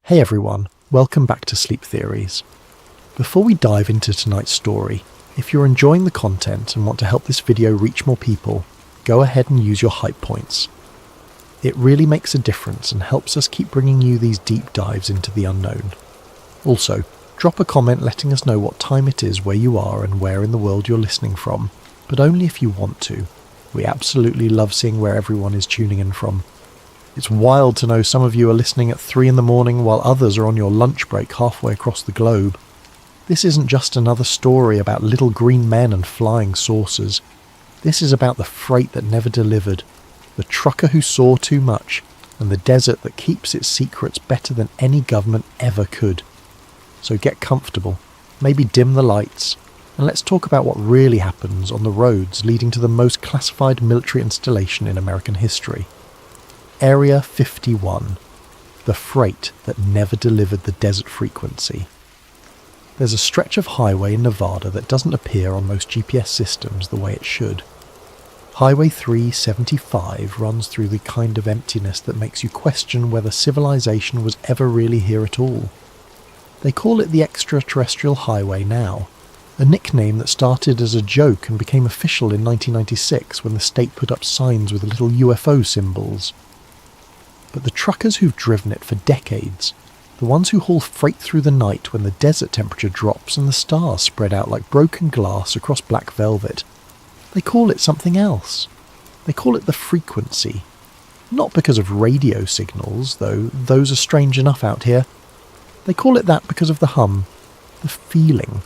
Hey everyone, welcome back to Sleep Theories. Before we dive into tonight's story, if you're enjoying the content and want to help this video reach more people, go ahead and use your hype points. It really makes a difference and helps us keep bringing you these deep dives into the unknown. Also, drop a comment letting us know what time it is where you are and where in the world you're listening from, but only if you want to. We absolutely love seeing where everyone is tuning in from. It's wild to know some of you are listening at 3 in the morning while others are on your lunch break halfway across the globe. This isn't just another story about little green men and flying saucers. This is about the freight that never delivered, the trucker who saw too much, and the desert that keeps its secrets better than any government ever could. So get comfortable, maybe dim the lights, and let's talk about what really happens on the roads leading to the most classified military installation in American history. Area 51, the freight that never delivered the desert frequency. There's a stretch of highway in Nevada that doesn't appear on most GPS systems the way it should. Highway 375 runs through the kind of emptiness that makes you question whether civilization was ever really here at all. They call it the extraterrestrial highway now, a nickname that started as a joke and became official in 1996 when the state put up signs with little UFO symbols. But the truckers who've driven it for decades, the ones who haul freight through the night when the desert temperature drops and the stars spread out like broken glass across black velvet, they call it something else. They call it the frequency. Not because of radio signals, though those are strange enough out here. They call it that because of the hum, the feeling,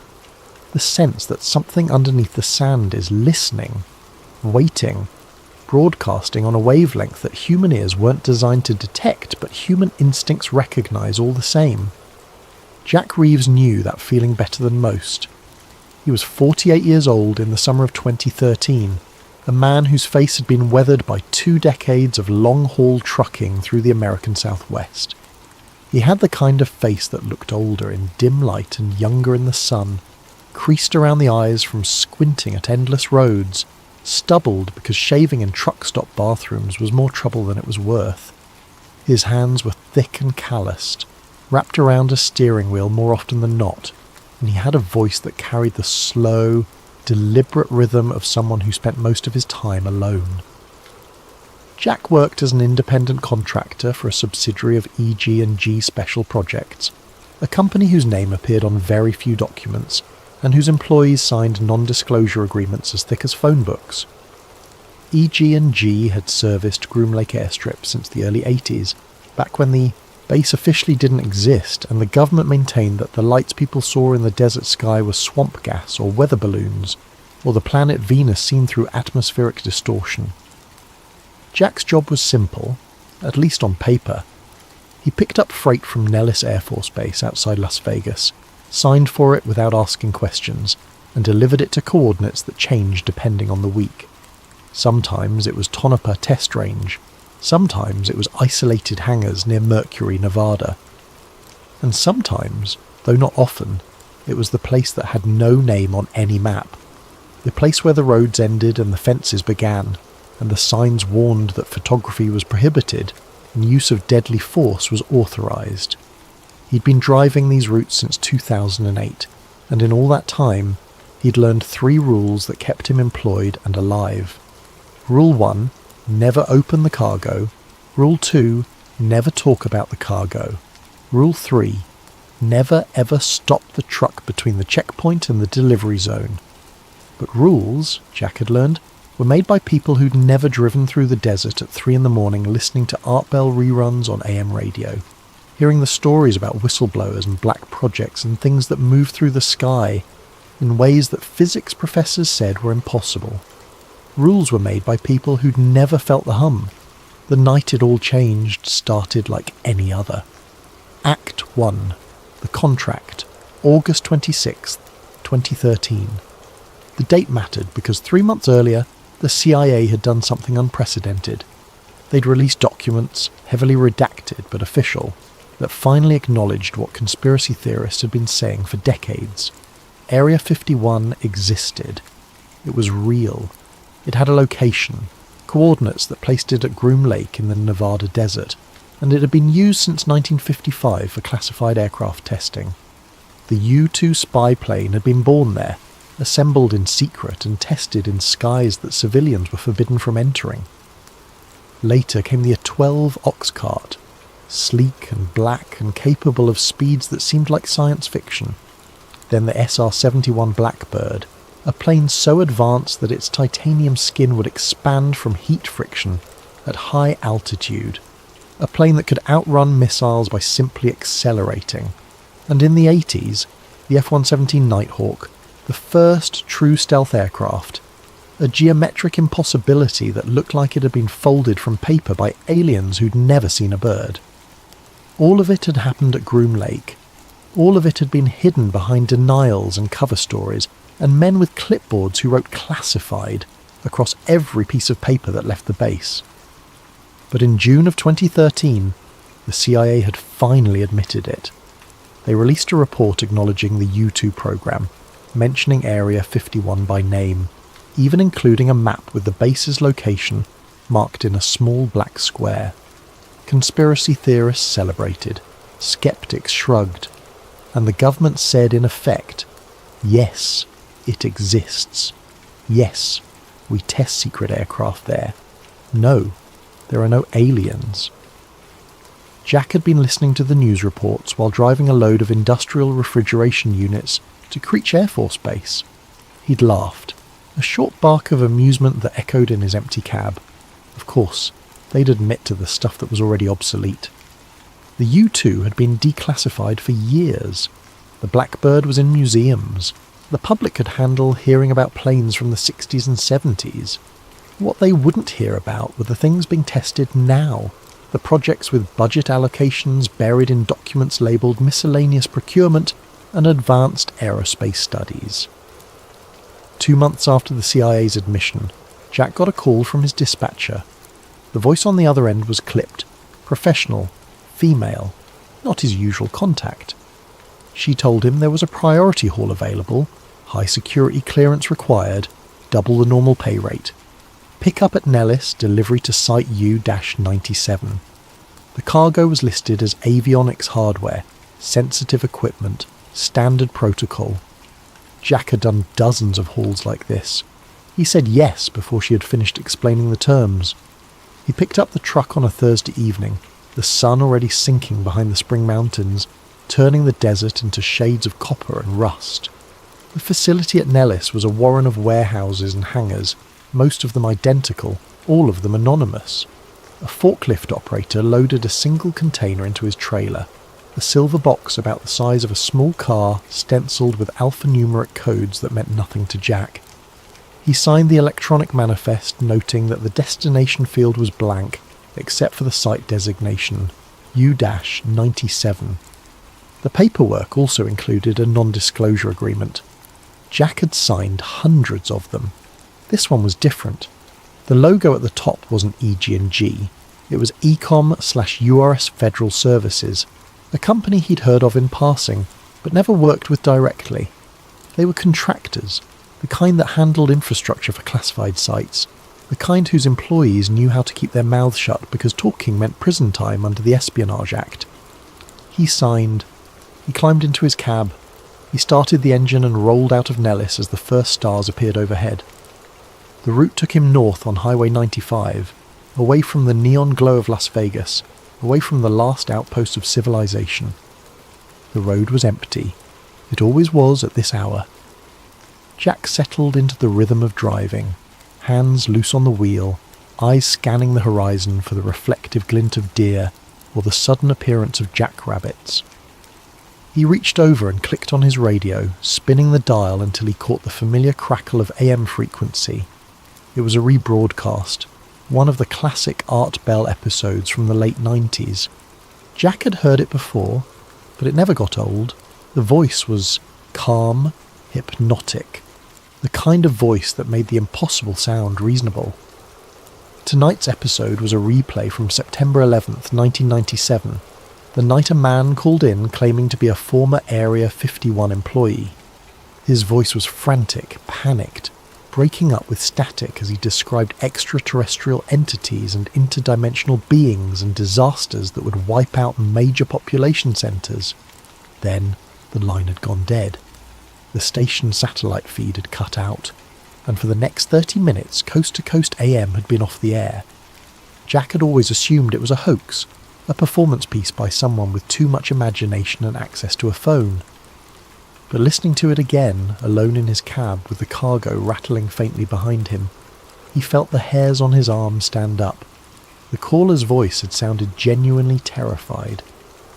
the sense that something underneath the sand is listening, waiting, broadcasting on a wavelength that human ears weren't designed to detect, but human instincts recognise all the same. Jack Reeves knew that feeling better than most. He was 48 years old in the summer of 2013, a man whose face had been weathered by 2 decades of long-haul trucking through the American Southwest. He had the kind of face that looked older in dim light and younger in the sun, creased around the eyes from squinting at endless roads, stubbled because shaving in truck stop bathrooms was more trouble than it was worth. His hands were thick and calloused, wrapped around a steering wheel more often than not, and he had a voice that carried the slow, deliberate rhythm of someone who spent most of his time alone. Jack worked as an independent contractor for a subsidiary of EG&G Special Projects, a company whose name appeared on very few documents, and whose employees signed non-disclosure agreements as thick as phone books. EG&G had serviced Groom Lake Airstrip since the early 80s, back when the base officially didn't exist and the government maintained that the lights people saw in the desert sky were swamp gas or weather balloons, or the planet Venus seen through atmospheric distortion. Jack's job was simple, at least on paper. He picked up freight from Nellis Air Force Base outside Las Vegas, signed for it without asking questions, and delivered it to coordinates that changed depending on the week. Sometimes it was Tonopah Test Range, sometimes it was isolated hangars near Mercury, Nevada. And sometimes, though not often, it was the place that had no name on any map, the place where the roads ended and the fences began, and the signs warned that photography was prohibited and use of deadly force was authorized. He'd been driving these routes since 2008, and in all that time, he'd learned 3 rules that kept him employed and alive. Rule 1, never open the cargo. Rule 2, never talk about the cargo. Rule 3, never ever stop the truck between the checkpoint and the delivery zone. But rules, Jack had learned, were made by people who'd never driven through the desert at 3 in the morning listening to Art Bell reruns on AM radio, hearing the stories about whistleblowers and black projects and things that move through the sky in ways that physics professors said were impossible. Rules were made by people who'd never felt the hum. The night it all changed started like any other. Act 1. The Contract. August 26th, 2013. The date mattered because 3 months earlier, the CIA had done something unprecedented. They'd released documents, heavily redacted but official, that finally acknowledged what conspiracy theorists had been saying for decades. Area 51 existed. It was real. It had a location, coordinates that placed it at Groom Lake in the Nevada desert, and it had been used since 1955 for classified aircraft testing. The U-2 spy plane had been born there, assembled in secret and tested in skies that civilians were forbidden from entering. Later came the A-12 Oxcart, sleek and black and capable of speeds that seemed like science fiction. Then the SR-71 Blackbird, a plane so advanced that its titanium skin would expand from heat friction at high altitude. A plane that could outrun missiles by simply accelerating. And in the 80s, the F-117 Nighthawk, the first true stealth aircraft, a geometric impossibility that looked like it had been folded from paper by aliens who'd never seen a bird. All of it had happened at Groom Lake. All of it had been hidden behind denials and cover stories, and men with clipboards who wrote classified across every piece of paper that left the base. But in June of 2013, the CIA had finally admitted it. They released a report acknowledging the U-2 program, mentioning Area 51 by name, even including a map with the base's location marked in a small black square. Conspiracy theorists celebrated, skeptics shrugged, and the government said in effect, yes, it exists. Yes, we test secret aircraft there. No, there are no aliens. Jack had been listening to the news reports while driving a load of industrial refrigeration units to Creech Air Force Base. He'd laughed, a short bark of amusement that echoed in his empty cab. Of course, they'd admit to the stuff that was already obsolete. The U-2 had been declassified for years. The Blackbird was in museums. The public could handle hearing about planes from the 60s and 70s. What they wouldn't hear about were the things being tested now, the projects with budget allocations buried in documents labelled miscellaneous procurement and advanced aerospace studies. 2 months after the CIA's admission, Jack got a call from his dispatcher. The voice on the other end was clipped, professional, female, not his usual contact. She told him there was a priority hall available, high security clearance required, double the normal pay rate. Pick up at Nellis, delivery to Site U-97. The cargo was listed as avionics hardware, sensitive equipment, standard protocol. Jack had done dozens of hauls like this. He said yes before she had finished explaining the terms. He picked up the truck on a Thursday evening, the sun already sinking behind the spring mountains, turning the desert into shades of copper and rust. The facility at Nellis was a warren of warehouses and hangars, most of them identical, all of them anonymous. A forklift operator loaded a single container into his trailer, a silver box about the size of a small car stencilled with alphanumeric codes that meant nothing to Jack. He signed the electronic manifest noting that the destination field was blank, except for the site designation, U-97. The paperwork also included a non-disclosure agreement. Jack had signed hundreds of them. This one was different. The logo at the top wasn't EG&G. It was Ecom/URS Federal Services, a company he'd heard of in passing, but never worked with directly. They were contractors, the kind that handled infrastructure for classified sites, the kind whose employees knew how to keep their mouths shut because talking meant prison time under the Espionage Act. He signed. He climbed into his cab. He started the engine and rolled out of Nellis as the first stars appeared overhead. The route took him north on Highway 95, away from the neon glow of Las Vegas, away from the last outpost of civilization. The road was empty. It always was at this hour. Jack settled into the rhythm of driving, hands loose on the wheel, eyes scanning the horizon for the reflective glint of deer or the sudden appearance of jackrabbits. He reached over and clicked on his radio, spinning the dial until he caught the familiar crackle of AM frequency. It was a rebroadcast, one of the classic Art Bell episodes from the late 90s. Jack had heard it before, but it never got old. The voice was calm, hypnotic, the kind of voice that made the impossible sound reasonable. Tonight's episode was a replay from September 11th, 1997, the night a man called in claiming to be a former Area 51 employee. His voice was frantic, panicked, breaking up with static as he described extraterrestrial entities and interdimensional beings and disasters that would wipe out major population centres. Then the line had gone dead. The station satellite feed had cut out, and for the next 30 minutes Coast to Coast AM had been off the air. Jack had always assumed it was a hoax, a performance piece by someone with too much imagination and access to a phone. But listening to it again, alone in his cab with the cargo rattling faintly behind him, he felt the hairs on his arm stand up. The caller's voice had sounded genuinely terrified,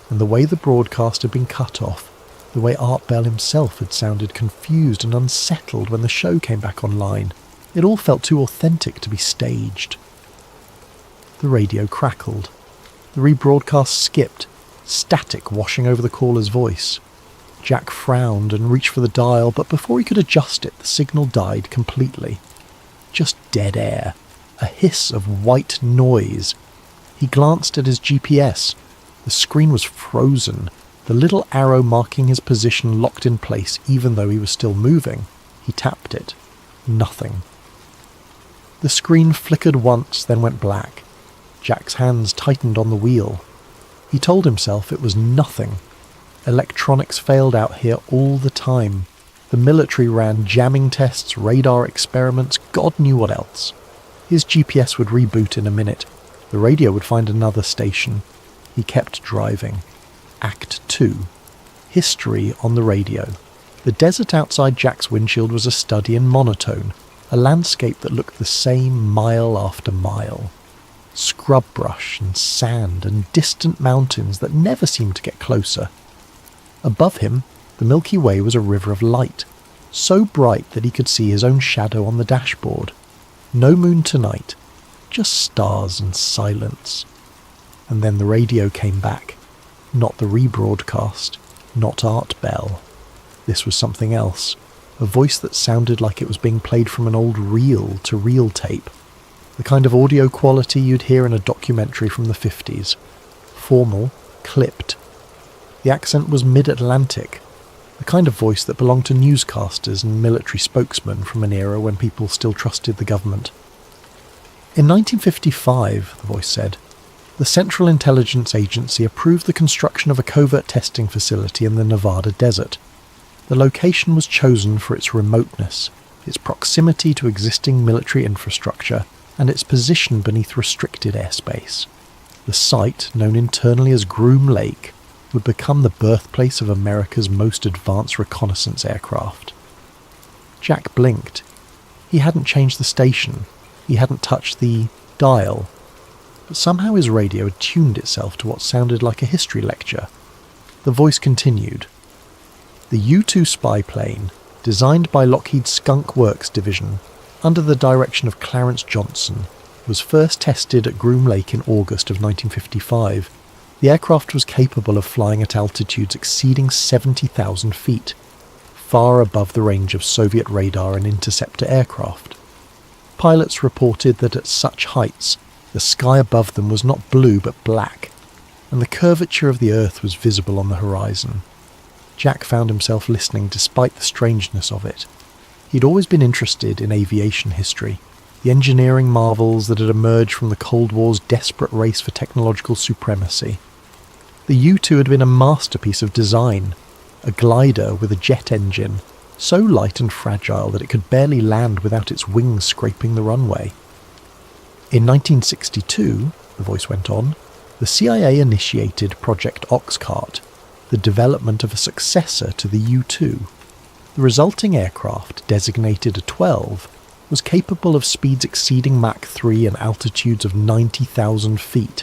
and the way the broadcast had been cut off, the way Art Bell himself had sounded confused and unsettled when the show came back online, it all felt too authentic to be staged. The radio crackled. The rebroadcast skipped, static washing over the caller's voice. Jack frowned and reached for the dial, but before he could adjust it, the signal died completely. Just dead air, a hiss of white noise. He glanced at his GPS. The screen was frozen, the little arrow marking his position locked in place even though he was still moving. He tapped it. Nothing. The screen flickered once, then went black. Jack's hands tightened on the wheel. He told himself it was nothing. Electronics failed out here all the time. The military ran jamming tests, radar experiments, God knew what else. His GPS would reboot in a minute. The radio would find another station. He kept driving. Act 2. History on the radio. The desert outside Jack's windshield was a study in monotone, a landscape that looked the same mile after mile. Scrub brush and sand and distant mountains that never seemed to get closer. Above him, the Milky Way was a river of light, so bright that he could see his own shadow on the dashboard. No moon tonight, just stars and silence. And then the radio came back. Not the rebroadcast, not Art Bell. This was something else, a voice that sounded like it was being played from an old reel-to-reel tape. The kind of audio quality you'd hear in a documentary from the 50s. Formal, clipped. The accent was mid-Atlantic, the kind of voice that belonged to newscasters and military spokesmen from an era when people still trusted the government. In 1955, the voice said, the Central Intelligence Agency approved the construction of a covert testing facility in the Nevada desert. The location was chosen for its remoteness, its proximity to existing military infrastructure, and its position beneath restricted airspace. The site, known internally as Groom Lake, would become the birthplace of America's most advanced reconnaissance aircraft. Jack blinked. He hadn't changed the station. He hadn't touched the dial. But somehow his radio had tuned itself to what sounded like a history lecture. The voice continued. The U-2 spy plane, designed by Lockheed's Skunk Works division, under the direction of Clarence Johnson, was first tested at Groom Lake in August of 1955. The aircraft was capable of flying at altitudes exceeding 70,000 feet, far above the range of Soviet radar and interceptor aircraft. Pilots reported that at such heights, the sky above them was not blue but black, and the curvature of the earth was visible on the horizon. Jack found himself listening despite the strangeness of it. He'd always been interested in aviation history, the engineering marvels that had emerged from the Cold War's desperate race for technological supremacy. The U-2 had been a masterpiece of design, a glider with a jet engine, so light and fragile that it could barely land without its wings scraping the runway. In 1962, the voice went on, the CIA initiated Project Oxcart, the development of a successor to the U-2. The resulting aircraft, designated a 12, was capable of speeds exceeding Mach 3 and altitudes of 90,000 feet.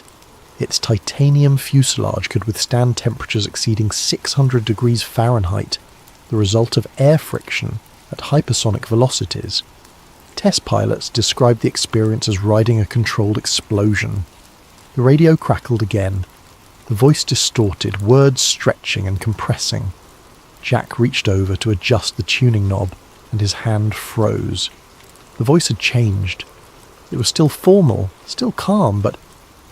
Its titanium fuselage could withstand temperatures exceeding 600 degrees Fahrenheit, the result of air friction at hypersonic velocities. Test pilots described the experience as riding a controlled explosion. The radio crackled again. The voice distorted, words stretching and compressing. Jack reached over to adjust the tuning knob, and his hand froze. The voice had changed. It was still formal, still calm, but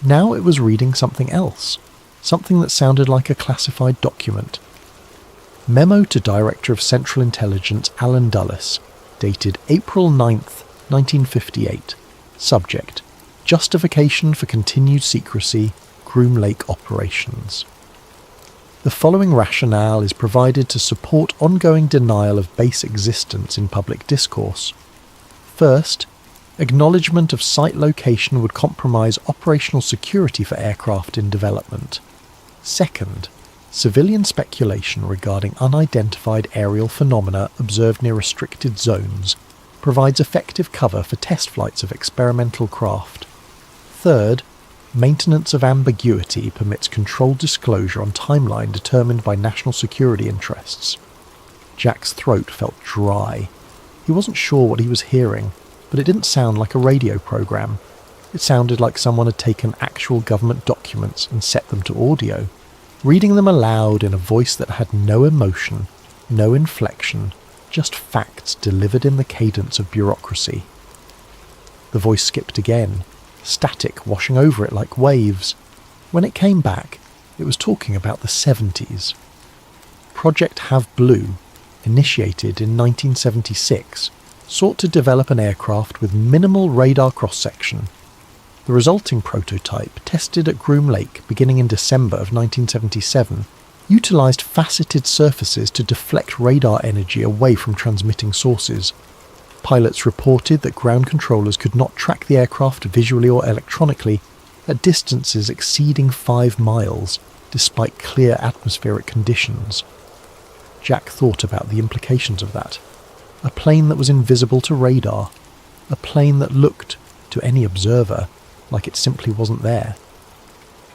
now it was reading something else, something that sounded like a classified document. Memo to Director of Central Intelligence Alan Dulles. dated April 9th, 1958. Subject: Justification for continued secrecy, Groom Lake operations. The following rationale is provided to support ongoing denial of base existence in public discourse. First, acknowledgement of site location would compromise operational security for aircraft in development. Second, civilian speculation regarding unidentified aerial phenomena observed near restricted zones provides effective cover for test flights of experimental craft. Third, maintenance of ambiguity permits controlled disclosure on timeline determined by national security interests. Jack's throat felt dry. He wasn't sure what he was hearing, but it didn't sound like a radio program. It sounded like someone had taken actual government documents and set them to audio, reading them aloud in a voice that had no emotion, no inflection, just facts delivered in the cadence of bureaucracy. The voice skipped again, static washing over it like waves. When it came back, it was talking about the 70s. Project Have Blue, initiated in 1976, sought to develop an aircraft with minimal radar cross-section. The resulting prototype, tested at Groom Lake beginning in December of 1977, utilised faceted surfaces to deflect radar energy away from transmitting sources. Pilots reported that ground controllers could not track the aircraft visually or electronically at distances exceeding 5 miles, despite clear atmospheric conditions. Jack thought about the implications of that. A plane that was invisible to radar, a plane that looked, to any observer, like it simply wasn't there.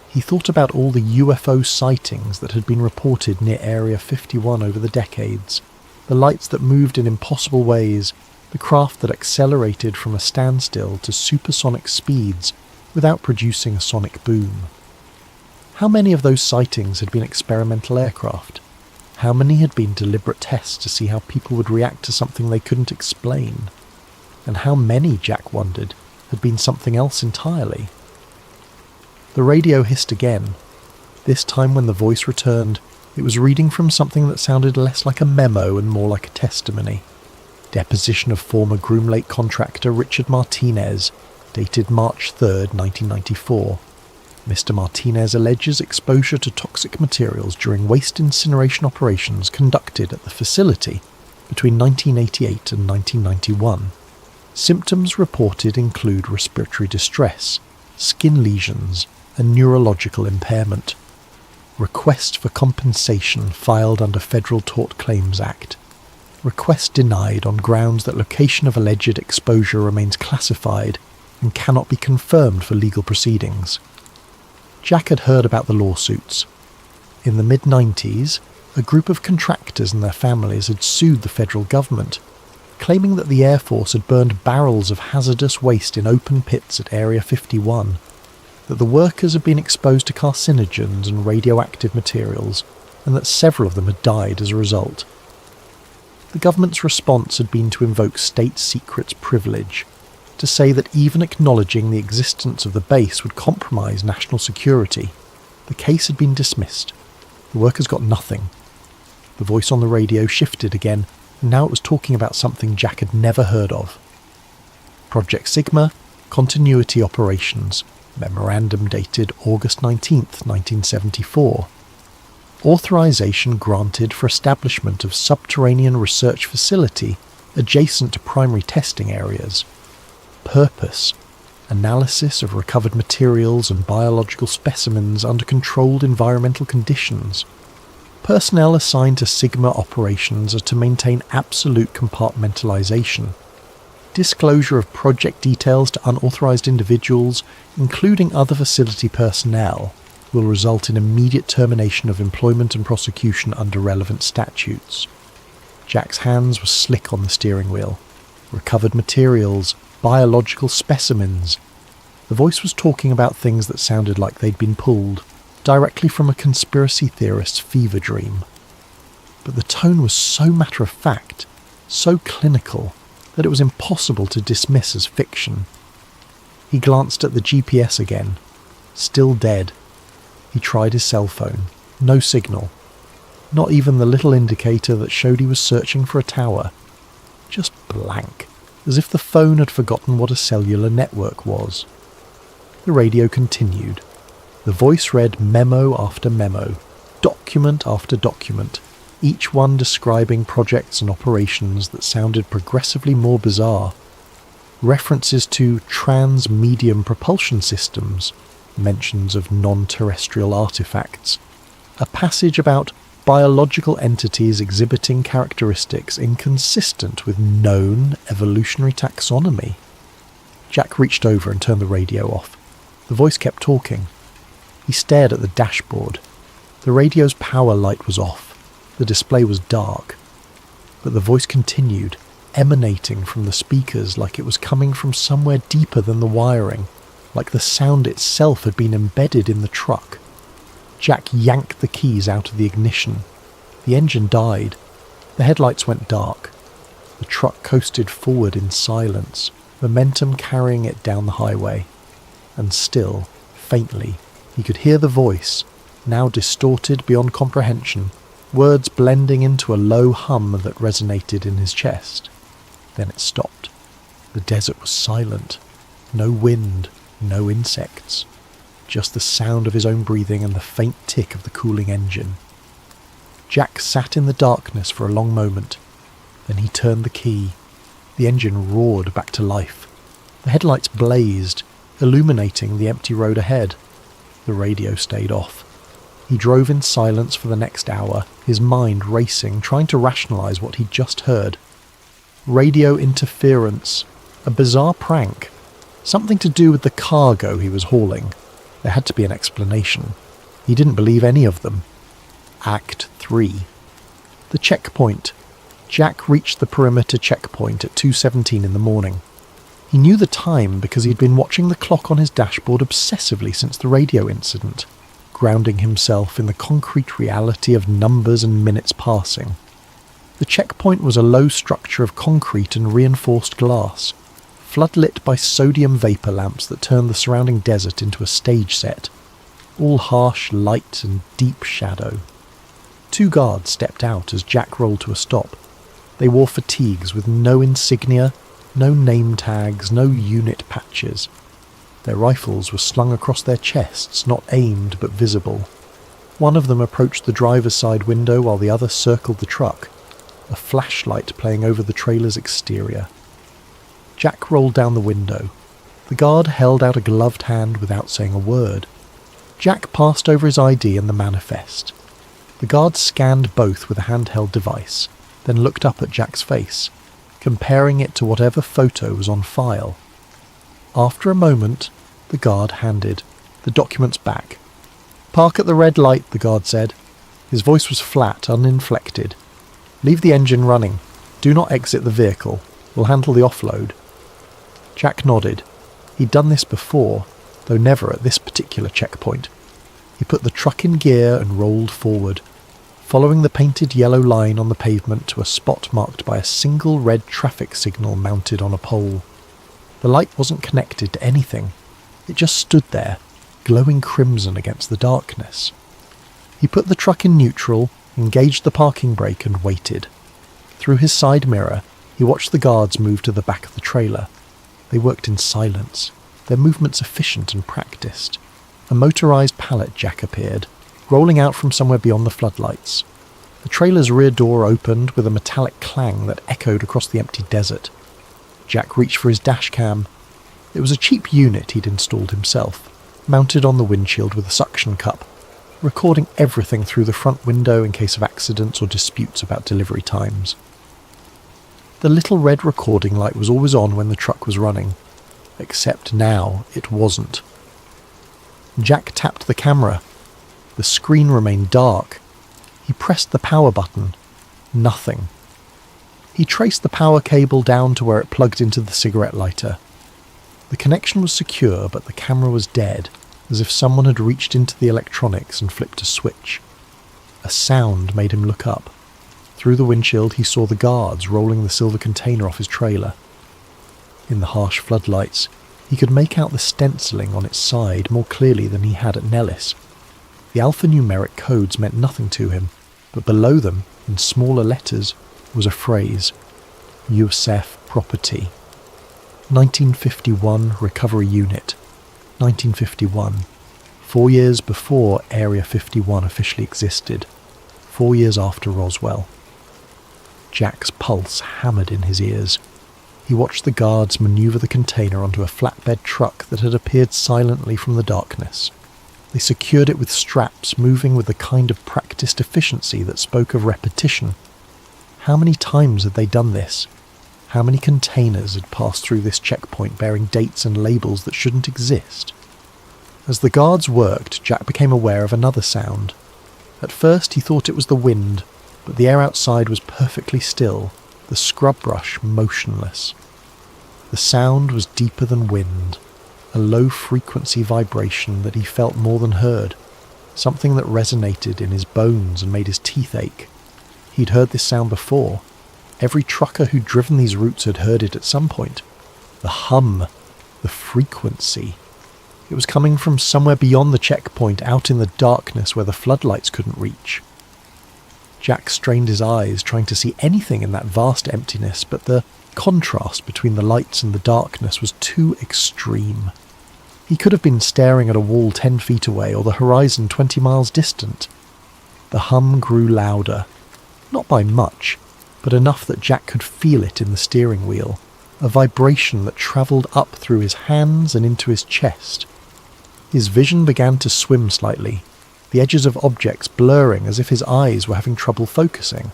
He thought about all the UFO sightings that had been reported near Area 51 over the decades, the lights that moved in impossible ways, the craft that accelerated from a standstill to supersonic speeds without producing a sonic boom. How many of those sightings had been experimental aircraft? How many had been deliberate tests to see how people would react to something they couldn't explain? And how many, Jack wondered, had been something else entirely? The radio hissed again. This time when the voice returned, it was reading from something that sounded less like a memo and more like a testimony. Deposition of former Groom Lake contractor Richard Martinez, dated March 3rd, 1994. Mr. Martinez alleges exposure to toxic materials during waste incineration operations conducted at the facility between 1988 and 1991. Symptoms reported include respiratory distress, skin lesions, and neurological impairment. Request for compensation filed under Federal Tort Claims Act. Request denied on grounds that location of alleged exposure remains classified and cannot be confirmed for legal proceedings. Jack had heard about the lawsuits. In the mid-90s, a group of contractors and their families had sued the federal government, claiming that the Air Force had burned barrels of hazardous waste in open pits at Area 51, that the workers had been exposed to carcinogens and radioactive materials, and that several of them had died as a result. The government's response had been to invoke state secrets privilege, to say that even acknowledging the existence of the base would compromise national security. The case had been dismissed. The workers got nothing. The voice on the radio shifted again, and now it was talking about something Jack had never heard of. Project Sigma, Continuity Operations, memorandum dated August 19th, 1974. Authorization granted for establishment of subterranean research facility adjacent to primary testing areas. Purpose: analysis of recovered materials and biological specimens under controlled environmental conditions. Personnel assigned to Sigma operations are to maintain absolute compartmentalization. Disclosure of project details to unauthorized individuals, including other facility personnel, will result in immediate termination of employment and prosecution under relevant statutes. Jack's hands were slick on the steering wheel. Recovered materials, biological specimens. The voice was talking about things that sounded like they'd been pulled directly from a conspiracy theorist's fever dream. But the tone was so matter-of-fact, so clinical, that it was impossible to dismiss as fiction. He glanced at the GPS again. Still dead. He tried his cell phone. No signal. Not even the little indicator that showed he was searching for a tower. just blank, as if the phone had forgotten what a cellular network was. The radio continued. The voice read memo after memo, document after document, each one describing projects and operations that sounded progressively more bizarre. References to trans-medium propulsion systems, mentions of non-terrestrial artifacts, a passage about biological entities exhibiting characteristics inconsistent with known evolutionary taxonomy. Jack reached over and turned the radio off. The voice kept talking. He stared at the dashboard. The radio's power light was off. The display was dark. But the voice continued, emanating from the speakers like it was coming from somewhere deeper than the wiring, like the sound itself had been embedded in the truck. Jack yanked the keys out of the ignition. The engine died. The headlights went dark. The truck coasted forward in silence, momentum carrying it down the highway. And still, faintly, he could hear the voice, now distorted beyond comprehension, words blending into a low hum that resonated in his chest. Then it stopped. The desert was silent. No wind, no insects. Just the sound of his own breathing and the faint tick of the cooling engine. Jack sat in the darkness for a long moment. Then he turned the key. The engine roared back to life. The headlights blazed, illuminating the empty road ahead. The radio stayed off. He drove in silence for the next hour, his mind racing, trying to rationalize what he'd just heard. Radio interference. A bizarre prank. Something to do with the cargo he was hauling. There had to be an explanation. He didn't believe any of them. Act 3. The checkpoint. Jack reached the perimeter checkpoint at 2:17 in the morning. He knew the time because he'd been watching the clock on his dashboard obsessively since the radio incident, grounding himself in the concrete reality of numbers and minutes passing. The checkpoint was a low structure of concrete and reinforced glass, floodlit by sodium vapour lamps that turned the surrounding desert into a stage set, all harsh light and deep shadow. 2 guards stepped out as Jack rolled to a stop. They wore fatigues with no insignia, no name tags, no unit patches. Their rifles were slung across their chests, not aimed but visible. One of them approached the driver's side window while the other circled the truck, a flashlight playing over the trailer's exterior. Jack rolled down the window. The guard held out a gloved hand without saying a word. Jack passed over his ID and the manifest. The guard scanned both with a handheld device, then looked up at Jack's face, comparing it to whatever photo was on file. After a moment, the guard handed the documents back. "Park at the red light," the guard said. His voice was flat, uninflected. "Leave the engine running. Do not exit the vehicle. We'll handle the offload." Jack nodded. He'd done this before, though never at this particular checkpoint. He put the truck in gear and rolled forward, following the painted yellow line on the pavement to a spot marked by a single red traffic signal mounted on a pole. The light wasn't connected to anything. It just stood there, glowing crimson against the darkness. He put the truck in neutral, engaged the parking brake and waited. Through his side mirror, he watched the guards move to the back of the trailer. They worked in silence, their movements efficient and practiced. A motorized pallet jack appeared, rolling out from somewhere beyond the floodlights. The trailer's rear door opened with a metallic clang that echoed across the empty desert. Jack reached for his dash cam. It was a cheap unit he'd installed himself, mounted on the windshield with a suction cup, recording everything through the front window in case of accidents or disputes about delivery times. The little red recording light was always on when the truck was running, except now it wasn't. Jack tapped the camera. The screen remained dark. He pressed the power button. Nothing. He traced the power cable down to where it plugged into the cigarette lighter. The connection was secure, but the camera was dead, as if someone had reached into the electronics and flipped a switch. A sound made him look up. Through the windshield he saw the guards rolling the silver container off his trailer. In the harsh floodlights, he could make out the stenciling on its side more clearly than he had at Nellis. The alphanumeric codes meant nothing to him, but below them, in smaller letters, was a phrase. Youssef Property. 1951 Recovery Unit. 1951. 4 years before Area 51 officially existed. 4 years after Roswell. Jack's pulse hammered in his ears. He watched the guards maneuver the container onto a flatbed truck that had appeared silently from the darkness. They secured it with straps, moving with a kind of practiced efficiency that spoke of repetition. How many times had they done this? How many containers had passed through this checkpoint bearing dates and labels that shouldn't exist? As the guards worked, Jack became aware of another sound. At first he thought it was the wind, but the air outside was perfectly still, the scrub brush motionless. The sound was deeper than wind, a low-frequency vibration that he felt more than heard, something that resonated in his bones and made his teeth ache. He'd heard this sound before. Every trucker who'd driven these routes had heard it at some point. The hum, the frequency. It was coming from somewhere beyond the checkpoint, out in the darkness where the floodlights couldn't reach. Jack strained his eyes, trying to see anything in that vast emptiness, but the contrast between the lights and the darkness was too extreme. He could have been staring at a wall 10 feet away or the horizon 20 miles distant. The hum grew louder, not by much, but enough that Jack could feel it in the steering wheel, a vibration that travelled up through his hands and into his chest. His vision began to swim slightly, the edges of objects blurring as if his eyes were having trouble focusing.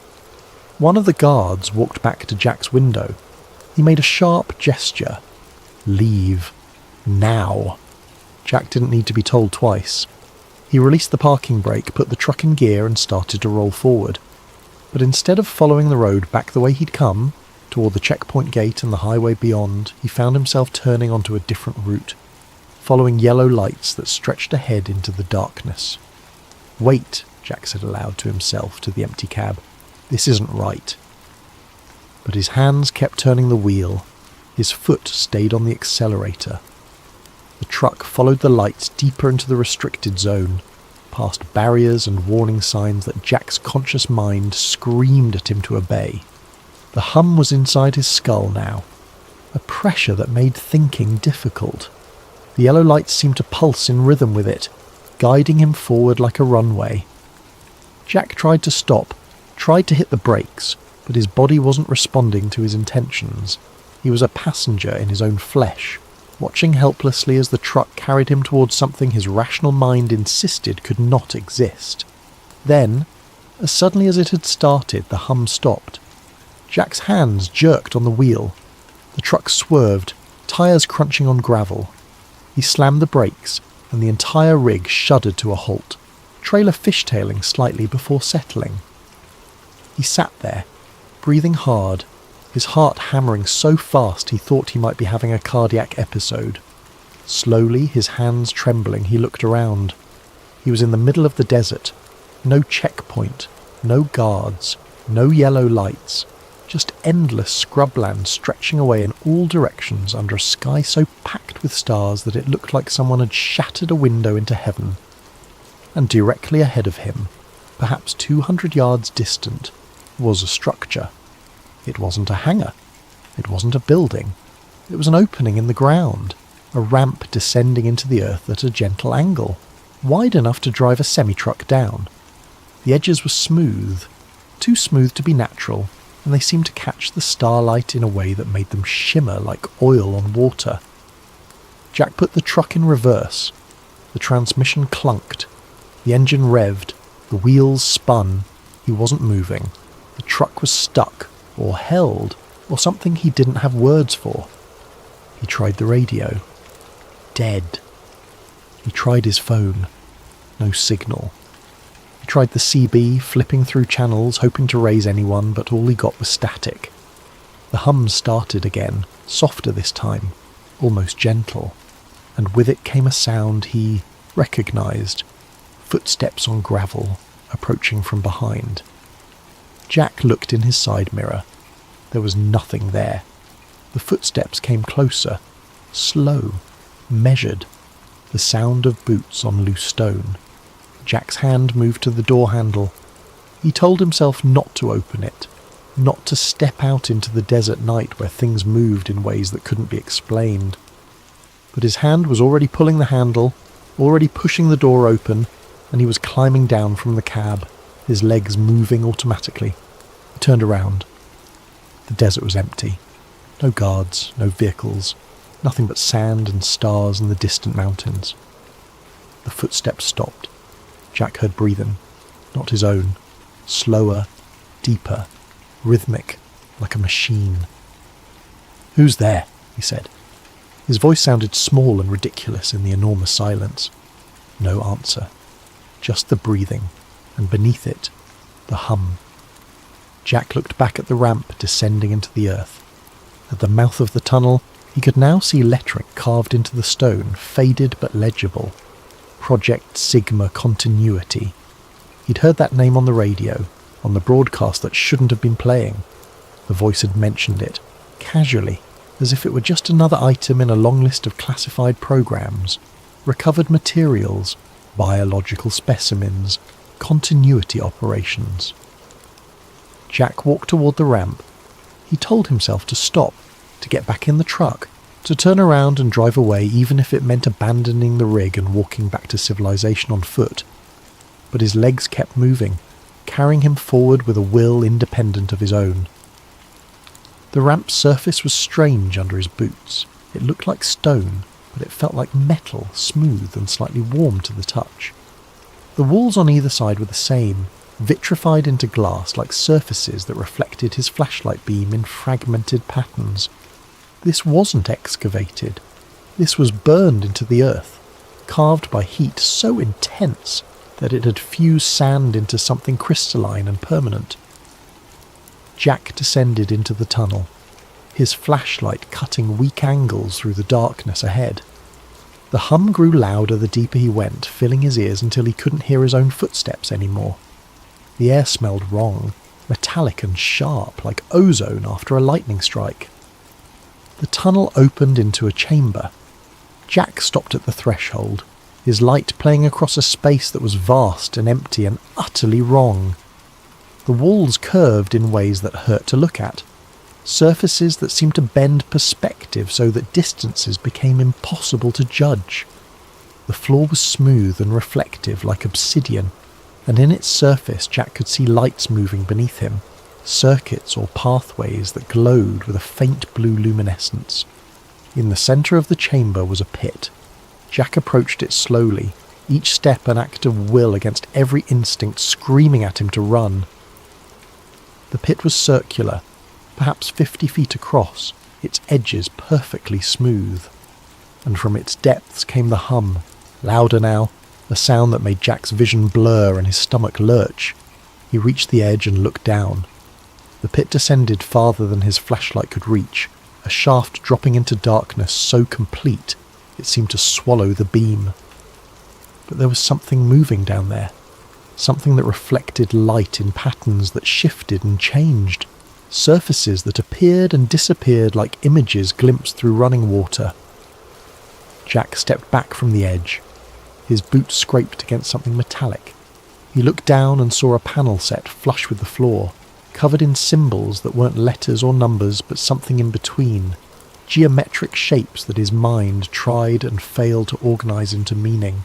One of the guards walked back to Jack's window. He made a sharp gesture. Leave. Now. Jack didn't need to be told twice. He released the parking brake, put the truck in gear and started to roll forward. But instead of following the road back the way he'd come, toward the checkpoint gate and the highway beyond, he found himself turning onto a different route, following yellow lights that stretched ahead into the darkness. "Wait," Jack said aloud to himself, to the empty cab. "This isn't right." But his hands kept turning the wheel. His foot stayed on the accelerator. The truck followed the lights deeper into the restricted zone, past barriers and warning signs that Jack's conscious mind screamed at him to obey. The hum was inside his skull now, a pressure that made thinking difficult. The yellow lights seemed to pulse in rhythm with it, guiding him forward like a runway. Jack tried to stop, tried to hit the brakes, but his body wasn't responding to his intentions. He was a passenger in his own flesh, watching helplessly as the truck carried him towards something his rational mind insisted could not exist. Then, as suddenly as it had started, the hum stopped. Jack's hands jerked on the wheel. The truck swerved, tyres crunching on gravel. He slammed the brakes, and the entire rig shuddered to a halt, trailer fishtailing slightly before settling. He sat there, breathing hard, his heart hammering so fast he thought he might be having a cardiac episode. Slowly, his hands trembling, he looked around. He was in the middle of the desert. No checkpoint, no guards, no yellow lights, just endless scrubland stretching away in all directions under a sky so packed with stars that it looked like someone had shattered a window into heaven. And directly ahead of him, perhaps 200 yards distant, was a structure. It wasn't a hangar. It wasn't a building. It was an opening in the ground, a ramp descending into the earth at a gentle angle, wide enough to drive a semi-truck down. The edges were smooth, too smooth to be natural, and they seemed to catch the starlight in a way that made them shimmer like oil on water. Jack put the truck in reverse. The transmission clunked. The engine revved. The wheels spun. He wasn't moving. The truck was stuck, or held, or something he didn't have words for. He tried the radio. Dead. He tried his phone. No signal. He tried the CB, flipping through channels, hoping to raise anyone, but all he got was static. The hum started again, softer this time, almost gentle, and with it came a sound he recognised. Footsteps on gravel, approaching from behind. Jack looked in his side mirror. There was nothing there. The footsteps came closer, slow, measured, the sound of boots on loose stone. Jack's hand moved to the door handle. He told himself not to open it. not to step out into the desert night where things moved in ways that couldn't be explained. But his hand was already pulling the handle, already pushing the door open, and he was climbing down from the cab, his legs moving automatically. He turned around. The desert was empty. No guards, no vehicles, nothing but sand and stars and the distant mountains. The footsteps stopped. Jack heard breathing, not his own, slower, deeper, rhythmic, like a machine. "Who's there?" he said. His voice sounded small and ridiculous in the enormous silence. No answer. Just the breathing, and beneath it, the hum. Jack looked back at the ramp descending into the earth. At the mouth of the tunnel, he could now see lettering carved into the stone, faded but legible. Project Sigma Continuity. He'd heard that name on the radio, on the broadcast that shouldn't have been playing. The voice had mentioned it, casually, as if it were just another item in a long list of classified programs. Recovered materials, biological specimens, continuity operations. Jack walked toward the ramp. He told himself to stop, to get back in the truck, to turn around and drive away even if it meant abandoning the rig and walking back to civilization on foot. But his legs kept moving, carrying him forward with a will independent of his own. The ramp's surface was strange under his boots. It looked like stone, but it felt like metal, smooth and slightly warm to the touch. The walls on either side were the same, vitrified into glass like surfaces that reflected his flashlight beam in fragmented patterns. This wasn't excavated. This was burned into the earth, carved by heat so intense that it had fused sand into something crystalline and permanent. Jack descended into the tunnel, his flashlight cutting weak angles through the darkness ahead. The hum grew louder the deeper he went, filling his ears until he couldn't hear his own footsteps anymore. The air smelled wrong, metallic and sharp, like ozone after a lightning strike. The tunnel opened into a chamber. Jack stopped at the threshold, his light playing across a space that was vast and empty and utterly wrong. The walls curved in ways that hurt to look at, surfaces that seemed to bend perspective so that distances became impossible to judge. The floor was smooth and reflective like obsidian, and in its surface Jack could see lights moving beneath him, circuits or pathways that glowed with a faint blue luminescence. In the centre of the chamber was a pit. Jack approached it slowly, each step an act of will against every instinct screaming at him to run. The pit was circular, perhaps 50 feet across, its edges perfectly smooth. And from its depths came the hum, louder now, a sound that made Jack's vision blur and his stomach lurch. He reached the edge and looked down. The pit descended farther than his flashlight could reach, a shaft dropping into darkness so complete it seemed to swallow the beam. But there was something moving down there, something that reflected light in patterns that shifted and changed, surfaces that appeared and disappeared like images glimpsed through running water. Jack stepped back from the edge. His boots scraped against something metallic. He looked down and saw a panel set flush with the floor, covered in symbols that weren't letters or numbers but something in between, geometric shapes that his mind tried and failed to organise into meaning.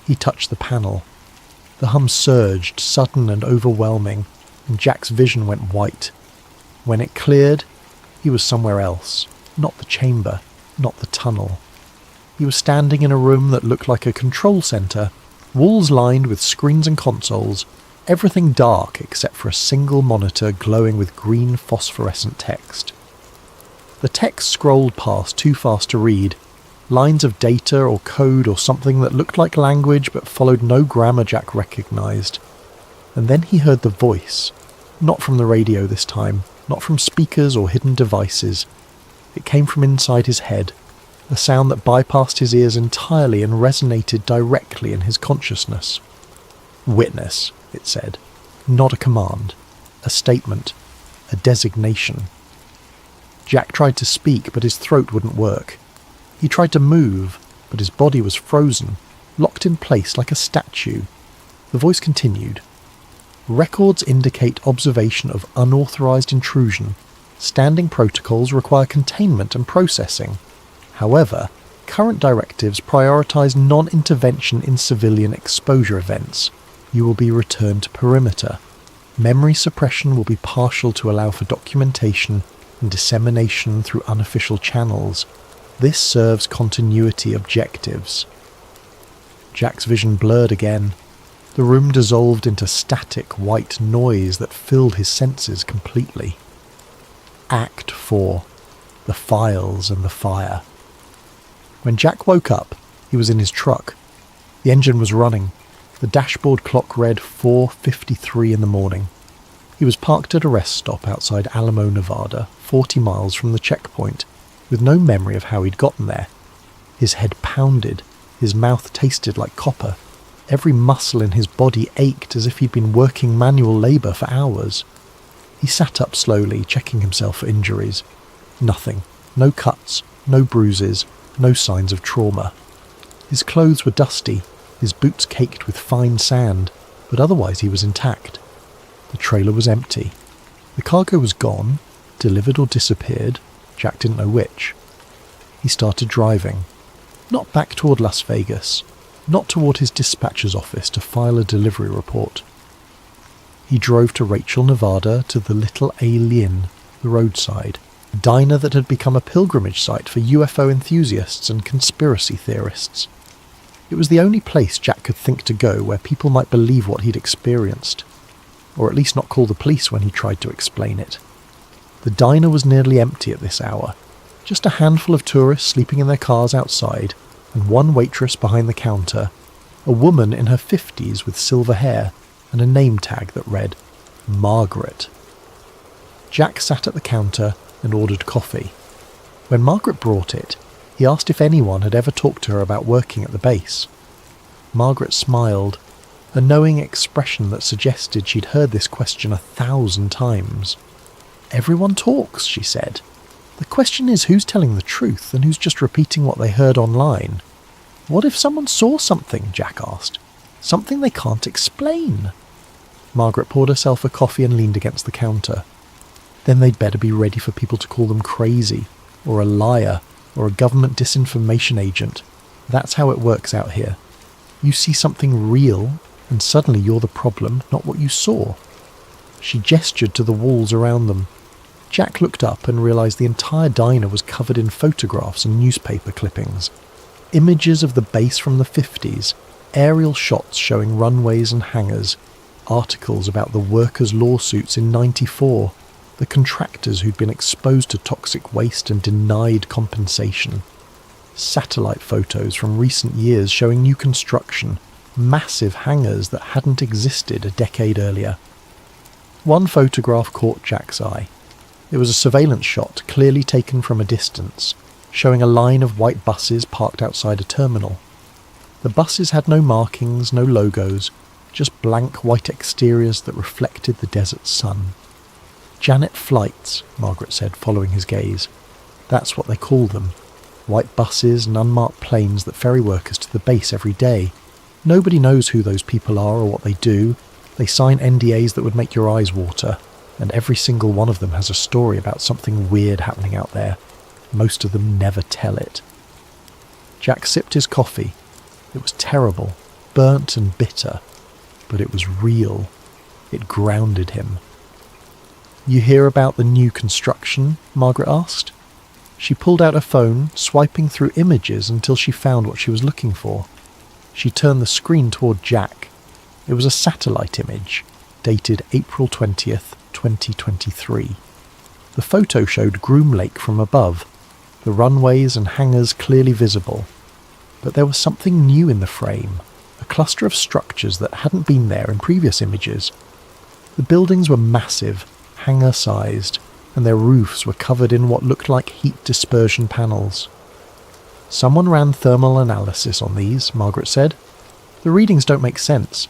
He touched the panel. The hum surged, sudden and overwhelming, and Jack's vision went white. When it cleared, he was somewhere else, not the chamber, not the tunnel. He was standing in a room that looked like a control centre, walls lined with screens and consoles, everything dark except for a single monitor glowing with green phosphorescent text. The text scrolled past too fast to read, lines of data or code or something that looked like language but followed no grammar Jack recognised. And then he heard the voice, not from the radio this time, not from speakers or hidden devices. It came from inside his head, a sound that bypassed his ears entirely and resonated directly in his consciousness. "Witness," it said, not a command, a statement, a designation. Jack tried to speak, but his throat wouldn't work. He tried to move, but his body was frozen, locked in place like a statue. The voice continued. Records indicate observation of unauthorized intrusion. Standing protocols require containment and processing. However, current directives prioritize non-intervention in civilian exposure events. You will be returned to perimeter. Memory suppression will be partial to allow for documentation and dissemination through unofficial channels. This serves continuity objectives. Jack's vision blurred again. The room dissolved into static white noise that filled his senses completely. Act 4. The Files and the Fire. When Jack woke up, he was in his truck. The engine was running. The dashboard clock read 4:53 in the morning. He was parked at a rest stop outside Alamo, Nevada, 40 miles from the checkpoint, with no memory of how he'd gotten there. His head pounded. His mouth tasted like copper. Every muscle in his body ached as if he'd been working manual labour for hours. He sat up slowly, checking himself for injuries. Nothing. No cuts, no bruises, no signs of trauma. His clothes were dusty, his boots caked with fine sand, but otherwise he was intact. The trailer was empty. The cargo was gone, delivered or disappeared. Jack didn't know which. He started driving. Not back toward Las Vegas, not toward his dispatcher's office to file a delivery report. He drove to Rachel, Nevada, to the Little Alien, the roadside, a diner that had become a pilgrimage site for UFO enthusiasts and conspiracy theorists. It was the only place Jack could think to go where people might believe what he'd experienced, or at least not call the police when he tried to explain it. The diner was nearly empty at this hour, just a handful of tourists sleeping in their cars outside, and one waitress behind the counter, a woman in her 50s with silver hair and a name tag that read, Margaret. Jack sat at the counter and ordered coffee. When Margaret brought it, he asked if anyone had ever talked to her about working at the base. Margaret smiled, a knowing expression that suggested she'd heard this question 1,000 times. Everyone talks, she said. The question is who's telling the truth and who's just repeating what they heard online. What if someone saw something, Jack asked. Something they can't explain. Margaret poured herself a coffee and leaned against the counter. Then they'd better be ready for people to call them crazy, or a liar, or a government disinformation agent. That's how it works out here. You see something real, and suddenly you're the problem, not what you saw. She gestured to the walls around them. Jack looked up and realised the entire diner was covered in photographs and newspaper clippings. Images of the base from the 50s, aerial shots showing runways and hangars, articles about the workers' lawsuits in '94, the contractors who'd been exposed to toxic waste and denied compensation. Satellite photos from recent years showing new construction, massive hangars that hadn't existed a decade earlier. One photograph caught Jack's eye. It was a surveillance shot clearly taken from a distance, showing a line of white buses parked outside a terminal. The buses had no markings, no logos, just blank white exteriors that reflected the desert sun. Janet flights, Margaret said, following his gaze. That's what they call them. White buses and unmarked planes that ferry workers to the base every day. Nobody knows who those people are or what they do. They sign NDAs that would make your eyes water, and every single one of them has a story about something weird happening out there. Most of them never tell it. Jack sipped his coffee. It was terrible, burnt and bitter, but it was real. It grounded him. You hear about the new construction? Margaret asked. She pulled out her phone, swiping through images until she found what she was looking for. She turned the screen toward Jack. It was a satellite image, dated April 20th, 2023. The photo showed Groom Lake from above, the runways and hangars clearly visible. But there was something new in the frame, a cluster of structures that hadn't been there in previous images. The buildings were massive, hangar-sized, and their roofs were covered in what looked like heat dispersion panels. Someone ran thermal analysis on these, Margaret said. The readings don't make sense.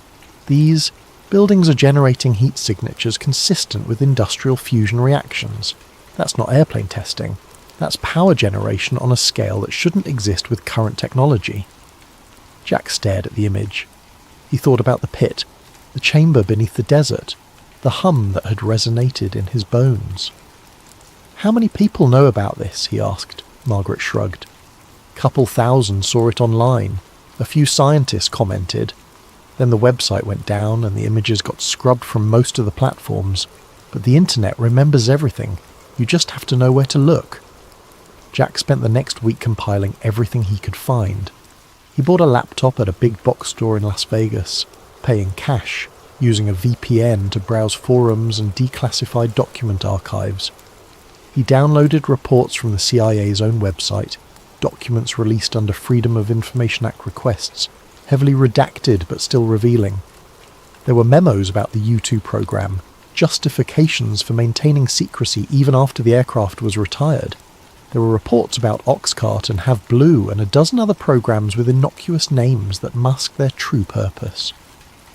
These buildings are generating heat signatures consistent with industrial fusion reactions. That's not airplane testing. That's power generation on a scale that shouldn't exist with current technology. Jack stared at the image. He thought about the pit, the chamber beneath the desert, the hum that had resonated in his bones. "How many people know about this?" he asked. Margaret shrugged. "Couple thousand saw it online. A few scientists commented. Then the website went down and the images got scrubbed from most of the platforms. But the internet remembers everything. You just have to know where to look." Jack spent the next week compiling everything he could find. He bought a laptop at a big box store in Las Vegas, paying cash, using a VPN to browse forums and declassified document archives. He downloaded reports from the CIA's own website, documents released under Freedom of Information Act requests, heavily redacted but still revealing. There were memos about the U-2 program, justifications for maintaining secrecy even after the aircraft was retired. There were reports about Oxcart and Have Blue and a dozen other programs with innocuous names that masked their true purpose.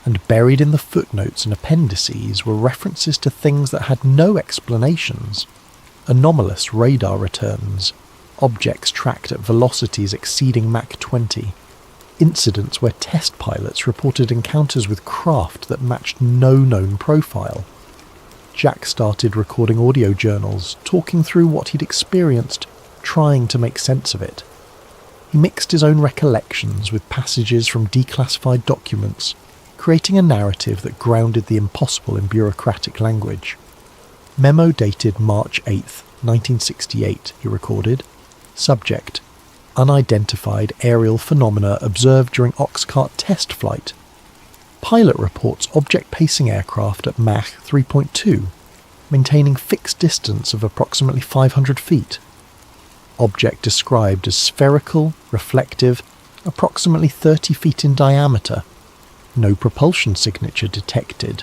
And buried in the footnotes and appendices were references to things that had no explanations. Anomalous radar returns, objects tracked at velocities exceeding Mach 20, incidents where test pilots reported encounters with craft that matched no known profile. Jack started recording audio journals, talking through what he'd experienced, trying to make sense of it. He mixed his own recollections with passages from declassified documents, creating a narrative that grounded the impossible in bureaucratic language. Memo dated March 8th, 1968, he recorded. Subject: unidentified aerial phenomena observed during Oxcart test flight. Pilot reports object pacing aircraft at Mach 3.2, maintaining fixed distance of approximately 500 feet. Object described as spherical, reflective, approximately 30 feet in diameter. No propulsion signature detected.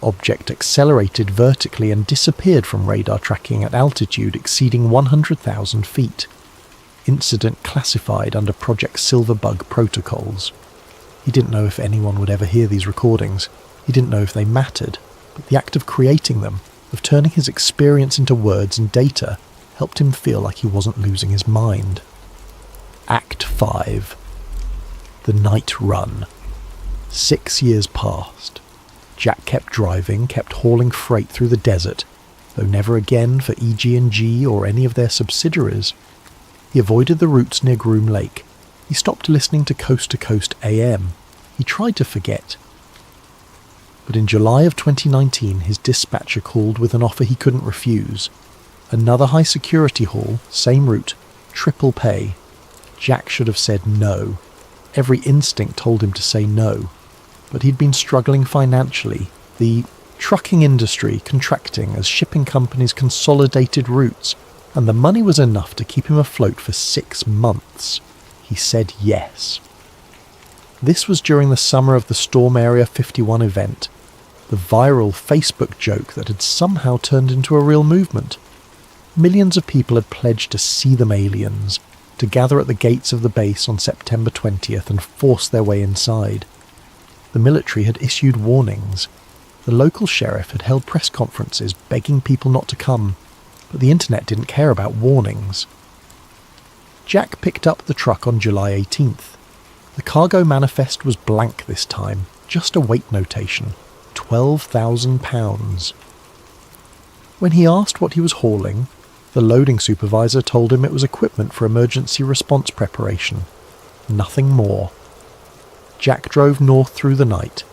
Object accelerated vertically and disappeared from radar tracking at altitude exceeding 100,000 feet. Incident classified under Project Silverbug protocols. He didn't know if anyone would ever hear these recordings. He didn't know if they mattered, but the act of creating them, of turning his experience into words and data, helped him feel like he wasn't losing his mind. Act 5. The Night Run. 6 years passed. Jack kept driving, kept hauling freight through the desert, though never again for EG&G or any of their subsidiaries. He avoided the routes near Groom Lake. He stopped listening to Coast AM. He tried to forget. But in July of 2019, his dispatcher called with an offer he couldn't refuse. Another high-security haul, same route, triple pay. Jack should have said no. Every instinct told him to say no. But he'd been struggling financially, the trucking industry contracting as shipping companies consolidated routes, and the money was enough to keep him afloat for 6 months. He said yes. This was during the summer of the Storm Area 51 event, the viral Facebook joke that had somehow turned into a real movement. Millions of people had pledged to see them aliens, to gather at the gates of the base on September 20th and force their way inside. The military had issued warnings. The local sheriff had held press conferences begging people not to come, but the internet didn't care about warnings. Jack picked up the truck on July 18th. The cargo manifest was blank this time, just a weight notation, 12,000 pounds. When he asked what he was hauling, the loading supervisor told him it was equipment for emergency response preparation. Nothing more. Jack drove north through the night.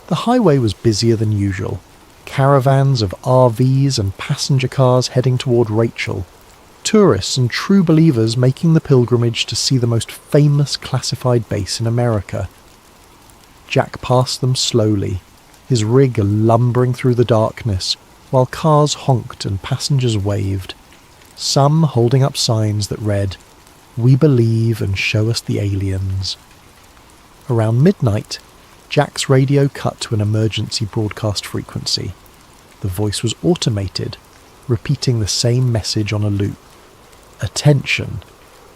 The highway was busier than usual. Caravans of RVs and passenger cars heading toward Rachel. Tourists and true believers making the pilgrimage to see the most famous classified base in America. Jack passed them slowly, his rig lumbering through the darkness, while cars honked and passengers waved, some holding up signs that read, "We believe and show us the aliens." Around midnight, Jack's radio cut to an emergency broadcast frequency. The voice was automated, repeating the same message on a loop. "Attention,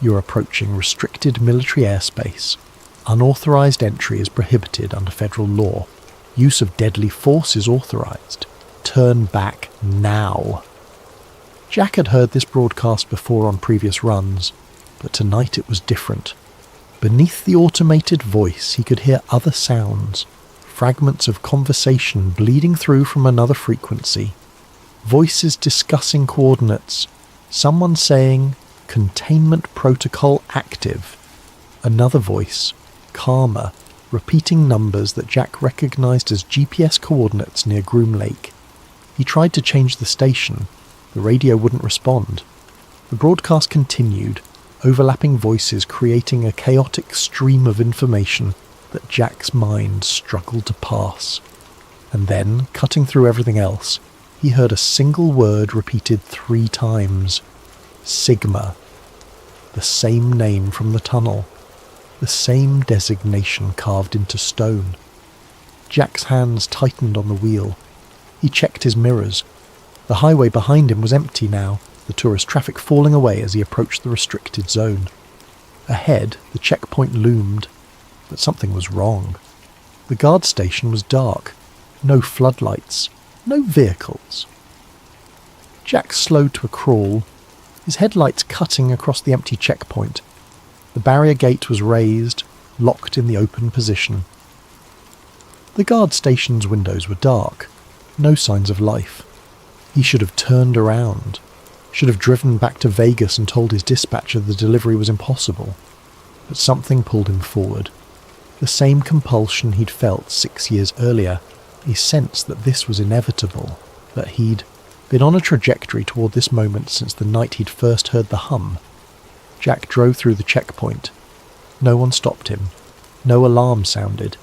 you're approaching restricted military airspace. Unauthorized entry is prohibited under federal law. Use of deadly force is authorized. Turn back now." Jack had heard this broadcast before on previous runs, but tonight it was different. Beneath the automated voice, he could hear other sounds. fragments of conversation bleeding through from another frequency, voices discussing coordinates, someone saying, "Containment protocol active," another voice, calmer, repeating numbers that Jack recognised as GPS coordinates near Groom Lake. He tried to change the station. The radio wouldn't respond. The broadcast continued, overlapping voices creating a chaotic stream of information that Jack's mind struggled to parse. And then, cutting through everything else, he heard a single word repeated 3 times. Sigma. The same name from the tunnel. The same designation carved into stone. Jack's hands tightened on the wheel. He checked his mirrors. The highway behind him was empty now, the tourist traffic falling away as he approached the restricted zone. Ahead, the checkpoint loomed, but something was wrong. The guard station was dark. No floodlights. No vehicles. Jack slowed to a crawl, his headlights cutting across the empty checkpoint. The barrier gate was raised, locked in the open position. The guard station's windows were dark. No signs of life. He should have turned around. Should have driven back to Vegas and told his dispatcher the delivery was impossible. But something pulled him forward. The same compulsion he'd felt 6 years earlier. He sensed that this was inevitable, that he'd been on a trajectory toward this moment since the night he'd first heard the hum. Jack drove through the checkpoint. No one stopped him. No alarm sounded.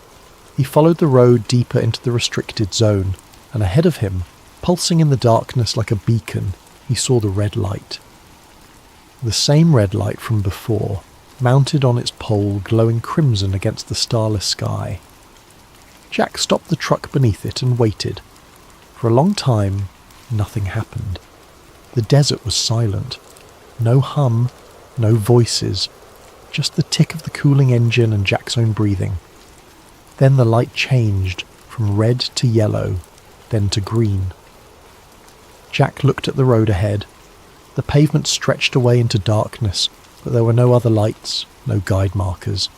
He followed the road deeper into the restricted zone, and ahead of him, pulsing in the darkness like a beacon, he saw the red light. The same red light from before, mounted on its pole glowing crimson against the starless sky. Jack stopped the truck beneath it and waited. For a long time, nothing happened. The desert was silent. No hum, no voices, just the tick of the cooling engine and Jack's own breathing. Then the light changed from red to yellow, then to green. Jack looked at the road ahead. The pavement stretched away into darkness, but there were no other lights, no guide markers.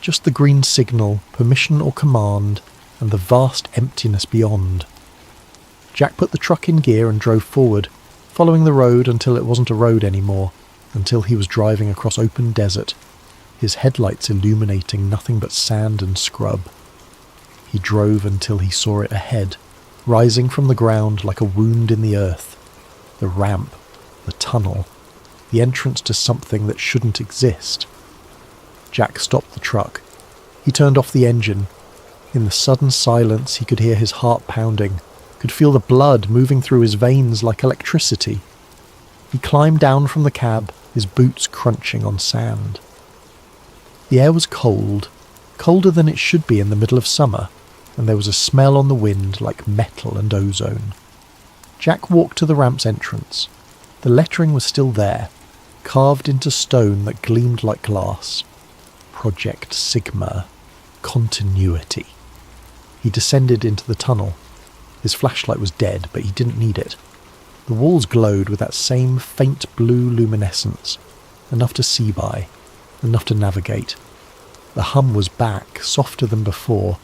Just the green signal, permission or command, and the vast emptiness beyond. Jack put the truck in gear and drove forward, following the road until it wasn't a road anymore, until he was driving across open desert, his headlights illuminating nothing but sand and scrub. He drove until he saw it ahead, rising from the ground like a wound in the earth. The ramp, the tunnel, the entrance to something that shouldn't exist. Jack stopped the truck. He turned off the engine. In the sudden silence he could hear his heart pounding, could feel the blood moving through his veins like electricity. He climbed down from the cab, his boots crunching on sand. The air was cold, colder than it should be in the middle of summer, and there was a smell on the wind like metal and ozone. Jack walked to the ramp's entrance. The lettering was still there, carved into stone that gleamed like glass. Project Sigma. Continuity. He descended into the tunnel. His flashlight was dead, but he didn't need it. The walls glowed with that same faint blue luminescence, enough to see by, enough to navigate. The hum was back, softer than before,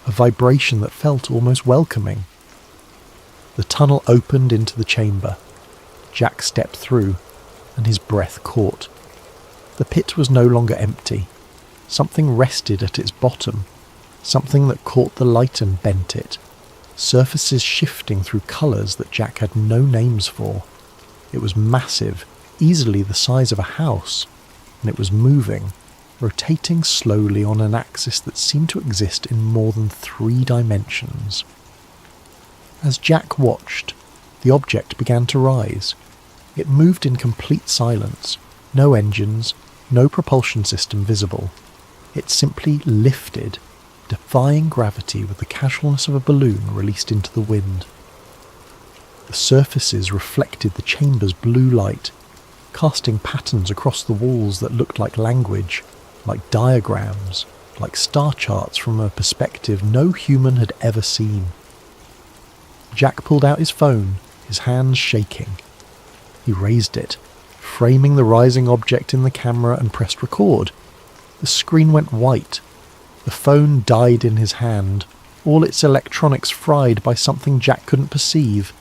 a vibration that felt almost welcoming. The tunnel opened into the chamber. Jack stepped through, and his breath caught. The pit was no longer empty. Something rested at its bottom, something that caught the light and bent it. Surfaces shifting through colours that Jack had no names for. It was massive, easily the size of a house, and it was moving, rotating slowly on an axis that seemed to exist in more than 3 dimensions. As Jack watched, the object began to rise. It moved in complete silence, no engines, no propulsion system visible. It simply lifted, defying gravity with the casualness of a balloon released into the wind. The surfaces reflected the chamber's blue light, casting patterns across the walls that looked like language, like diagrams, like star charts from a perspective no human had ever seen. Jack pulled out his phone, his hands shaking. He raised it, framing the rising object in the camera, and pressed record. The screen went white. The phone died in his hand, all its electronics fried by something Jack couldn't perceive.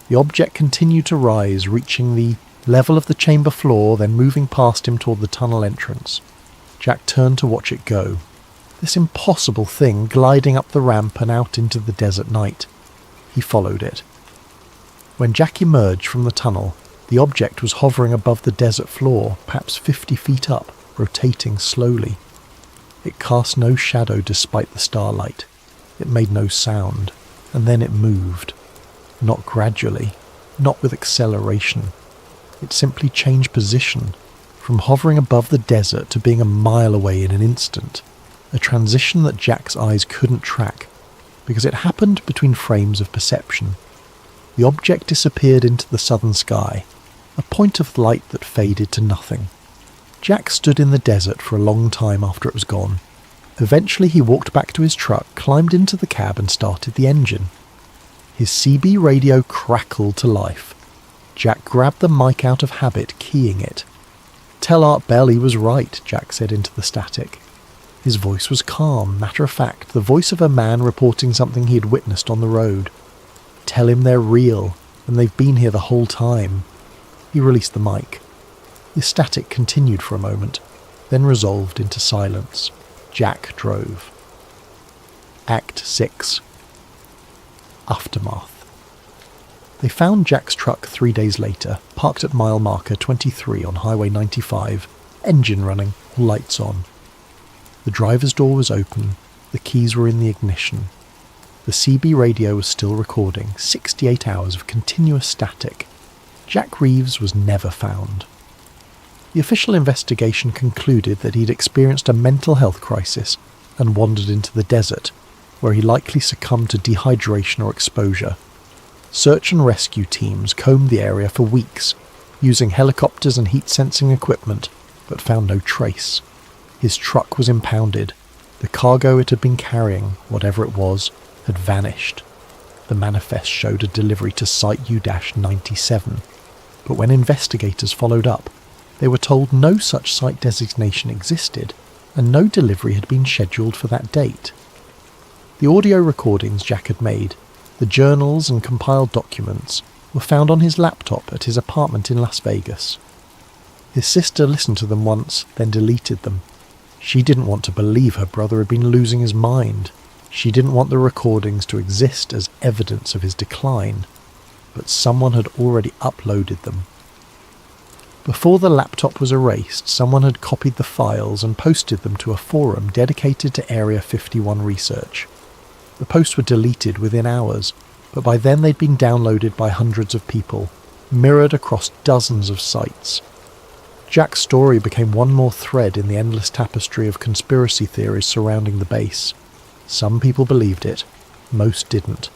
The object continued to rise, reaching the level of the chamber floor, then moving past him toward the tunnel entrance. Jack turned to watch it go. This impossible thing gliding up the ramp and out into the desert night. He followed it. When Jack emerged from the tunnel, the object was hovering above the desert floor, perhaps 50 feet up, rotating slowly. It cast no shadow despite the starlight. It made no sound, and then it moved. Not gradually, not with acceleration. It simply changed position, from hovering above the desert to being a mile away in an instant, a transition that Jack's eyes couldn't track, because it happened between frames of perception. The object disappeared into the southern sky, a point of light that faded to nothing. Jack stood in the desert for a long time after it was gone. Eventually he walked back to his truck, climbed into the cab and started the engine. His CB radio crackled to life. Jack grabbed the mic out of habit, keying it. "Tell Art Bell he was right," Jack said into the static. His voice was calm, matter-of-fact, the voice of a man reporting something he had witnessed on the road. "Tell him they're real, and they've been here the whole time." He released the mic. The static continued for a moment, then resolved into silence. Jack drove. Act 6. Aftermath. They found Jack's truck 3 days later, parked at mile marker 23 on Highway 95, engine running, lights on. The driver's door was open, the keys were in the ignition. The CB radio was still recording, 68 hours of continuous static. Jack Reeves was never found. The official investigation concluded that he'd experienced a mental health crisis and wandered into the desert, where he likely succumbed to dehydration or exposure. Search and rescue teams combed the area for weeks, using helicopters and heat-sensing equipment, but found no trace. His truck was impounded. The cargo it had been carrying, whatever it was, had vanished. The manifest showed a delivery to Site U-97, but when investigators followed up, they were told no such site designation existed, and no delivery had been scheduled for that date. The audio recordings Jack had made, the journals and compiled documents, were found on his laptop at his apartment in Las Vegas. His sister listened to them once, then deleted them. She didn't want to believe her brother had been losing his mind. She didn't want the recordings to exist as evidence of his decline, but someone had already uploaded them. Before the laptop was erased, someone had copied the files and posted them to a forum dedicated to Area 51 research. The posts were deleted within hours, but by then they'd been downloaded by hundreds of people, mirrored across dozens of sites. Jack's story became one more thread in the endless tapestry of conspiracy theories surrounding the base. Some people believed it, most didn't.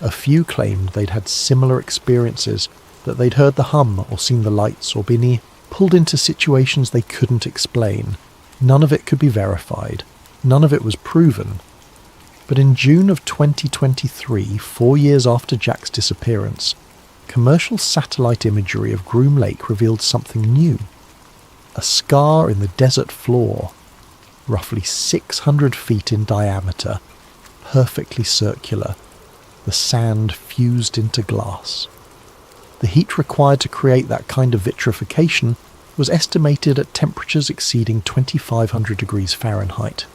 A few claimed they'd had similar experiences, that they'd heard the hum or seen the lights or been pulled into situations they couldn't explain. None of it could be verified. None of it was proven. But in June of 2023, 4 years after Jack's disappearance, commercial satellite imagery of Groom Lake revealed something new. A scar in the desert floor, roughly 600 feet in diameter, perfectly circular, the sand fused into glass. The heat required to create that kind of vitrification was estimated at temperatures exceeding 2,500 degrees Fahrenheit.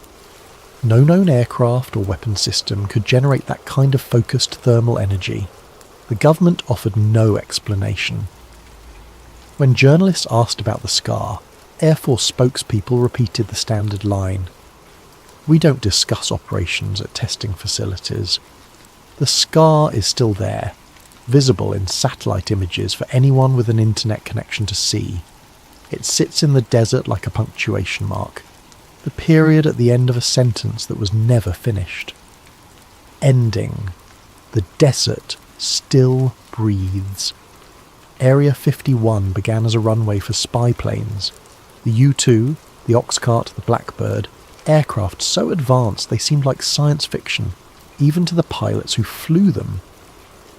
No known aircraft or weapon system could generate that kind of focused thermal energy. The government offered no explanation. When journalists asked about the scar, Air Force spokespeople repeated the standard line: "We don't discuss operations at testing facilities." The scar is still there, visible in satellite images for anyone with an internet connection to see. It sits in the desert like a punctuation mark, the period at the end of a sentence that was never finished. Ending. The desert still breathes. Area 51 began as a runway for spy planes. The U-2, the Oxcart, the Blackbird, aircraft so advanced they seemed like science fiction, even to the pilots who flew them.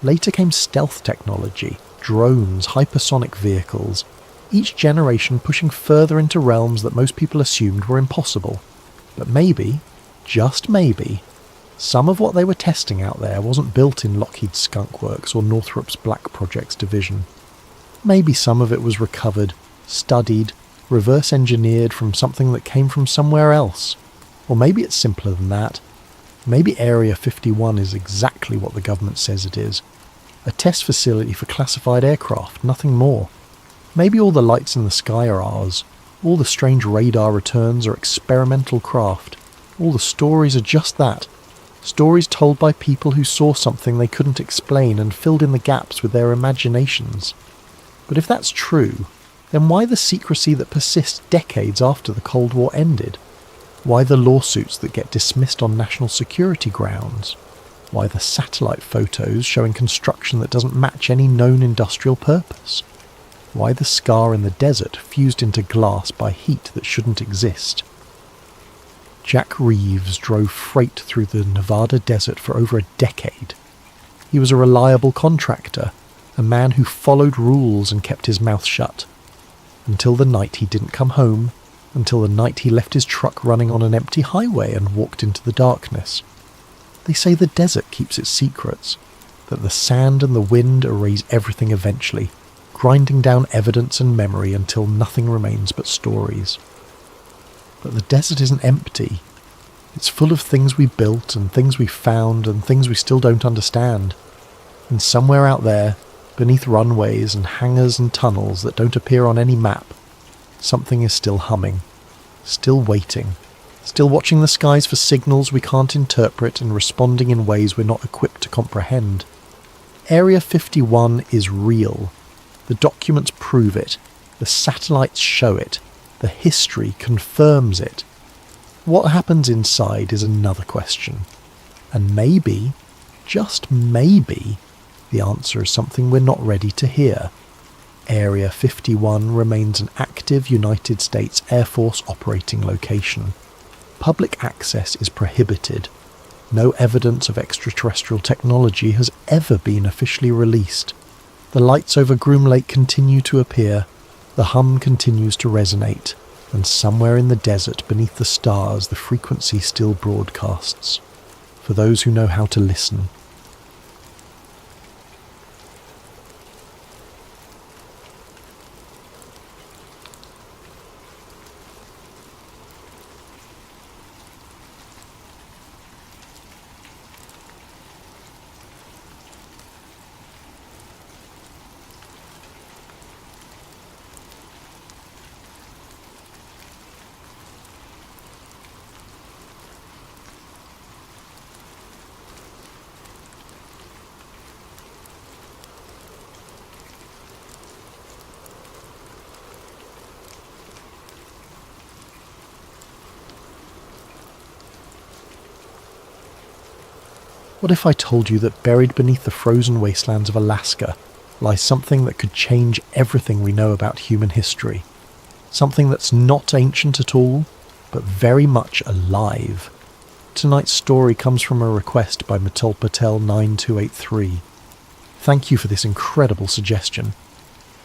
Later came stealth technology, drones, hypersonic vehicles, each generation pushing further into realms that most people assumed were impossible. But maybe, just maybe, Some of what they were testing out there wasn't built in Lockheed's Skunk Works or Northrop's Black Projects division. Maybe some of it was recovered, studied, reverse engineered from something that came from somewhere else. Or maybe it's simpler than that. Maybe Area 51 is exactly what the government says it is. A test facility for classified aircraft, nothing more. Maybe all the lights in the sky are ours. All the strange radar returns are experimental craft. All the stories are just that. Stories told by people who saw something they couldn't explain and filled in the gaps with their imaginations. But if that's true, then why the secrecy that persists decades after the Cold War ended? Why the lawsuits that get dismissed on national security grounds? Why the satellite photos showing construction that doesn't match any known industrial purpose? Why the scar in the desert fused into glass by heat that shouldn't exist? Jack Reeves drove freight through the Nevada desert for over a decade. He was a reliable contractor, a man who followed rules and kept his mouth shut. Until the night he didn't come home, until the night he left his truck running on an empty highway and walked into the darkness. They say the desert keeps its secrets, that the sand and the wind erase everything eventually, grinding down evidence and memory until nothing remains but stories. But the desert isn't empty. It's full of things we built and things we found and things we still don't understand. And somewhere out there, beneath runways and hangars and tunnels that don't appear on any map, something is still humming, still waiting, still watching the skies for signals we can't interpret and responding in ways we're not equipped to comprehend. Area 51 is real. The documents prove it. The satellites show it. The history confirms it. What happens inside is another question. And maybe, just maybe, the answer is something we're not ready to hear. Area 51 remains an active United States Air Force operating location. Public access is prohibited. No evidence of extraterrestrial technology has ever been officially released. The lights over Groom Lake continue to appear. The hum continues to resonate. And somewhere in the desert beneath the stars the frequency still broadcasts. For those who know how to listen. What if I told you that buried beneath the frozen wastelands of Alaska lies something that could change everything we know about human history? Something that's not ancient at all, but very much alive. Tonight's story comes from a request by Mittal Patel 9283. Thank you for this incredible suggestion.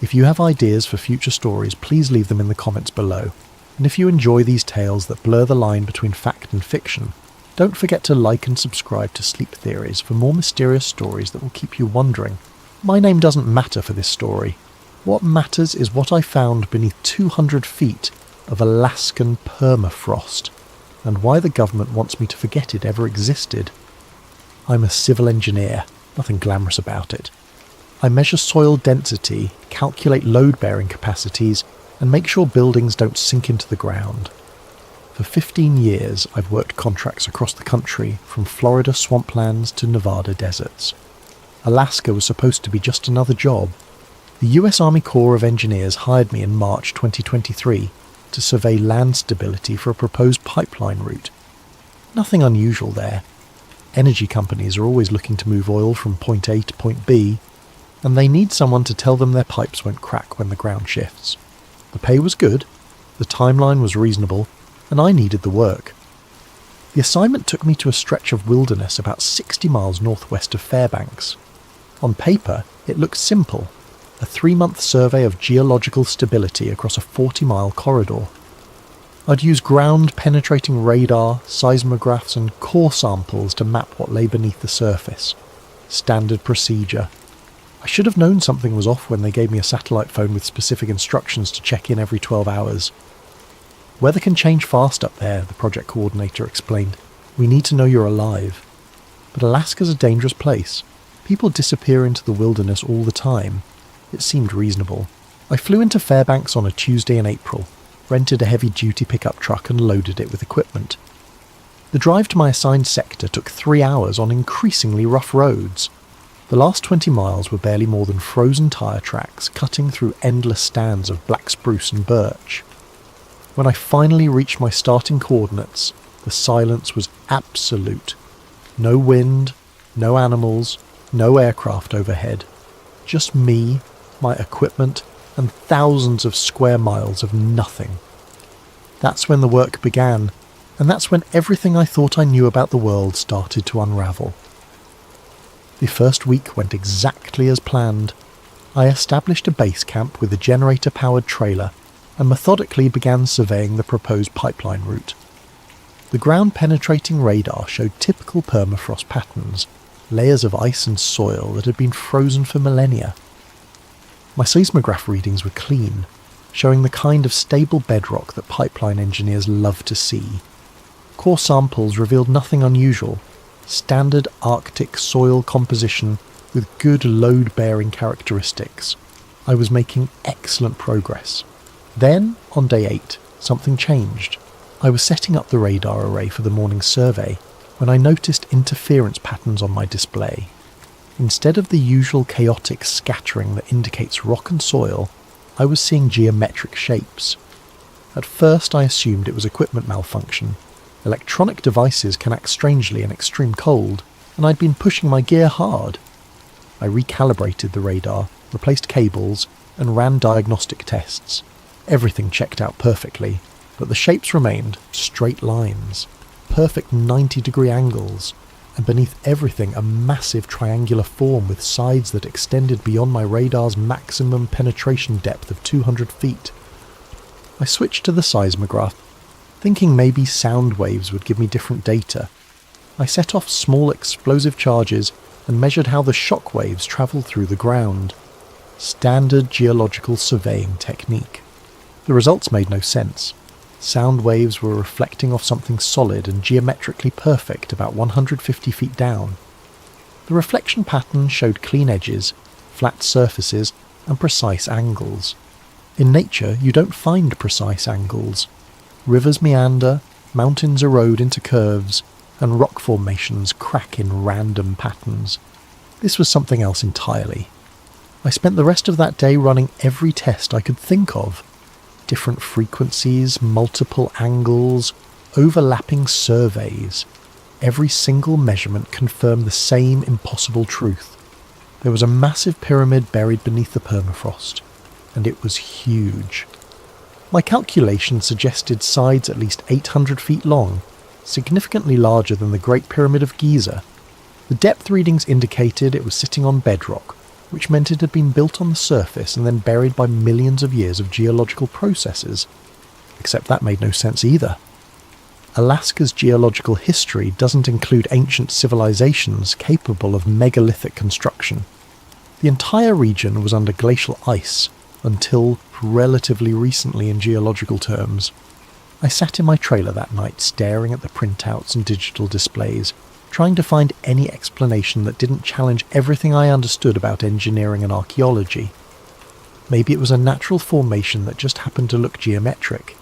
If you have ideas for future stories, please leave them in the comments below. And if you enjoy these tales that blur the line between fact and fiction, don't forget to like and subscribe to Sleep Theories for more mysterious stories that will keep you wondering. My name doesn't matter for this story. What matters is what I found beneath 200 feet of Alaskan permafrost, and why the government wants me to forget it ever existed. I'm a civil engineer, nothing glamorous about it. I measure soil density, calculate load-bearing capacities, and make sure buildings don't sink into the ground. For 15 years, I've worked contracts across the country, from Florida swamplands to Nevada deserts. Alaska was supposed to be just another job. The US Army Corps of Engineers hired me in March 2023 to survey land stability for a proposed pipeline route. Nothing unusual there. Energy companies are always looking to move oil from point A to point B, and they need someone to tell them their pipes won't crack when the ground shifts. The pay was good, the timeline was reasonable, and I needed the work. The assignment took me to a stretch of wilderness about 60 miles northwest of Fairbanks. On paper, it looked simple, a 3-month survey of geological stability across a 40-mile corridor. I'd use ground-penetrating radar, seismographs and core samples to map what lay beneath the surface. Standard procedure. I should have known something was off when they gave me a satellite phone with specific instructions to check in every 12 hours. Weather can change fast up there, the project coordinator explained. We need to know you're alive. But Alaska's a dangerous place. People disappear into the wilderness all the time. It seemed reasonable. I flew into Fairbanks on a Tuesday in April, rented a heavy-duty pickup truck and loaded it with equipment. The drive to my assigned sector took 3 hours on increasingly rough roads. The last 20 miles were barely more than frozen tyre tracks cutting through endless stands of black spruce and birch. When I finally reached my starting coordinates, the silence was absolute. No wind, no animals, no aircraft overhead. Just me, my equipment, and thousands of square miles of nothing. That's when the work began, and that's when everything I thought I knew about the world started to unravel. The first week went exactly as planned. I established a base camp with a generator-powered trailer and methodically began surveying the proposed pipeline route. The ground-penetrating radar showed typical permafrost patterns, layers of ice and soil that had been frozen for millennia. My seismograph readings were clean, showing the kind of stable bedrock that pipeline engineers love to see. Core samples revealed nothing unusual, standard Arctic soil composition with good load-bearing characteristics. I was making excellent progress. Then, on day 8, something changed. I was setting up the radar array for the morning survey when I noticed interference patterns on my display. Instead of the usual chaotic scattering that indicates rock and soil, I was seeing geometric shapes. At first I assumed it was equipment malfunction. Electronic devices can act strangely in extreme cold, and I'd been pushing my gear hard. I recalibrated the radar, replaced cables, and ran diagnostic tests. Everything checked out perfectly, but the shapes remained straight lines, perfect 90-degree angles, and beneath everything a massive triangular form with sides that extended beyond my radar's maximum penetration depth of 200 feet. I switched to the seismograph, thinking maybe sound waves would give me different data. I set off small explosive charges and measured how the shock waves travelled through the ground. Standard geological surveying technique. The results made no sense. Sound waves were reflecting off something solid and geometrically perfect about 150 feet down. The reflection pattern showed clean edges, flat surfaces, and precise angles. In nature, you don't find precise angles. Rivers meander, mountains erode into curves, and rock formations crack in random patterns. This was something else entirely. I spent the rest of that day running every test I could think of. Different frequencies, multiple angles, overlapping surveys. Every single measurement confirmed the same impossible truth. There was a massive pyramid buried beneath the permafrost, and it was huge. My calculations suggested sides at least 800 feet long, significantly larger than the Great Pyramid of Giza. The depth readings indicated it was sitting on bedrock, which meant it had been built on the surface and then buried by millions of years of geological processes. Except that made no sense either. Alaska's geological history doesn't include ancient civilizations capable of megalithic construction. The entire region was under glacial ice, until relatively recently in geological terms. I sat in my trailer that night staring at the printouts and digital displays, trying to find any explanation that didn't challenge everything I understood about engineering and archaeology. Maybe it was a natural formation that just happened to look geometric.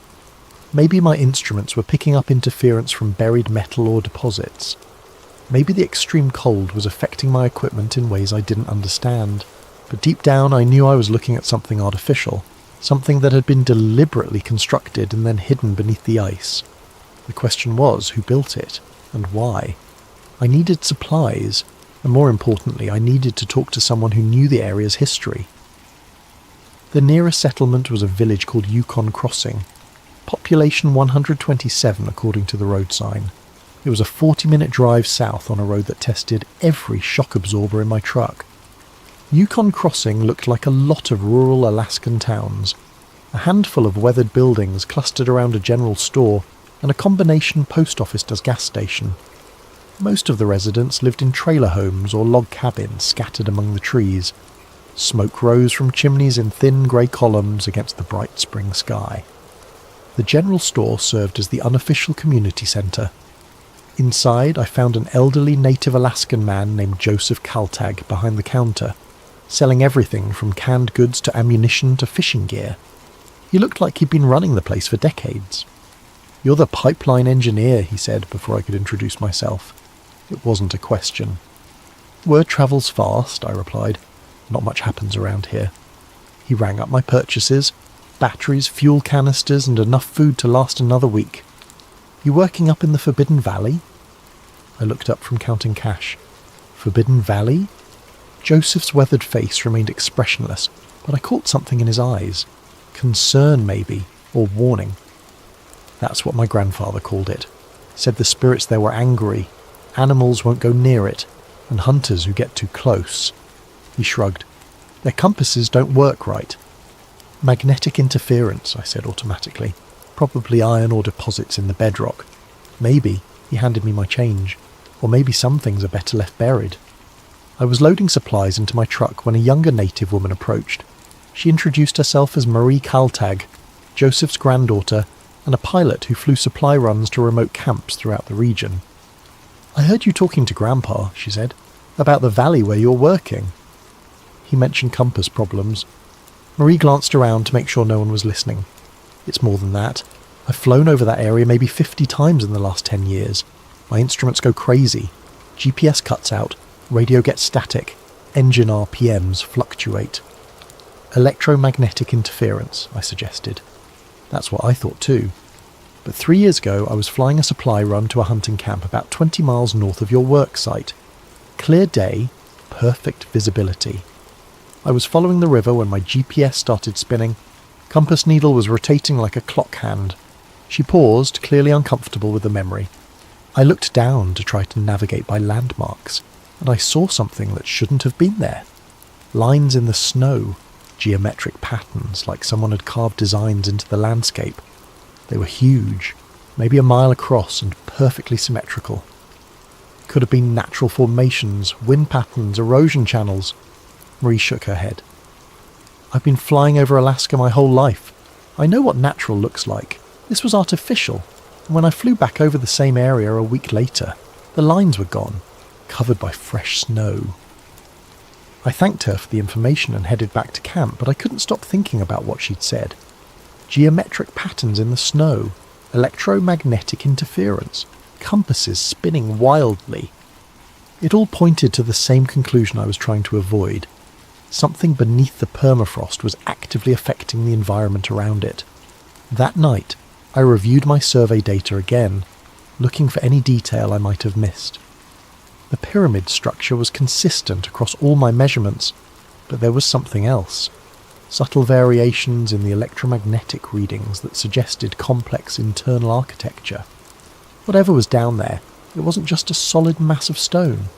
Maybe my instruments were picking up interference from buried metal or deposits. Maybe the extreme cold was affecting my equipment in ways I didn't understand. But deep down I knew I was looking at something artificial, something that had been deliberately constructed and then hidden beneath the ice. The question was, who built it, and why? I needed supplies, and more importantly, I needed to talk to someone who knew the area's history. The nearest settlement was a village called Yukon Crossing. Population 127 according to the road sign. It was a 40-minute drive south on a road that tested every shock absorber in my truck. Yukon Crossing looked like a lot of rural Alaskan towns. A handful of weathered buildings clustered around a general store and a combination post office does gas station. Most of the residents lived in trailer homes or log cabins scattered among the trees. Smoke rose from chimneys in thin grey columns against the bright spring sky. The general store served as the unofficial community centre. Inside, I found an elderly native Alaskan man named Joseph Kaltag behind the counter, selling everything from canned goods to ammunition to fishing gear. He looked like he'd been running the place for decades. "You're the pipeline engineer," he said before I could introduce myself. It wasn't a question. "Word travels fast," I replied. "Not much happens around here." He rang up my purchases: batteries, fuel canisters, and enough food to last another week. "You working up in the Forbidden Valley?" I looked up from counting cash. Forbidden Valley? Joseph's weathered face remained expressionless, but I caught something in his eyes. Concern, maybe, or warning. "That's what my grandfather called it. Said the spirits there were angry. Animals won't go near it, and hunters who get too close." He shrugged. "Their compasses don't work right." "Magnetic interference," I said automatically. "Probably iron ore deposits in the bedrock. Maybe," he handed me my change, "or maybe some things are better left buried." I was loading supplies into my truck when a younger native woman approached. She introduced herself as Marie Kaltag, Joseph's granddaughter, and a pilot who flew supply runs to remote camps throughout the region. "I heard you talking to Grandpa," she said, "about the valley where you're working." He mentioned compass problems. Marie glanced around to make sure no one was listening. "It's more than that. I've flown over that area maybe 50 times in the last 10 years. My instruments go crazy. GPS cuts out, radio gets static, engine RPMs fluctuate." "Electromagnetic interference," I suggested. That's what I thought too. But 3 years ago I was flying a supply run to a hunting camp about 20 miles north of your work site. Clear day, perfect visibility. I was following the river when my GPS started spinning. Compass needle was rotating like a clock hand. She paused, clearly uncomfortable with the memory. I looked down to try to navigate by landmarks, and I saw something that shouldn't have been there. Lines in the snow, geometric patterns like someone had carved designs into the landscape. They were huge, maybe a mile across and perfectly symmetrical. Could have been natural formations, wind patterns, erosion channels. Marie shook her head. "I've been flying over Alaska my whole life. I know what natural looks like. This was artificial. And when I flew back over the same area a week later, the lines were gone, covered by fresh snow." I thanked her for the information and headed back to camp, but I couldn't stop thinking about what she'd said. Geometric patterns in the snow, electromagnetic interference, compasses spinning wildly. It all pointed to the same conclusion I was trying to avoid. Something beneath the permafrost was actively affecting the environment around it. That night, I reviewed my survey data again, looking for any detail I might have missed. The pyramid structure was consistent across all my measurements, but there was something else. Subtle variations in the electromagnetic readings that suggested complex internal architecture. Whatever was down there, it wasn't just a solid mass of stone.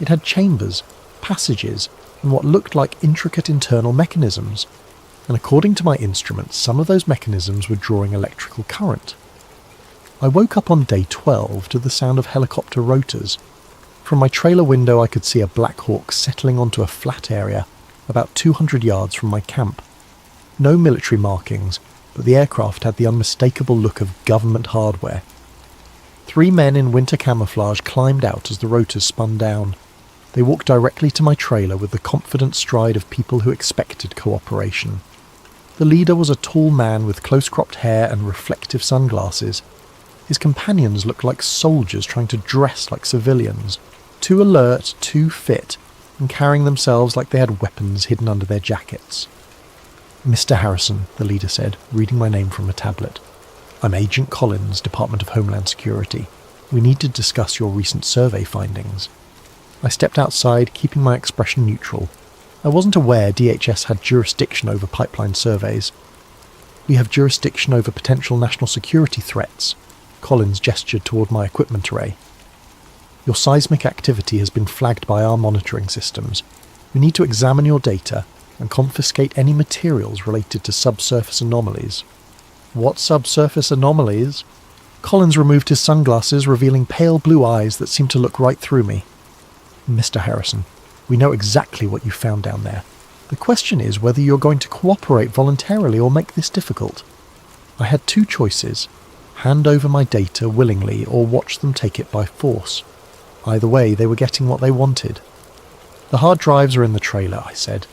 It had chambers, passages, and what looked like intricate internal mechanisms. And according to my instruments, some of those mechanisms were drawing electrical current. I woke up on day 12 to the sound of helicopter rotors. From my trailer window I could see a Black Hawk settling onto a flat area about 200 yards from my camp. No military markings, but the aircraft had the unmistakable look of government hardware. 3 men in winter camouflage climbed out as the rotors spun down. They walked directly to my trailer with the confident stride of people who expected cooperation. The leader was a tall man with close-cropped hair and reflective sunglasses. His companions looked like soldiers trying to dress like civilians, too alert, too fit, and carrying themselves like they had weapons hidden under their jackets. "Mr. Harrison," the leader said, reading my name from a tablet. "I'm Agent Collins, Department of Homeland Security. We need to discuss your recent survey findings." I stepped outside, keeping my expression neutral. I wasn't aware DHS had jurisdiction over pipeline surveys. "We have jurisdiction over potential national security threats." Collins gestured toward my equipment array. "Your seismic activity has been flagged by our monitoring systems. We need to examine your data and confiscate any materials related to subsurface anomalies. What subsurface anomalies? Collins removed his sunglasses, revealing pale blue eyes that seemed to look right through me. Mr. Harrison, we know exactly what you found down there. The question is whether you're going to cooperate voluntarily or make this difficult. I had two choices: hand over my data willingly or watch them take it by force. Either way, they were getting what they wanted. The hard drives are in the trailer, I said.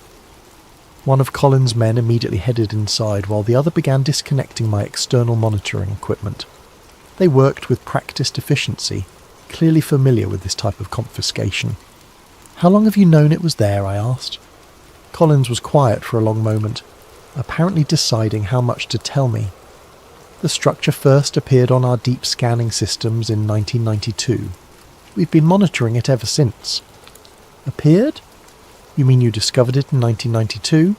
One of Collins' men immediately headed inside while the other began disconnecting my external monitoring equipment. They worked with practiced efficiency, clearly familiar with this type of confiscation. How long have you known it was there? I asked. Collins was quiet for a long moment, apparently deciding how much to tell me. The structure first appeared on our deep scanning systems in 1992. We've been monitoring it ever since. Appeared? You mean you discovered it in 1992?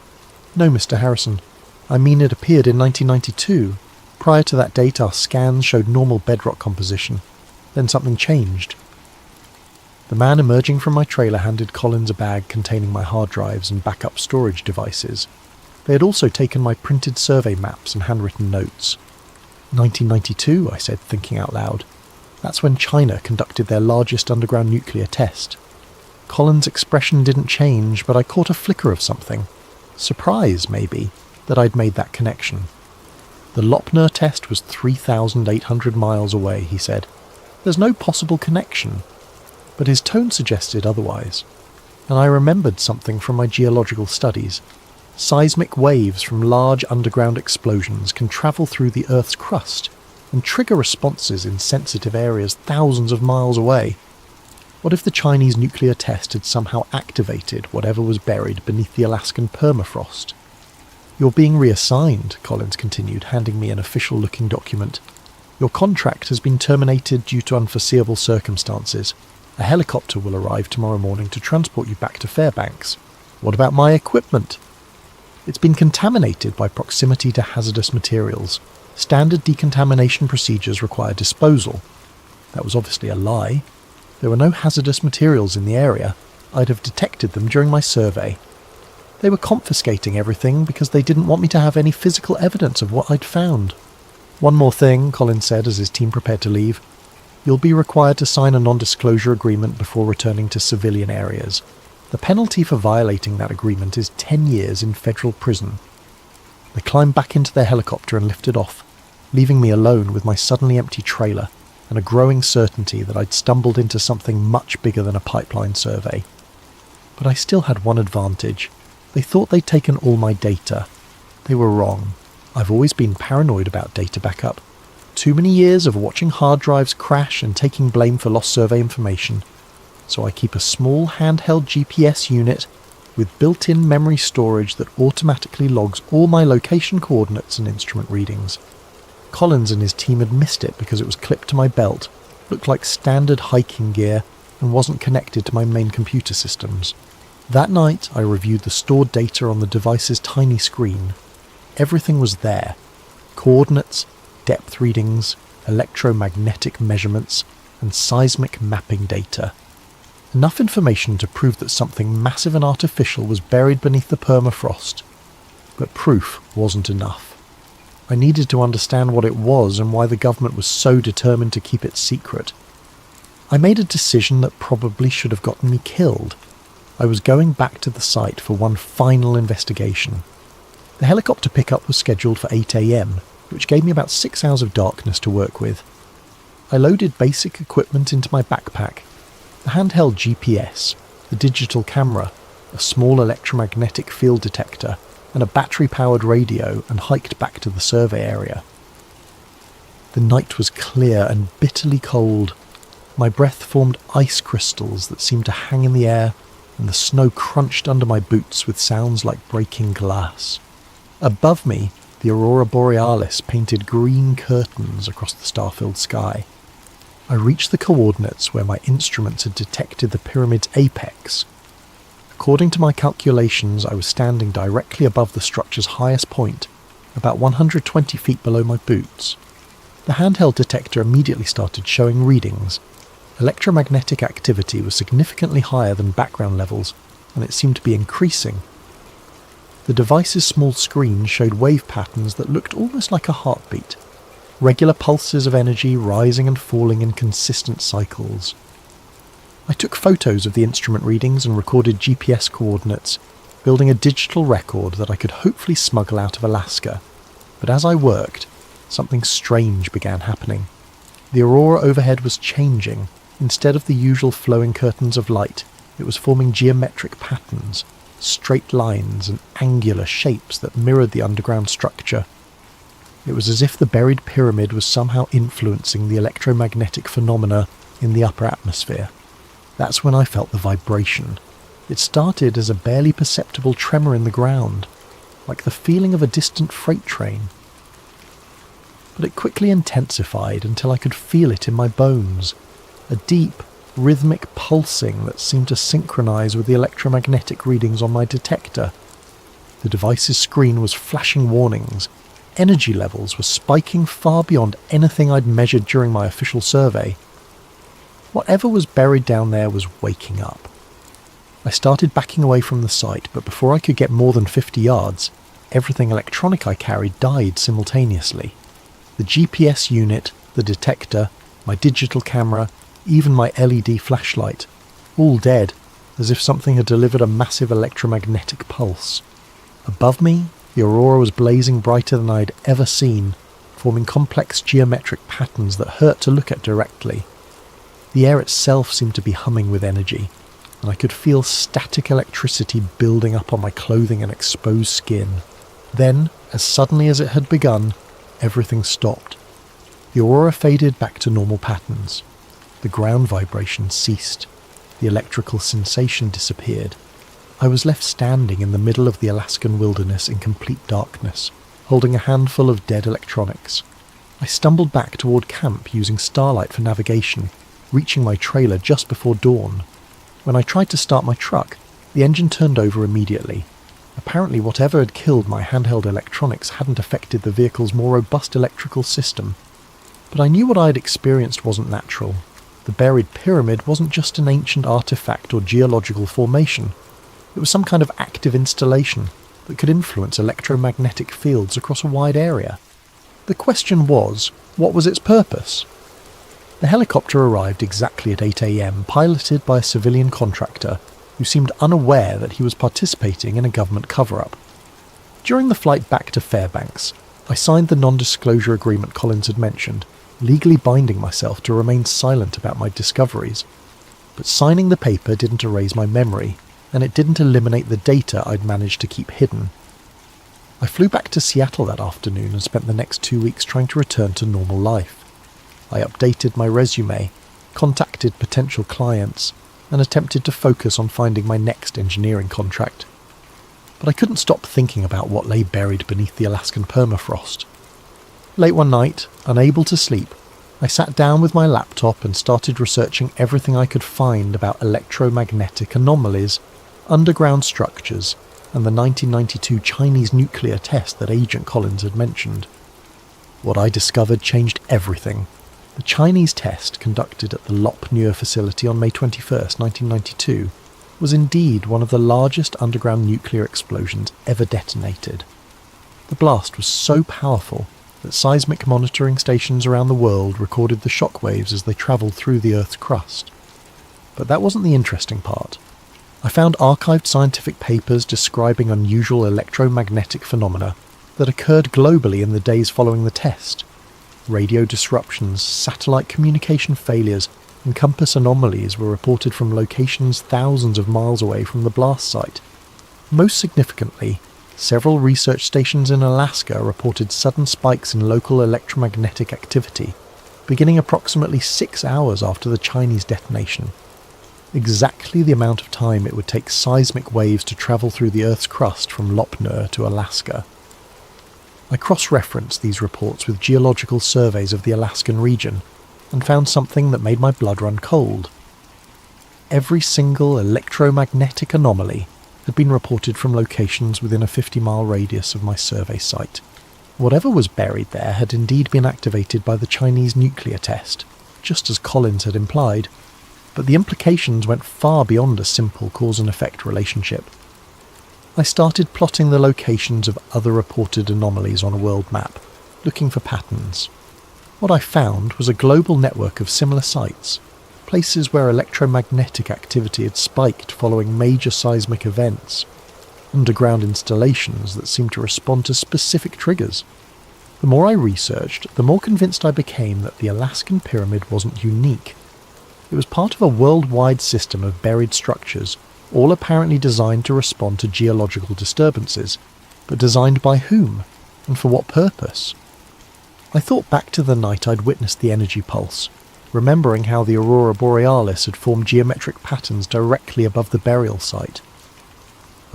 No, Mr. Harrison. I mean it appeared in 1992. Prior to that date, our scans showed normal bedrock composition. Then something changed. The man emerging from my trailer handed Collins a bag containing my hard drives and backup storage devices. They had also taken my printed survey maps and handwritten notes. 1992, I said, thinking out loud. That's when China conducted their largest underground nuclear test. Collins' expression didn't change, but I caught a flicker of something. Surprise, maybe, that I'd made that connection. The Lopner test was 3,800 miles away, he said. There's no possible connection. But his tone suggested otherwise. And I remembered something from my geological studies. Seismic waves from large underground explosions can travel through the Earth's crust and trigger responses in sensitive areas thousands of miles away. What if the Chinese nuclear test had somehow activated whatever was buried beneath the Alaskan permafrost? You're being reassigned, Collins continued, handing me an official-looking document. Your contract has been terminated due to unforeseeable circumstances. A helicopter will arrive tomorrow morning to transport you back to Fairbanks. What about my equipment? It's been contaminated by proximity to hazardous materials. Standard decontamination procedures require disposal. That was obviously a lie. There were no hazardous materials in the area. I'd have detected them during my survey. They were confiscating everything because they didn't want me to have any physical evidence of what I'd found. One more thing, Collins said as his team prepared to leave. You'll be required to sign a non-disclosure agreement before returning to civilian areas. The penalty for violating that agreement is 10 years in federal prison. They climbed back into their helicopter and lifted off, leaving me alone with my suddenly empty trailer and a growing certainty that I'd stumbled into something much bigger than a pipeline survey. But I still had one advantage. They thought they'd taken all my data. They were wrong. I've always been paranoid about data backup. Too many years of watching hard drives crash and taking blame for lost survey information. So I keep a small handheld GPS unit with built-in memory storage that automatically logs all my location coordinates and instrument readings. Collins and his team had missed it because it was clipped to my belt, looked like standard hiking gear, and wasn't connected to my main computer systems. That night, I reviewed the stored data on the device's tiny screen. Everything was there. Coordinates, depth readings, electromagnetic measurements, and seismic mapping data. Enough information to prove that something massive and artificial was buried beneath the permafrost. But proof wasn't enough. I needed to understand what it was and why the government was so determined to keep it secret. I made a decision that probably should have gotten me killed. I was going back to the site for one final investigation. The helicopter pickup was scheduled for 8 a.m, which gave me about 6 hours of darkness to work with. I loaded basic equipment into my backpack. The handheld GPS, the digital camera, a small electromagnetic field detector, and a battery-powered radio, and hiked back to the survey area. The night was clear and bitterly cold. My breath formed ice crystals that seemed to hang in the air, and the snow crunched under my boots with sounds like breaking glass. Above me, the aurora borealis painted green curtains across the star-filled sky. I reached the coordinates where my instruments had detected the pyramid's apex. According to my calculations, I was standing directly above the structure's highest point, about 120 feet below my boots. The handheld detector immediately started showing readings. Electromagnetic activity was significantly higher than background levels, and it seemed to be increasing. The device's small screen showed wave patterns that looked almost like a heartbeat, regular pulses of energy rising and falling in consistent cycles. I took photos of the instrument readings and recorded GPS coordinates, building a digital record that I could hopefully smuggle out of Alaska. But as I worked, something strange began happening. The aurora overhead was changing. Instead of the usual flowing curtains of light, it was forming geometric patterns, straight lines and angular shapes that mirrored the underground structure. It was as if the buried pyramid was somehow influencing the electromagnetic phenomena in the upper atmosphere. That's when I felt the vibration. It started as a barely perceptible tremor in the ground, like the feeling of a distant freight train. But it quickly intensified until I could feel it in my bones, a deep, rhythmic pulsing that seemed to synchronize with the electromagnetic readings on my detector. The device's screen was flashing warnings. Energy levels were spiking far beyond anything I'd measured during my official survey. Whatever was buried down there was waking up. I started backing away from the site, but before I could get more than 50 yards, everything electronic I carried died simultaneously. The GPS unit, the detector, my digital camera, even my LED flashlight, all dead, as if something had delivered a massive electromagnetic pulse. Above me, the aurora was blazing brighter than I'd ever seen, forming complex geometric patterns that hurt to look at directly. The air itself seemed to be humming with energy, and I could feel static electricity building up on my clothing and exposed skin. Then, as suddenly as it had begun, everything stopped. The aurora faded back to normal patterns. The ground vibration ceased. The electrical sensation disappeared. I was left standing in the middle of the Alaskan wilderness in complete darkness, holding a handful of dead electronics. I stumbled back toward camp using starlight for navigation, reaching my trailer just before dawn. When I tried to start my truck, the engine turned over immediately. Apparently whatever had killed my handheld electronics hadn't affected the vehicle's more robust electrical system. But I knew what I had experienced wasn't natural. The buried pyramid wasn't just an ancient artifact or geological formation. It was some kind of active installation that could influence electromagnetic fields across a wide area. The question was, what was its purpose? The helicopter arrived exactly at 8 a.m, piloted by a civilian contractor who seemed unaware that he was participating in a government cover-up. During the flight back to Fairbanks, I signed the non-disclosure agreement Collins had mentioned, legally binding myself to remain silent about my discoveries. But signing the paper didn't erase my memory, and it didn't eliminate the data I'd managed to keep hidden. I flew back to Seattle that afternoon and spent the next 2 weeks trying to return to normal life. I updated my resume, contacted potential clients, and attempted to focus on finding my next engineering contract. But I couldn't stop thinking about what lay buried beneath the Alaskan permafrost. Late one night, unable to sleep, I sat down with my laptop and started researching everything I could find about electromagnetic anomalies, underground structures, and the 1992 Chinese nuclear test that Agent Collins had mentioned. What I discovered changed everything. The Chinese test, conducted at the Lop Nür facility on May 21, 1992, was indeed one of the largest underground nuclear explosions ever detonated. The blast was so powerful that seismic monitoring stations around the world recorded the shockwaves as they travelled through the Earth's crust. But that wasn't the interesting part. I found archived scientific papers describing unusual electromagnetic phenomena that occurred globally in the days following the test. Radio disruptions, satellite communication failures, and compass anomalies were reported from locations thousands of miles away from the blast site. Most significantly, several research stations in Alaska reported sudden spikes in local electromagnetic activity, beginning approximately 6 hours after the Chinese detonation. Exactly the amount of time it would take seismic waves to travel through the Earth's crust from Lop Nür to Alaska. I cross-referenced these reports with geological surveys of the Alaskan region and found something that made my blood run cold. Every single electromagnetic anomaly had been reported from locations within a 50-mile radius of my survey site. Whatever was buried there had indeed been activated by the Chinese nuclear test, just as Collins had implied, but the implications went far beyond a simple cause and effect relationship. I started plotting the locations of other reported anomalies on a world map, looking for patterns. What I found was a global network of similar sites, places where electromagnetic activity had spiked following major seismic events, underground installations that seemed to respond to specific triggers. The more I researched, the more convinced I became that the Alaskan Pyramid wasn't unique. It was part of a worldwide system of buried structures, all apparently designed to respond to geological disturbances, but designed by whom, and for what purpose? I thought back to the night I'd witnessed the energy pulse, remembering how the aurora borealis had formed geometric patterns directly above the burial site.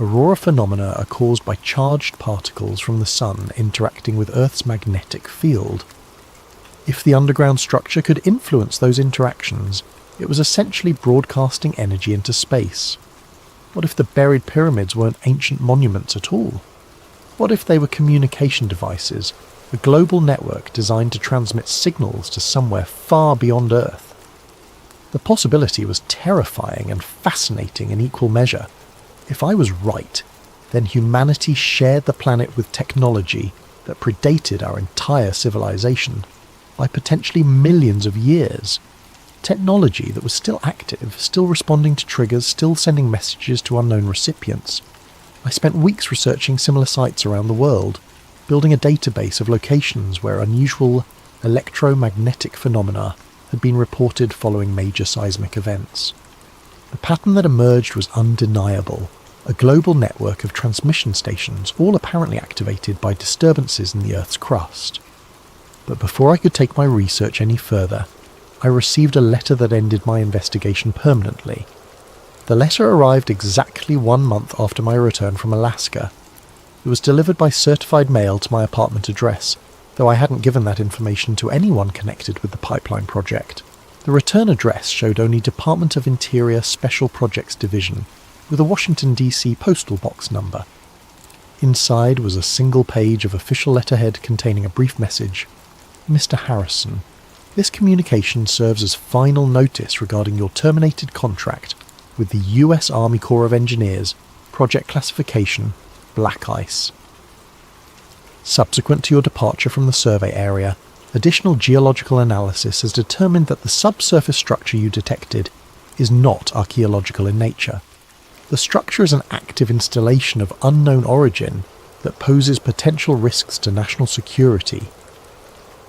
Aurora phenomena are caused by charged particles from the sun interacting with Earth's magnetic field. If the underground structure could influence those interactions, it was essentially broadcasting energy into space. What if the buried pyramids weren't ancient monuments at all? What if they were communication devices, a global network designed to transmit signals to somewhere far beyond Earth? The possibility was terrifying and fascinating in equal measure. If I was right, then humanity shared the planet with technology that predated our entire civilization by potentially millions of years. Technology that was still active, still responding to triggers, still sending messages to unknown recipients. I spent weeks researching similar sites around the world, building a database of locations where unusual electromagnetic phenomena had been reported following major seismic events. The pattern that emerged was undeniable, a global network of transmission stations, all apparently activated by disturbances in the Earth's crust. But before I could take my research any further, I received a letter that ended my investigation permanently. The letter arrived exactly 1 month after my return from Alaska. It was delivered by certified mail to my apartment address, though I hadn't given that information to anyone connected with the pipeline project. The return address showed only Department of Interior Special Projects Division, with a Washington, D.C. postal box number. Inside was a single page of official letterhead containing a brief message. Mr. Harrison, this communication serves as final notice regarding your terminated contract with the U.S. Army Corps of Engineers, Project Classification, Black Ice. Subsequent to your departure from the survey area, additional geological analysis has determined that the subsurface structure you detected is not archaeological in nature. The structure is an active installation of unknown origin that poses potential risks to national security.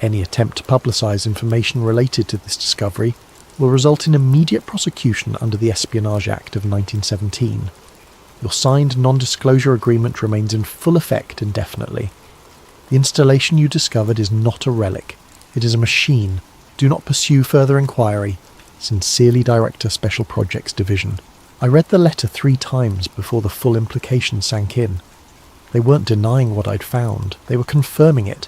Any attempt to publicise information related to this discovery will result in immediate prosecution under the Espionage Act of 1917. Your signed non-disclosure agreement remains in full effect indefinitely. The installation you discovered is not a relic. It is a machine. Do not pursue further inquiry. Sincerely, Director, Special Projects Division. I read the letter 3 times before the full implication sank in. They weren't denying what I'd found. They were confirming it.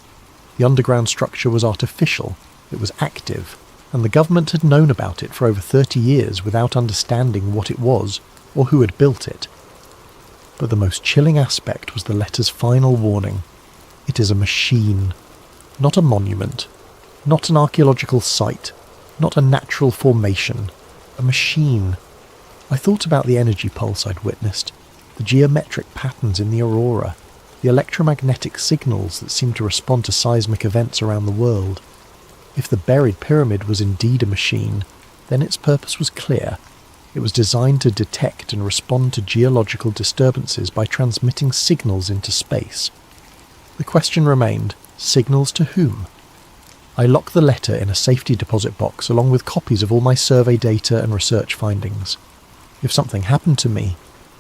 The underground structure was artificial. It was active. And the government had known about it for over 30 years without understanding what it was or who had built it. But the most chilling aspect was the letter's final warning. It is a machine, not a monument, not an archaeological site, not a natural formation, a machine. I thought about the energy pulse I'd witnessed, the geometric patterns in the aurora, the electromagnetic signals that seemed to respond to seismic events around the world. If the buried pyramid was indeed a machine, then its purpose was clear. It was designed to detect and respond to geological disturbances by transmitting signals into space. The question remained, signals to whom? I locked the letter in a safety deposit box along with copies of all my survey data and research findings. If something happened to me,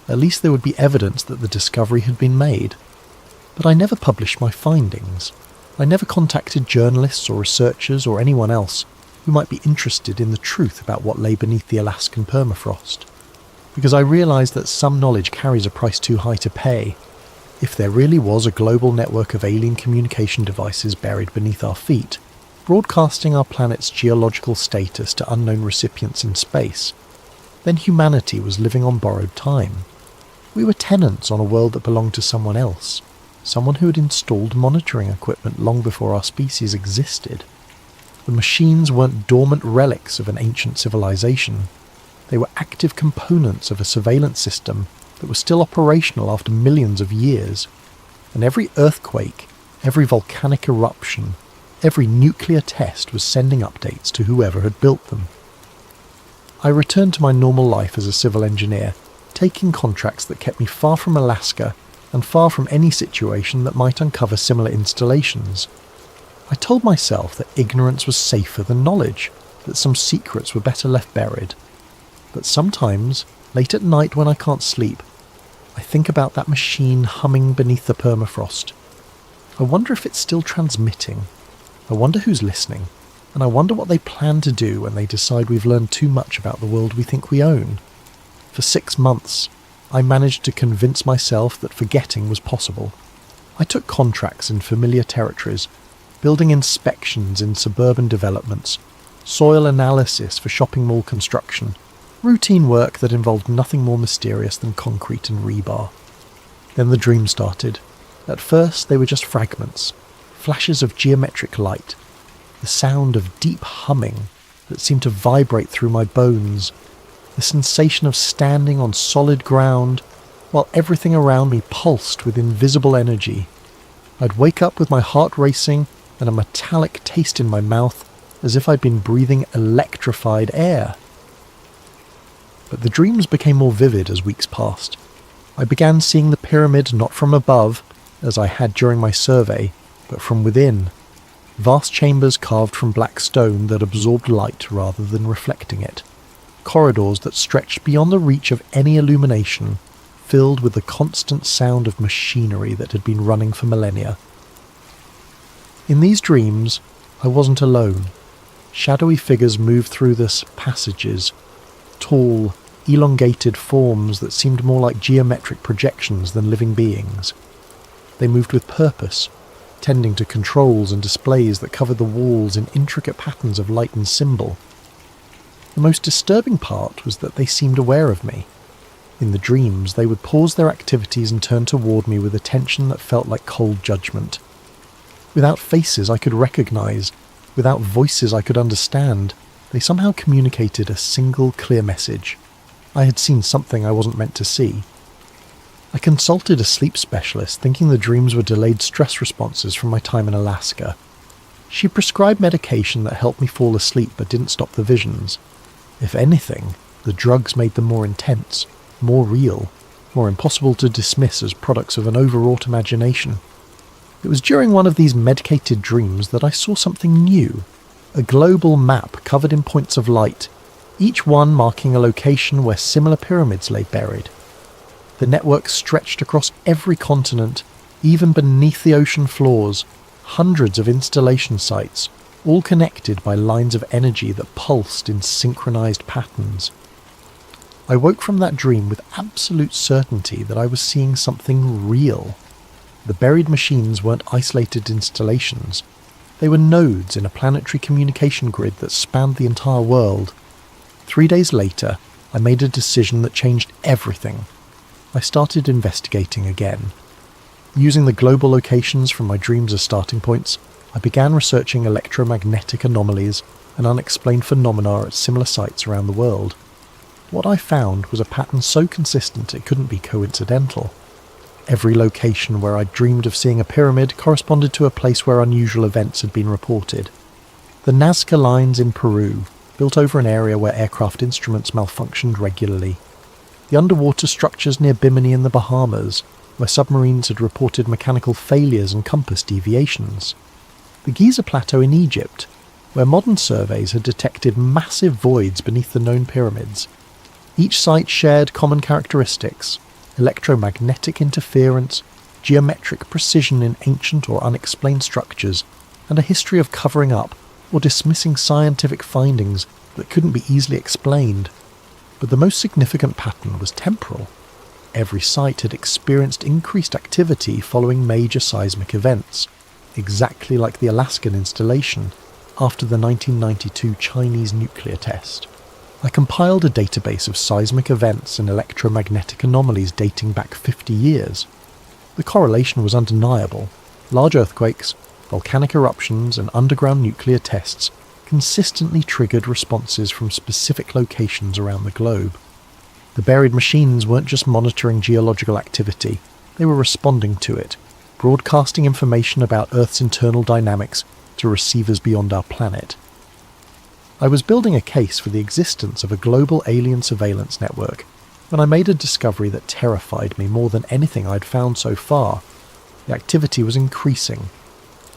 at least there would be evidence that the discovery had been made. But I never published my findings. I never contacted journalists or researchers or anyone else who might be interested in the truth about what lay beneath the Alaskan permafrost, because I realised that some knowledge carries a price too high to pay. If there really was a global network of alien communication devices buried beneath our feet, broadcasting our planet's geological status to unknown recipients in space, then humanity was living on borrowed time. We were tenants on a world that belonged to someone else, someone who had installed monitoring equipment long before our species existed. The machines weren't dormant relics of an ancient civilization. They were active components of a surveillance system that was still operational after millions of years, and every earthquake, every volcanic eruption, every nuclear test was sending updates to whoever had built them. I returned to my normal life as a civil engineer, taking contracts that kept me far from Alaska and far from any situation that might uncover similar installations. I told myself that ignorance was safer than knowledge, that some secrets were better left buried. But sometimes, late at night when I can't sleep, I think about that machine humming beneath the permafrost. I wonder if it's still transmitting. I wonder who's listening. And I wonder what they plan to do when they decide we've learned too much about the world we think we own. For 6 months, I managed to convince myself that forgetting was possible. I took contracts in familiar territories, building inspections in suburban developments, soil analysis for shopping mall construction, routine work that involved nothing more mysterious than concrete and rebar. Then the dream started. At first they were just fragments, flashes of geometric light, the sound of deep humming that seemed to vibrate through my bones, the sensation of standing on solid ground while everything around me pulsed with invisible energy. I'd wake up with my heart racing and a metallic taste in my mouth as if I'd been breathing electrified air. But the dreams became more vivid as weeks passed. I began seeing the pyramid not from above, as I had during my survey, but from within. Vast chambers carved from black stone that absorbed light rather than reflecting it. Corridors that stretched beyond the reach of any illumination, filled with the constant sound of machinery that had been running for millennia. In these dreams, I wasn't alone. Shadowy figures moved through the passages, tall, elongated forms that seemed more like geometric projections than living beings. They moved with purpose, tending to controls and displays that covered the walls in intricate patterns of light and symbol. The most disturbing part was that they seemed aware of me. In the dreams, they would pause their activities and turn toward me with attention that felt like cold judgment. Without faces I could recognize, without voices I could understand, they somehow communicated a single clear message. I had seen something I wasn't meant to see. I consulted a sleep specialist, thinking the dreams were delayed stress responses from my time in Alaska. She prescribed medication that helped me fall asleep but didn't stop the visions. If anything, the drugs made them more intense, more real, more impossible to dismiss as products of an overwrought imagination. It was during one of these medicated dreams that I saw something new, a global map covered in points of light, each one marking a location where similar pyramids lay buried. The network stretched across every continent, even beneath the ocean floors, hundreds of installation sites, all connected by lines of energy that pulsed in synchronized patterns. I woke from that dream with absolute certainty that I was seeing something real. The buried machines weren't isolated installations. They were nodes in a planetary communication grid that spanned the entire world. 3 days later, I made a decision that changed everything. I started investigating again. Using the global locations from my dreams as starting points, I began researching electromagnetic anomalies and unexplained phenomena at similar sites around the world. What I found was a pattern so consistent it couldn't be coincidental. Every location where I dreamed of seeing a pyramid corresponded to a place where unusual events had been reported. The Nazca lines in Peru, built over an area where aircraft instruments malfunctioned regularly. The underwater structures near Bimini in the Bahamas, where submarines had reported mechanical failures and compass deviations. The Giza Plateau in Egypt, where modern surveys had detected massive voids beneath the known pyramids. Each site shared common characteristics: electromagnetic interference, geometric precision in ancient or unexplained structures, and a history of covering up or dismissing scientific findings that couldn't be easily explained. But the most significant pattern was temporal. Every site had experienced increased activity following major seismic events, exactly like the Alaskan installation after the 1992 Chinese nuclear test. I compiled a database of seismic events and electromagnetic anomalies dating back 50 years. The correlation was undeniable. Large earthquakes, volcanic eruptions, and underground nuclear tests consistently triggered responses from specific locations around the globe. The buried machines weren't just monitoring geological activity, they were responding to it, broadcasting information about Earth's internal dynamics to receivers beyond our planet. I was building a case for the existence of a global alien surveillance network when I made a discovery that terrified me more than anything I'd found so far. The activity was increasing.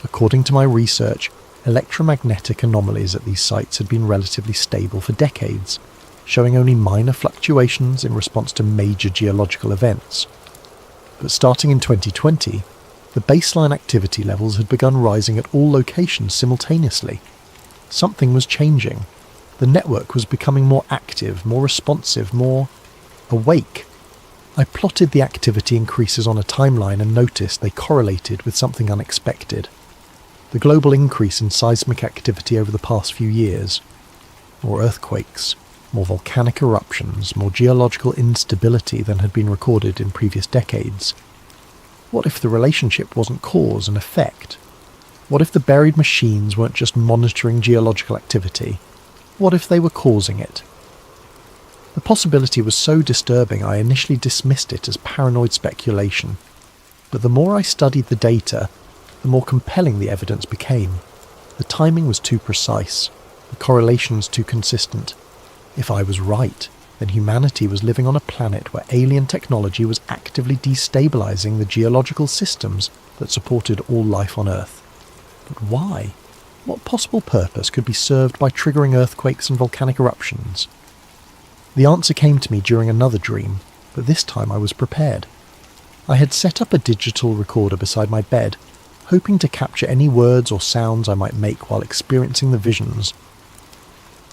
According to my research, electromagnetic anomalies at these sites had been relatively stable for decades, showing only minor fluctuations in response to major geological events. But starting in 2020, the baseline activity levels had begun rising at all locations simultaneously. Something was changing. The network was becoming more active, more responsive, more awake. I plotted the activity increases on a timeline and noticed they correlated with something unexpected. The global increase in seismic activity over the past few years. More earthquakes, more volcanic eruptions, more geological instability than had been recorded in previous decades. What if the relationship wasn't cause and effect? What if the buried machines weren't just monitoring geological activity? What if they were causing it? The possibility was so disturbing I initially dismissed it as paranoid speculation. But the more I studied the data, the more compelling the evidence became. The timing was too precise, the correlations too consistent. If I was right, then humanity was living on a planet where alien technology was actively destabilizing the geological systems that supported all life on Earth. But why? What possible purpose could be served by triggering earthquakes and volcanic eruptions? The answer came to me during another dream, but this time I was prepared. I had set up a digital recorder beside my bed, hoping to capture any words or sounds I might make while experiencing the visions.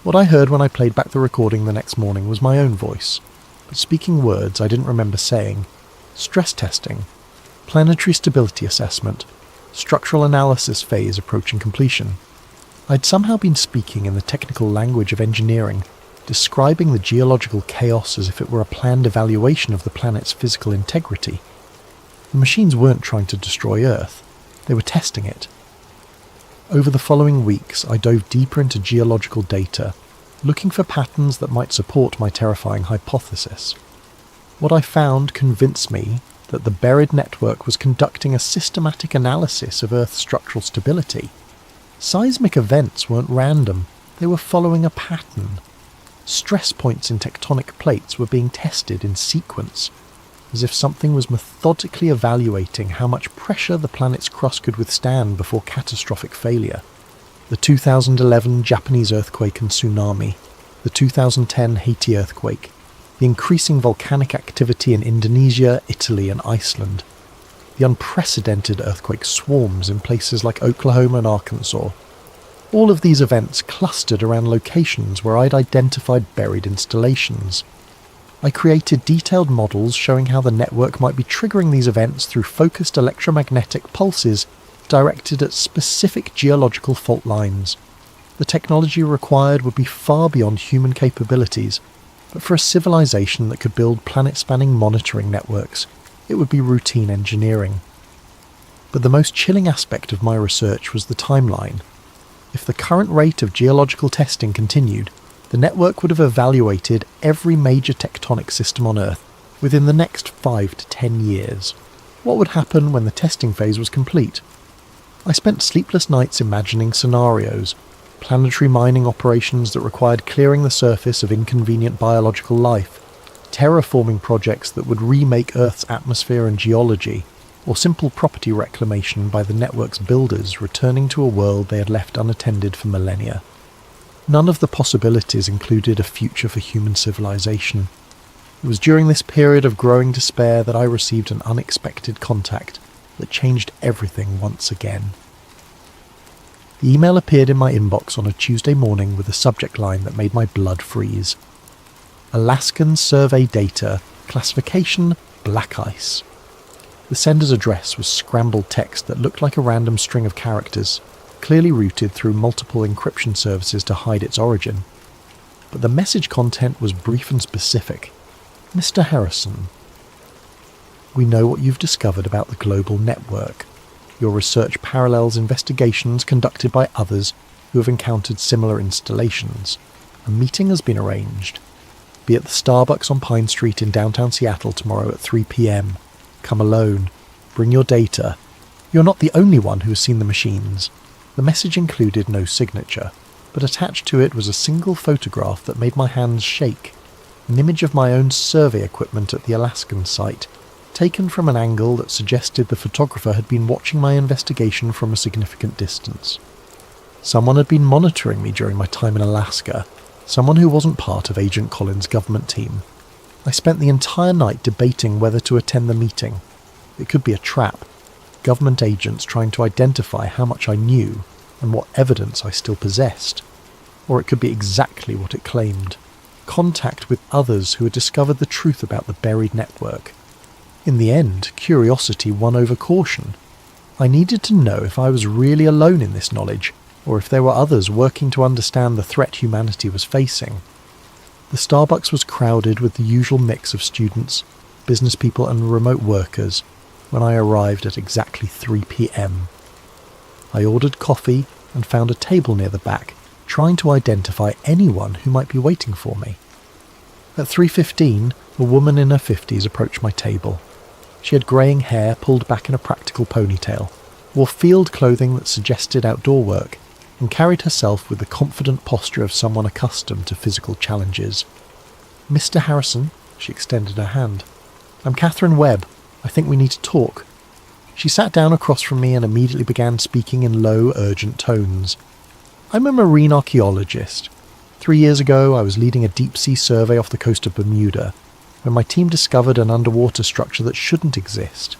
What I heard when I played back the recording the next morning was my own voice, but speaking words I didn't remember saying. Stress testing, planetary stability assessment, structural analysis phase approaching completion. I'd somehow been speaking in the technical language of engineering, describing the geological chaos as if it were a planned evaluation of the planet's physical integrity. The machines weren't trying to destroy Earth, they were testing it. Over the following weeks, I dove deeper into geological data, looking for patterns that might support my terrifying hypothesis. What I found convinced me that the buried network was conducting a systematic analysis of Earth's structural stability. Seismic events weren't random, they were following a pattern. Stress points in tectonic plates were being tested in sequence, as if something was methodically evaluating how much pressure the planet's crust could withstand before catastrophic failure. The 2011 Japanese earthquake and tsunami, the 2010 Haiti earthquake, the increasing volcanic activity in Indonesia, Italy and Iceland, the unprecedented earthquake swarms in places like Oklahoma and Arkansas. All of these events clustered around locations where I'd identified buried installations. I created detailed models showing how the network might be triggering these events through focused electromagnetic pulses directed at specific geological fault lines. The technology required would be far beyond human capabilities, but for a civilization that could build planet-spanning monitoring networks, it would be routine engineering. But the most chilling aspect of my research was the timeline. If the current rate of geological testing continued, the network would have evaluated every major tectonic system on Earth within the next 5 to 10 years. What would happen when the testing phase was complete? I spent sleepless nights imagining scenarios, planetary mining operations that required clearing the surface of inconvenient biological life, terraforming projects that would remake Earth's atmosphere and geology, or simple property reclamation by the network's builders returning to a world they had left unattended for millennia. None of the possibilities included a future for human civilization. It was during this period of growing despair that I received an unexpected contact that changed everything once again. The email appeared in my inbox on a Tuesday morning with a subject line that made my blood freeze. Alaskan survey data, classification, black ice. The sender's address was scrambled text that looked like a random string of characters, clearly routed through multiple encryption services to hide its origin. But the message content was brief and specific. Mr. Harrison, we know what you've discovered about the global network. Your research parallels investigations conducted by others who have encountered similar installations. A meeting has been arranged. Be at the Starbucks on Pine Street in downtown Seattle tomorrow at 3 p.m. Come alone. Bring your data. You're not the only one who has seen the machines. The message included no signature, but attached to it was a single photograph that made my hands shake. An image of my own survey equipment at the Alaskan site, taken from an angle that suggested the photographer had been watching my investigation from a significant distance. Someone had been monitoring me during my time in Alaska, someone who wasn't part of Agent Collins' government team. I spent the entire night debating whether to attend the meeting. It could be a trap, government agents trying to identify how much I knew and what evidence I still possessed. Or it could be exactly what it claimed: contact with others who had discovered the truth about the buried network. In the end, curiosity won over caution. I needed to know if I was really alone in this knowledge, or if there were others working to understand the threat humanity was facing. The Starbucks was crowded with the usual mix of students, business people and remote workers when I arrived at exactly 3 p.m. I ordered coffee and found a table near the back, trying to identify anyone who might be waiting for me. At 3:15, a woman in her 50s approached my table. She had greying hair pulled back in a practical ponytail, wore field clothing that suggested outdoor work, and carried herself with the confident posture of someone accustomed to physical challenges. "Mr. Harrison," she extended her hand. "I'm Catherine Webb. I think we need to talk." She sat down across from me and immediately began speaking in low, urgent tones. "I'm a marine archaeologist. 3 years ago, I was leading a deep-sea survey off the coast of Bermuda, when my team discovered an underwater structure that shouldn't exist.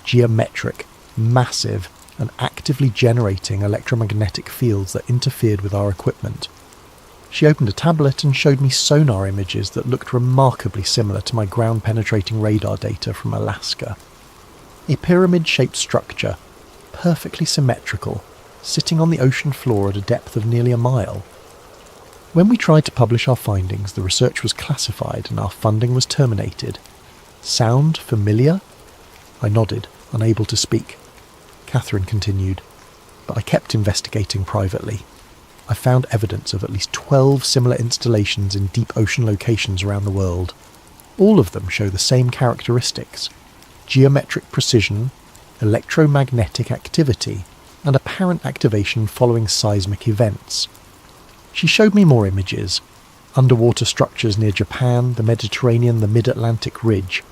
Geometric, massive, and actively generating electromagnetic fields that interfered with our equipment." She opened a tablet and showed me sonar images that looked remarkably similar to my ground-penetrating radar data from Alaska. A pyramid-shaped structure, perfectly symmetrical, sitting on the ocean floor at a depth of nearly a mile. When we tried to publish our findings, the research was classified and our funding was terminated. "Sound familiar?" I nodded, unable to speak. Catherine continued, "But I kept investigating privately. I found evidence of at least 12 similar installations in deep ocean locations around the world. All of them show the same characteristics: geometric precision, electromagnetic activity, and apparent activation following seismic events." She showed me more images: underwater structures near Japan, the Mediterranean, the Mid-Atlantic Ridge.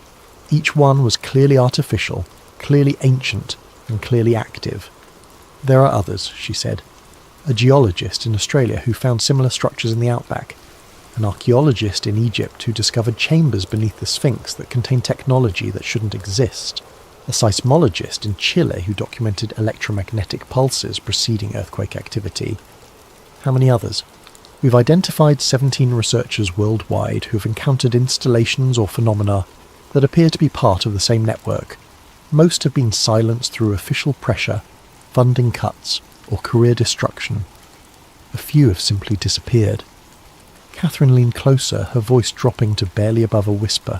Each one was clearly artificial, clearly ancient, and clearly active. "There are others," she said. "A geologist in Australia who found similar structures in the outback. An archaeologist in Egypt who discovered chambers beneath the Sphinx that contain technology that shouldn't exist. A seismologist in Chile who documented electromagnetic pulses preceding earthquake activity. How many others? We've identified 17 researchers worldwide who have encountered installations or phenomena that appear to be part of the same network. Most have been silenced through official pressure, funding cuts, or career destruction. A few have simply disappeared." Catherine leaned closer, her voice dropping to barely above a whisper.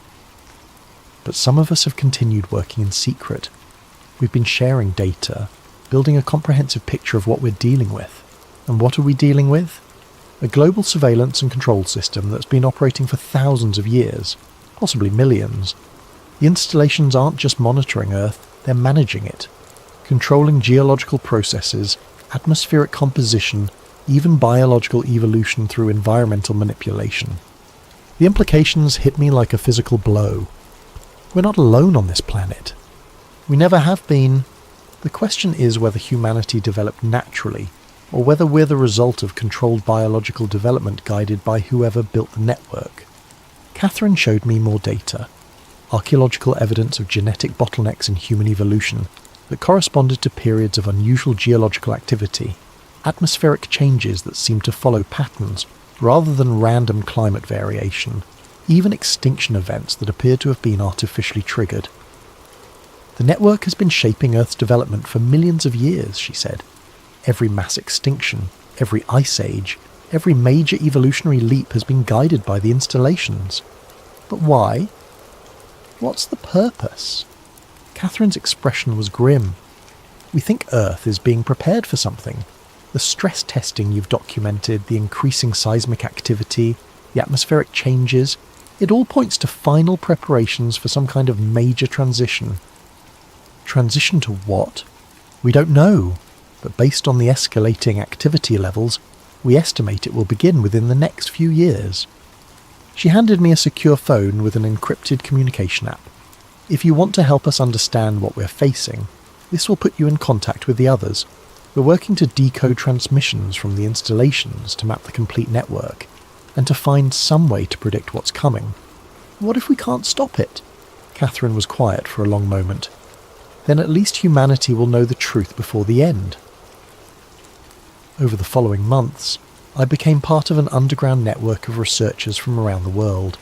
"But some of us have continued working in secret. We've been sharing data, building a comprehensive picture of what we're dealing with. And what are we dealing with? A global surveillance and control system that's been operating for thousands of years, possibly millions. The installations aren't just monitoring Earth, they're managing it, controlling geological processes, atmospheric composition, even biological evolution through environmental manipulation. The implications hit me like a physical blow. We're not alone on this planet. We never have been. The question is whether humanity developed naturally, or whether we're the result of controlled biological development guided by whoever built the network." Catherine showed me more data. Archaeological evidence of genetic bottlenecks in human evolution that corresponded to periods of unusual geological activity, atmospheric changes that seemed to follow patterns rather than random climate variation, even extinction events that appeared to have been artificially triggered. "The network has been shaping Earth's development for millions of years," she said. "Every mass extinction, every ice age, every major evolutionary leap has been guided by the installations. But why? What's the purpose?" Catherine's expression was grim. "We think Earth is being prepared for something. The stress testing you've documented, the increasing seismic activity, the atmospheric changes, It all points to final preparations for some kind of major transition. Transition to what? We don't know, but based on the escalating activity levels, we estimate it will begin within the next few years. She handed me a secure phone with an encrypted communication app. If you want to help us understand what we're facing, this will put you in contact with the others. We're working to decode transmissions from the installations to map the complete network, and to find some way to predict what's coming. What if we can't stop it? Catherine was quiet for a long moment. Then at least humanity will know the truth before the end. Over the following months, I became part of an underground network of researchers from around the world.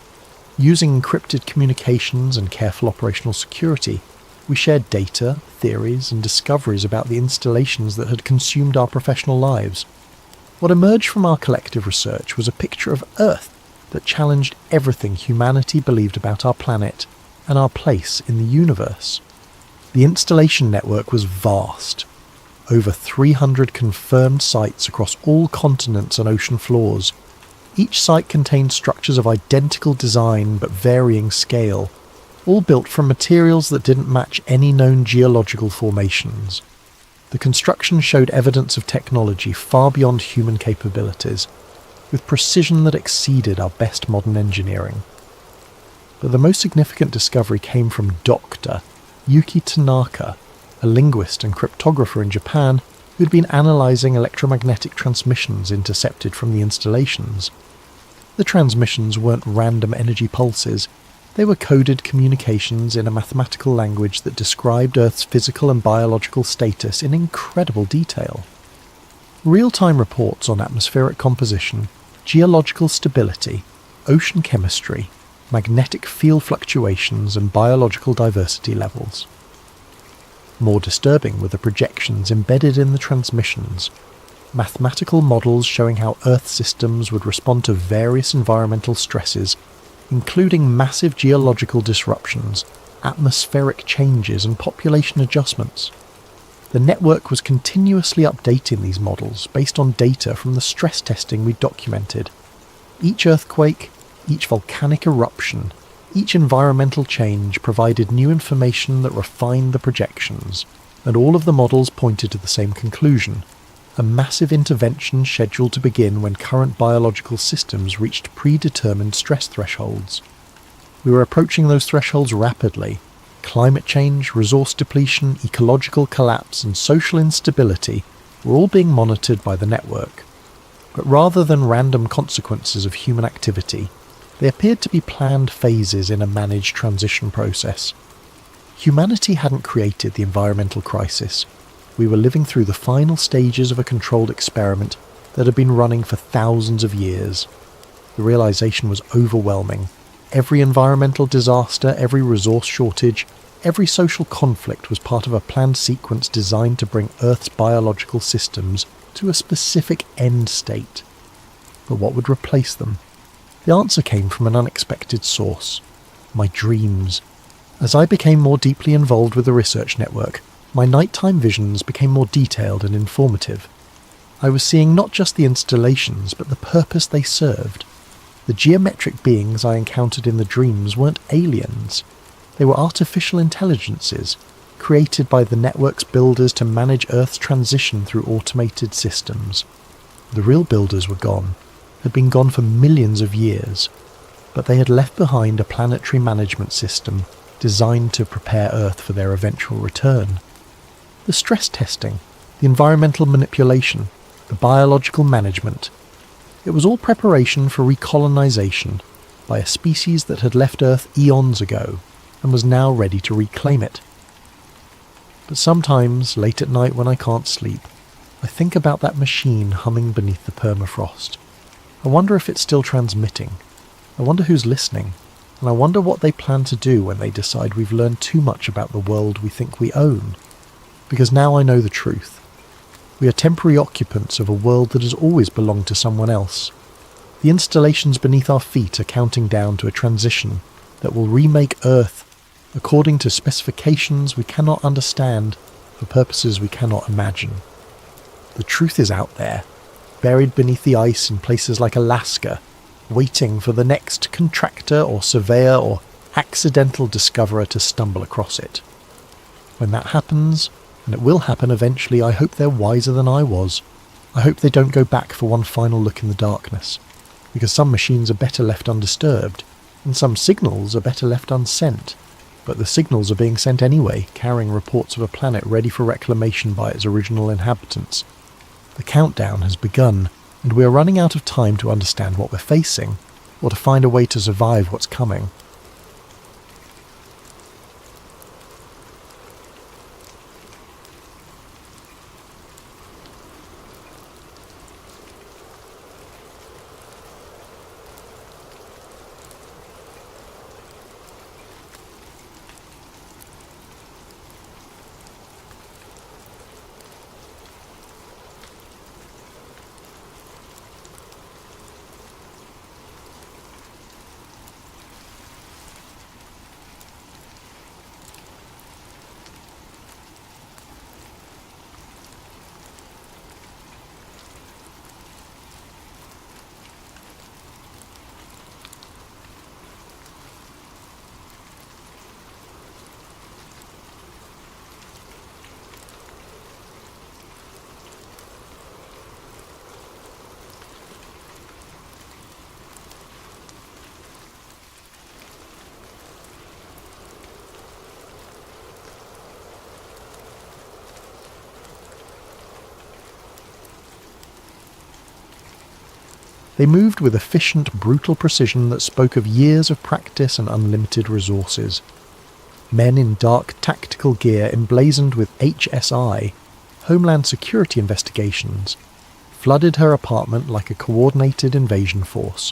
Using encrypted communications and careful operational security, we shared data, theories, and discoveries about the installations that had consumed our professional lives. What emerged from our collective research was a picture of Earth that challenged everything humanity believed about our planet and our place in the universe. The installation network was vast. Over 300 confirmed sites across all continents and ocean floors. Each site contained structures of identical design but varying scale, all built from materials that didn't match any known geological formations. The construction showed evidence of technology far beyond human capabilities, with precision that exceeded our best modern engineering. But the most significant discovery came from Dr. Yuki Tanaka, a linguist and cryptographer in Japan who'd been analysing electromagnetic transmissions intercepted from the installations. The transmissions weren't random energy pulses. They were coded communications in a mathematical language that described Earth's physical and biological status in incredible detail. Real-time reports on atmospheric composition, geological stability, ocean chemistry, magnetic field fluctuations, and biological diversity levels. More disturbing were the projections embedded in the transmissions, mathematical models showing how Earth systems would respond to various environmental stresses, including massive geological disruptions, atmospheric changes, and population adjustments. The network was continuously updating these models based on data from the stress testing we documented. Each earthquake, each volcanic eruption, each environmental change provided new information that refined the projections, and all of the models pointed to the same conclusion: a massive intervention scheduled to begin when current biological systems reached predetermined stress thresholds. We were approaching those thresholds rapidly. Climate change, resource depletion, ecological collapse, and social instability were all being monitored by the network. But rather than random consequences of human activity, they appeared to be planned phases in a managed transition process. Humanity hadn't created the environmental crisis. We were living through the final stages of a controlled experiment that had been running for thousands of years. The realization was overwhelming. Every environmental disaster, every resource shortage, every social conflict was part of a planned sequence designed to bring Earth's biological systems to a specific end state. But what would replace them? The answer came from an unexpected source: my dreams. As I became more deeply involved with the research network, my nighttime visions became more detailed and informative. I was seeing not just the installations, but the purpose they served. The geometric beings I encountered in the dreams weren't aliens. They were artificial intelligences, created by the network's builders to manage Earth's transition through automated systems. The real builders were gone, had been gone for millions of years, but they had left behind a planetary management system designed to prepare Earth for their eventual return. The stress testing, the environmental manipulation, the biological management. It was all preparation for recolonization by a species that had left Earth eons ago and was now ready to reclaim it. But sometimes, late at night when I can't sleep, I think about that machine humming beneath the permafrost. I wonder if it's still transmitting. I wonder who's listening. And I wonder what they plan to do when they decide we've learned too much about the world we think we own. Because now I know the truth. We are temporary occupants of a world that has always belonged to someone else. The installations beneath our feet are counting down to a transition that will remake Earth according to specifications we cannot understand for purposes we cannot imagine. The truth is out there, buried beneath the ice in places like Alaska, waiting for the next contractor or surveyor or accidental discoverer to stumble across it. When that happens, and it will happen eventually, I hope they're wiser than I was. I hope they don't go back for one final look in the darkness, because some machines are better left undisturbed, and some signals are better left unsent. But the signals are being sent anyway, carrying reports of a planet ready for reclamation by its original inhabitants. The countdown has begun, and we are running out of time to understand what we're facing, or to find a way to survive what's coming. They moved with efficient, brutal precision that spoke of years of practice and unlimited resources. Men in dark tactical gear emblazoned with HSI, Homeland Security Investigations, flooded her apartment like a coordinated invasion force.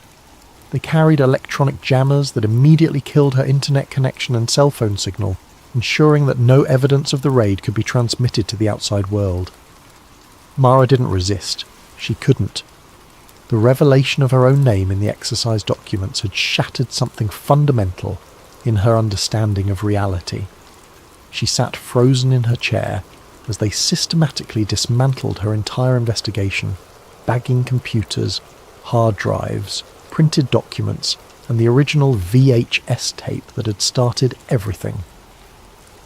They carried electronic jammers that immediately killed her internet connection and cell phone signal, ensuring that no evidence of the raid could be transmitted to the outside world. Mara didn't resist. She couldn't. The revelation of her own name in the exercise documents had shattered something fundamental in her understanding of reality. She sat frozen in her chair as they systematically dismantled her entire investigation, bagging computers, hard drives, printed documents, and the original VHS tape that had started everything.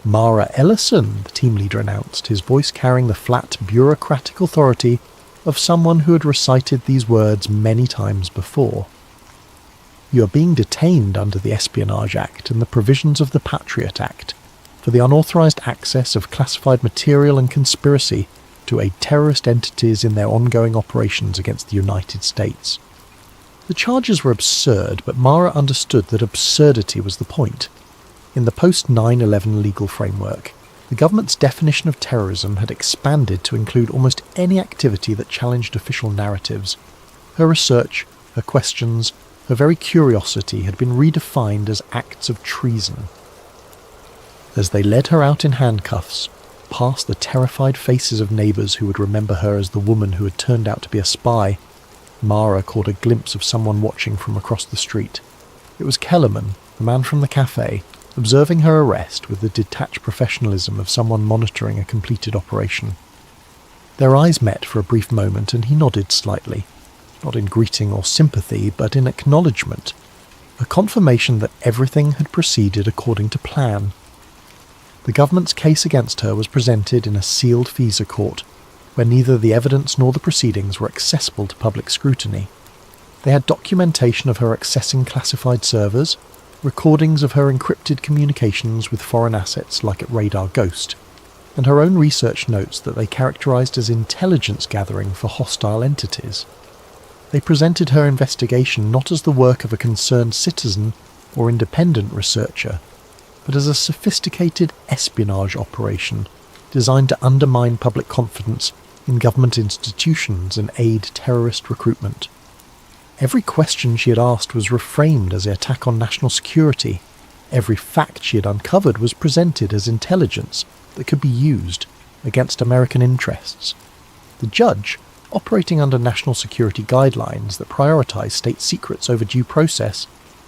Mara Ellison, the team leader announced, his voice carrying the flat, bureaucratic authority of someone who had recited these words many times before. You are being detained under the Espionage Act and the provisions of the Patriot Act for the unauthorized access of classified material and conspiracy to aid terrorist entities in their ongoing operations against the United States. The charges were absurd, but Mara understood that absurdity was the point. In the post-9/11 legal framework, the government's definition of terrorism had expanded to include almost any activity that challenged official narratives. Her research, her questions, her very curiosity had been redefined as acts of treason. As they led her out in handcuffs, past the terrified faces of neighbours who would remember her as the woman who had turned out to be a spy, Mara caught a glimpse of someone watching from across the street. It was Kellerman, the man from the cafe, observing her arrest with the detached professionalism of someone monitoring a completed operation. Their eyes met for a brief moment and he nodded slightly, not in greeting or sympathy, but in acknowledgement, a confirmation that everything had proceeded according to plan. The government's case against her was presented in a sealed FISA court, where neither the evidence nor the proceedings were accessible to public scrutiny. They had documentation of her accessing classified servers, recordings of her encrypted communications with foreign assets like at Radar Ghost, and her own research notes that they characterized as intelligence gathering for hostile entities. They presented her investigation not as the work of a concerned citizen or independent researcher, but as a sophisticated espionage operation designed to undermine public confidence in government institutions and aid terrorist recruitment. Every question she had asked was reframed as an attack on national security. Every fact she had uncovered was presented as intelligence that could be used against American interests. The judge, operating under national security guidelines that prioritize state secrets over due process,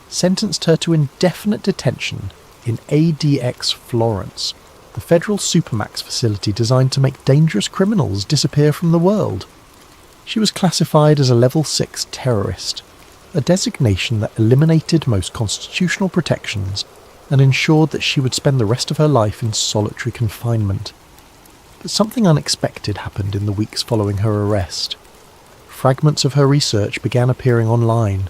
sentenced her to indefinite detention in ADX Florence, the federal supermax facility designed to make dangerous criminals disappear from the world. She was classified as a level 6 terrorist. a designation that eliminated most constitutional protections and ensured that she would spend the rest of her life in solitary confinement. But something unexpected happened in the weeks following her arrest. Fragments of her research began appearing online,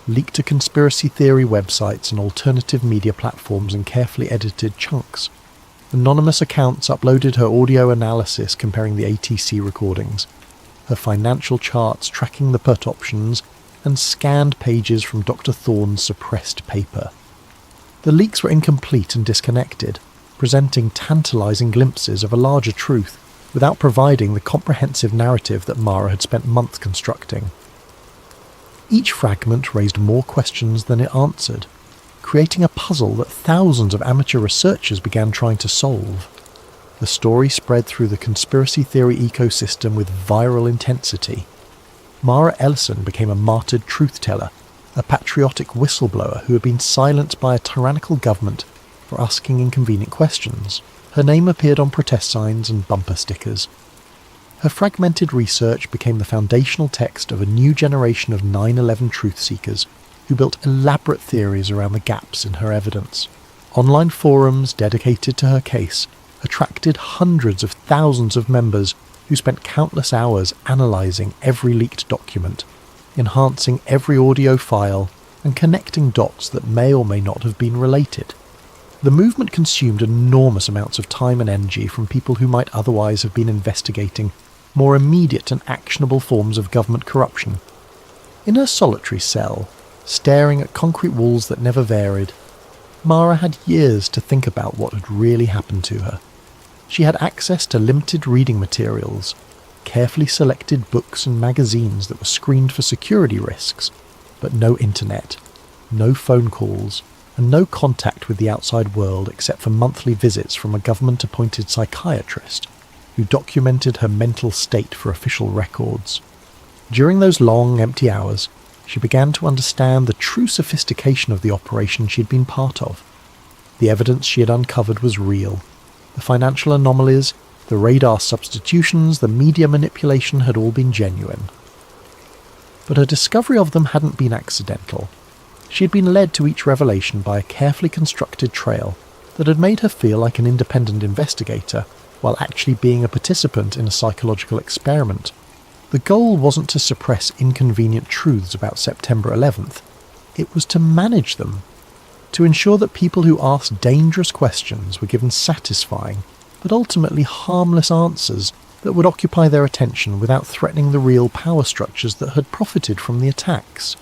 leaked to conspiracy theory websites and alternative media platforms in carefully edited chunks. Anonymous accounts uploaded her audio analysis comparing the ATC recordings, her financial charts tracking the put options, and scanned pages from Dr. Thorne's suppressed paper. The leaks were incomplete and disconnected, presenting tantalizing glimpses of a larger truth without providing the comprehensive narrative that Mara had spent months constructing. Each fragment raised more questions than it answered, creating a puzzle that thousands of amateur researchers began trying to solve. The story spread through the conspiracy theory ecosystem with viral intensity. Mara Ellison became a martyred truth-teller, a patriotic whistleblower who had been silenced by a tyrannical government for asking inconvenient questions. Her name appeared on protest signs and bumper stickers. Her fragmented research became the foundational text of a new generation of 9/11 truth-seekers who built elaborate theories around the gaps in her evidence. Online forums dedicated to her case attracted hundreds of thousands of members who spent countless hours analysing every leaked document, enhancing every audio file, and connecting dots that may or may not have been related. The movement consumed enormous amounts of time and energy from people who might otherwise have been investigating more immediate and actionable forms of government corruption. In her solitary cell, staring at concrete walls that never varied, Mara had years to think about what had really happened to her. She had access to limited reading materials, carefully selected books and magazines that were screened for security risks, but no internet, no phone calls, and no contact with the outside world except for monthly visits from a government-appointed psychiatrist who documented her mental state for official records. During those long, empty hours, she began to understand the true sophistication of the operation she had been part of. The evidence she had uncovered was real. The financial anomalies, the radar substitutions, the media manipulation had all been genuine. But her discovery of them hadn't been accidental. She had been led to each revelation by a carefully constructed trail that had made her feel like an independent investigator while actually being a participant in a psychological experiment. The goal wasn't to suppress inconvenient truths about September 11th. It was to manage them, to ensure that people who asked dangerous questions were given satisfying, but ultimately harmless answers that would occupy their attention without threatening the real power structures that had profited from the attacks.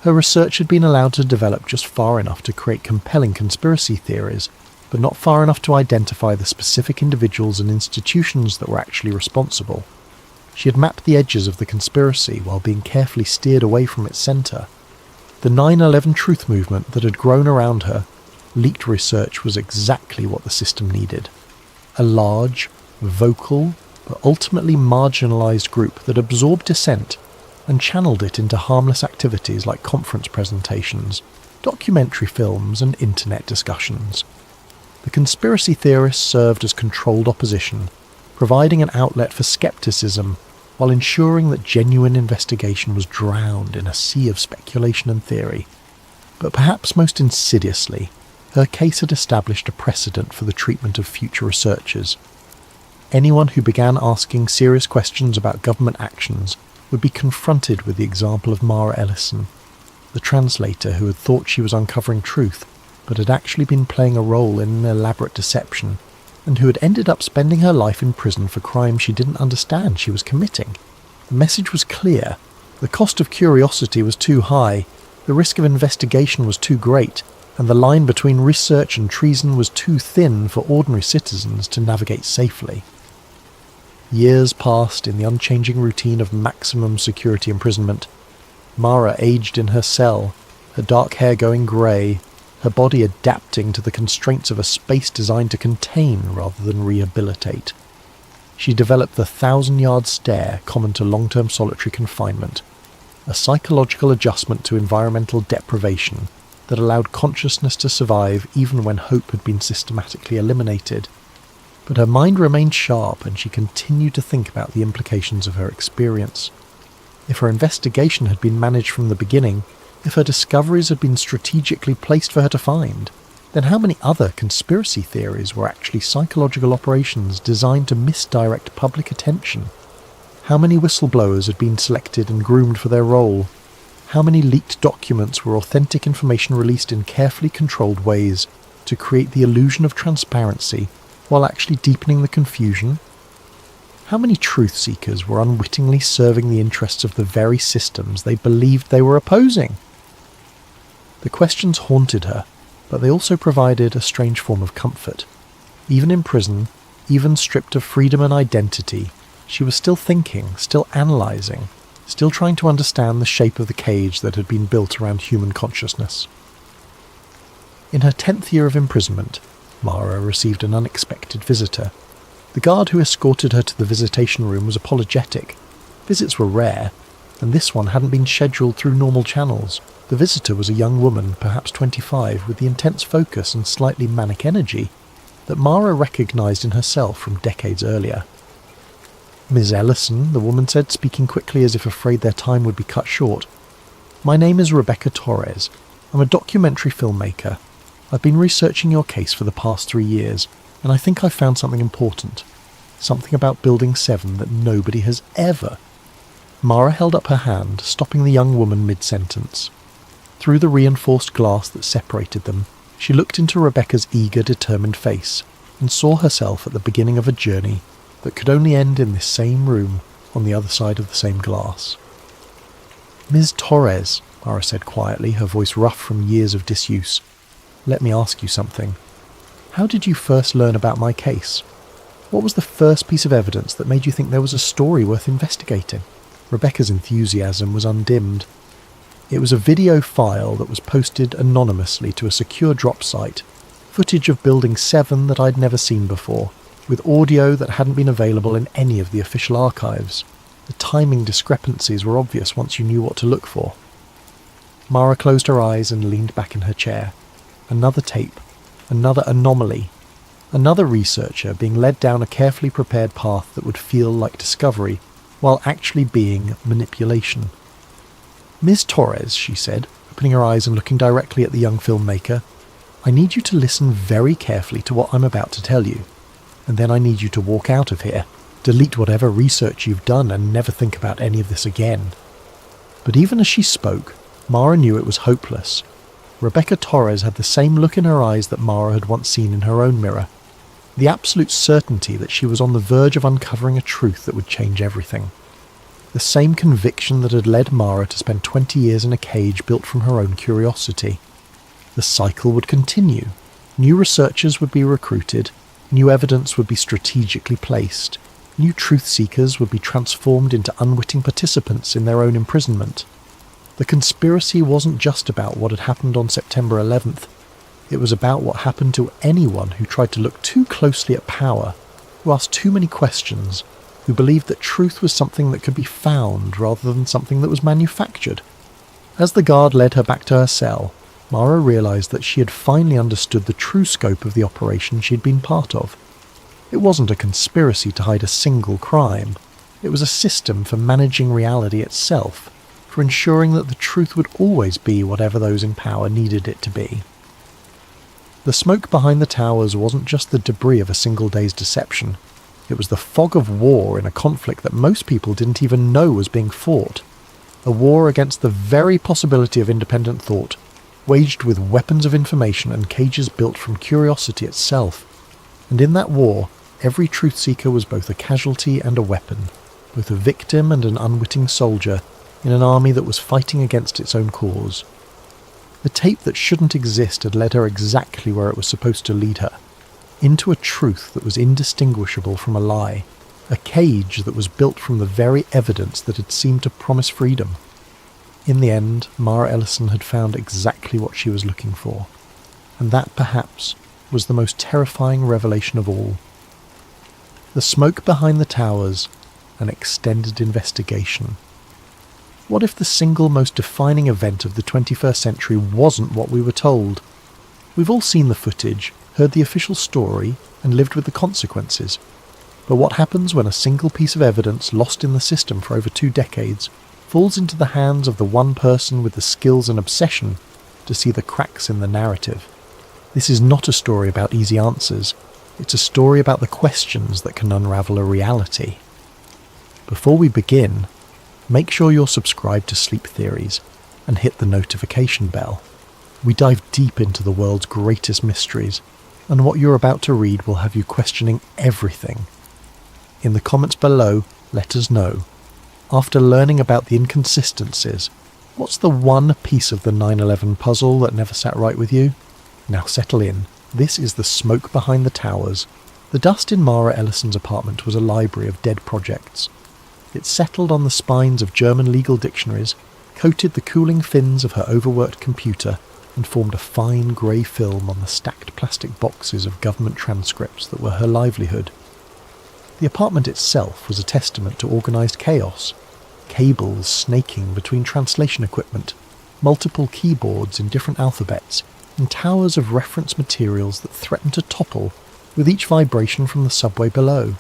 Her research had been allowed to develop just far enough to create compelling conspiracy theories, but not far enough to identify the specific individuals and institutions that were actually responsible. She had mapped the edges of the conspiracy while being carefully steered away from its centre. The 9/11 truth movement that had grown around her, leaked research was exactly what the system needed. A large, vocal, but ultimately marginalised group that absorbed dissent and channeled it into harmless activities like conference presentations, documentary films, and internet discussions. The conspiracy theorists served as controlled opposition, providing an outlet for skepticism while ensuring that genuine investigation was drowned in a sea of speculation and theory. But perhaps most insidiously, her case had established a precedent for the treatment of future researchers. Anyone who began asking serious questions about government actions would be confronted with the example of Mara Ellison, the translator who had thought she was uncovering truth, but had actually been playing a role in an elaborate deception, and who had ended up spending her life in prison for crimes she didn't understand she was committing. The message was clear. The cost of curiosity was too high, the risk of investigation was too great, and the line between research and treason was too thin for ordinary citizens to navigate safely. Years passed in the unchanging routine of maximum security imprisonment. Mara aged in her cell, her dark hair going grey, her body adapting to the constraints of a space designed to contain rather than rehabilitate. She developed the 1,000-yard stare common to long-term solitary confinement, a psychological adjustment to environmental deprivation that allowed consciousness to survive even when hope had been systematically eliminated. But her mind remained sharp and she continued to think about the implications of her experience. if her investigation had been managed from the beginning, if her discoveries had been strategically placed for her to find, then how many other conspiracy theories were actually psychological operations designed to misdirect public attention? How many whistleblowers had been selected and groomed for their role? How many leaked documents were authentic information released in carefully controlled ways to create the illusion of transparency while actually deepening the confusion? How many truth seekers were unwittingly serving the interests of the very systems they believed they were opposing? The questions haunted her, but they also provided a strange form of comfort. Even in prison, even stripped of freedom and identity, she was still thinking, still analysing, still trying to understand the shape of the cage that had been built around human consciousness. In her 10th year of imprisonment, Mara received an unexpected visitor. The guard who escorted her to the visitation room was apologetic. Visits were rare, and this one hadn't been scheduled through normal channels. The visitor was a young woman, perhaps 25, with the intense focus and slightly manic energy that Mara recognised in herself from decades earlier. "Ms. Ellison," the woman said, speaking quickly as if afraid their time would be cut short. "My name is Rebecca Torres. I'm a documentary filmmaker. I've been researching your case for the past 3 years, and I think I've found something important. Something about Building 7 that nobody has ever..." Mara held up her hand, stopping the young woman mid-sentence. Through the reinforced glass that separated them, she looked into Rebecca's eager, determined face, and saw herself at the beginning of a journey that could only end in this same room on the other side of the same glass. "Ms. Torres," Mara said quietly, her voice rough from years of disuse, "let me ask you something. How did you first learn about my case? What was the first piece of evidence that made you think there was a story worth investigating?" Rebecca's enthusiasm was undimmed. It was a video file that was posted anonymously to a secure drop site, footage of Building 7 that I'd never seen before, with audio that hadn't been available in any of the official archives. The timing discrepancies were obvious once you knew what to look for. Mara closed her eyes and leaned back in her chair. Another tape, another anomaly, another researcher being led down a carefully prepared path that would feel like discovery, while actually being manipulation. "Ms. Torres," she said, opening her eyes and looking directly at the young filmmaker, "I need you to listen very carefully to what I'm about to tell you, and then I need you to walk out of here, delete whatever research you've done, and never think about any of this again." But even as she spoke, Mara knew it was hopeless. Rebecca Torres had the same look in her eyes that Mara had once seen in her own mirror, the absolute certainty that she was on the verge of uncovering a truth that would change everything. The same conviction that had led Mara to spend 20 years in a cage built from her own curiosity. The cycle would continue. New researchers would be recruited, new evidence would be strategically placed, new truth seekers would be transformed into unwitting participants in their own imprisonment. The conspiracy wasn't just about what had happened on September 11th. It was about what happened to anyone who tried to look too closely at power, who asked too many questions, who believed that truth was something that could be found rather than something that was manufactured. As the guard led her back to her cell, Mara realised that she had finally understood the true scope of the operation she had been part of. It wasn't a conspiracy to hide a single crime. It was a system for managing reality itself, for ensuring that the truth would always be whatever those in power needed it to be. The smoke behind the towers wasn't just the debris of a single day's deception. It was the fog of war in a conflict that most people didn't even know was being fought. A war against the very possibility of independent thought, waged with weapons of information and cages built from curiosity itself. And in that war, every truth seeker was both a casualty and a weapon, both a victim and an unwitting soldier in an army that was fighting against its own cause. The tape that shouldn't exist had led her exactly where it was supposed to lead her, into a truth that was indistinguishable from a lie, a cage that was built from the very evidence that had seemed to promise freedom. In the end, Mara Ellison had found exactly what she was looking for, and that, perhaps, was the most terrifying revelation of all. The smoke behind the towers, an extended investigation. What if the single most defining event of the 21st century wasn't what we were told? We've all seen the footage, heard the official story, and lived with the consequences. But what happens when a single piece of evidence lost in the system for over 2 decades falls into the hands of the one person with the skills and obsession to see the cracks in the narrative. This is not a story about easy answers. It's a story about the questions that can unravel a reality. Before we begin, make sure you're subscribed to Sleep Theories and hit the notification bell. We dive deep into the world's greatest mysteries, and what you're about to read will have you questioning everything. In the comments below, let us know. After learning about the inconsistencies, what's the one piece of the 9/11 puzzle that never sat right with you? Now settle in. This is the smoke behind the towers. The dust in Mara Ellison's apartment was a library of dead projects. It settled on the spines of German legal dictionaries, coated the cooling fins of her overworked computer, and formed a fine grey film on the stacked plastic boxes of government transcripts that were her livelihood. The apartment itself was a testament to organised chaos. Cables snaking between translation equipment, multiple keyboards in different alphabets, and towers of reference materials that threatened to topple with each vibration from the subway below.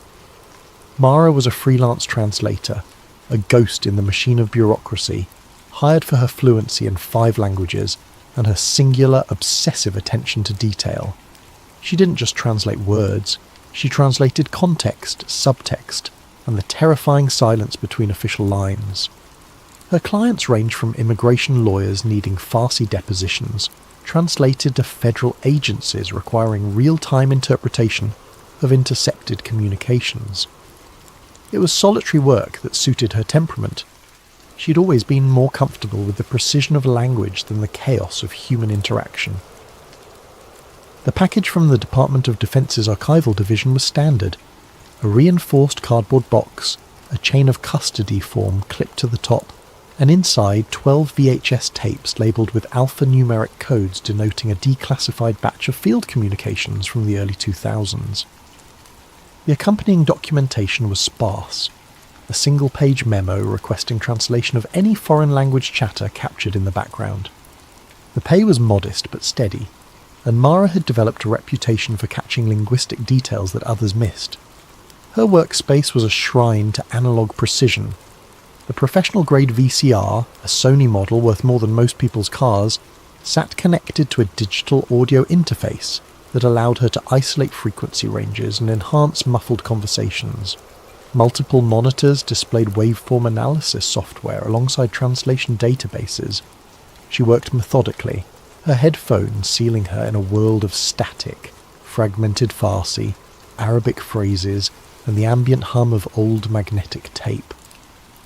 Mara was a freelance translator, a ghost in the machine of bureaucracy, hired for her fluency in 5 languages and her singular, obsessive attention to detail. She didn't just translate words, she translated context, subtext, and the terrifying silence between official lines. Her clients range from immigration lawyers needing Farsi depositions, translated to federal agencies requiring real-time interpretation of intercepted communications. It was solitary work that suited her temperament. She'd always been more comfortable with the precision of language than the chaos of human interaction. The package from the Department of Defense's Archival Division was standard. A reinforced cardboard box, a chain of custody form clipped to the top, and inside 12 VHS tapes labelled with alphanumeric codes denoting a declassified batch of field communications from the early 2000s. The accompanying documentation was sparse. A single-page memo requesting translation of any foreign language chatter captured in the background. The pay was modest but steady, and Mara had developed a reputation for catching linguistic details that others missed. Her workspace was a shrine to analogue precision. The professional-grade VCR, a Sony model worth more than most people's cars, sat connected to a digital audio interface that allowed her to isolate frequency ranges and enhance muffled conversations. Multiple monitors displayed waveform analysis software alongside translation databases. She worked methodically, her headphones sealing her in a world of static, fragmented Farsi, Arabic phrases, and the ambient hum of old magnetic tape.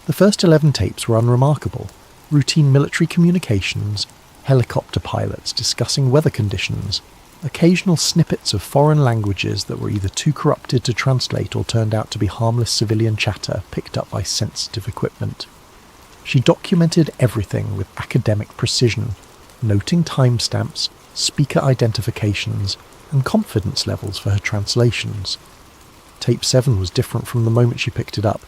The first 11 tapes were unremarkable. Routine military communications, helicopter pilots discussing weather conditions, occasional snippets of foreign languages that were either too corrupted to translate or turned out to be harmless civilian chatter picked up by sensitive equipment. She documented everything with academic precision, noting timestamps, speaker identifications, and confidence levels for her translations. Tape 7 was different from the moment she picked it up.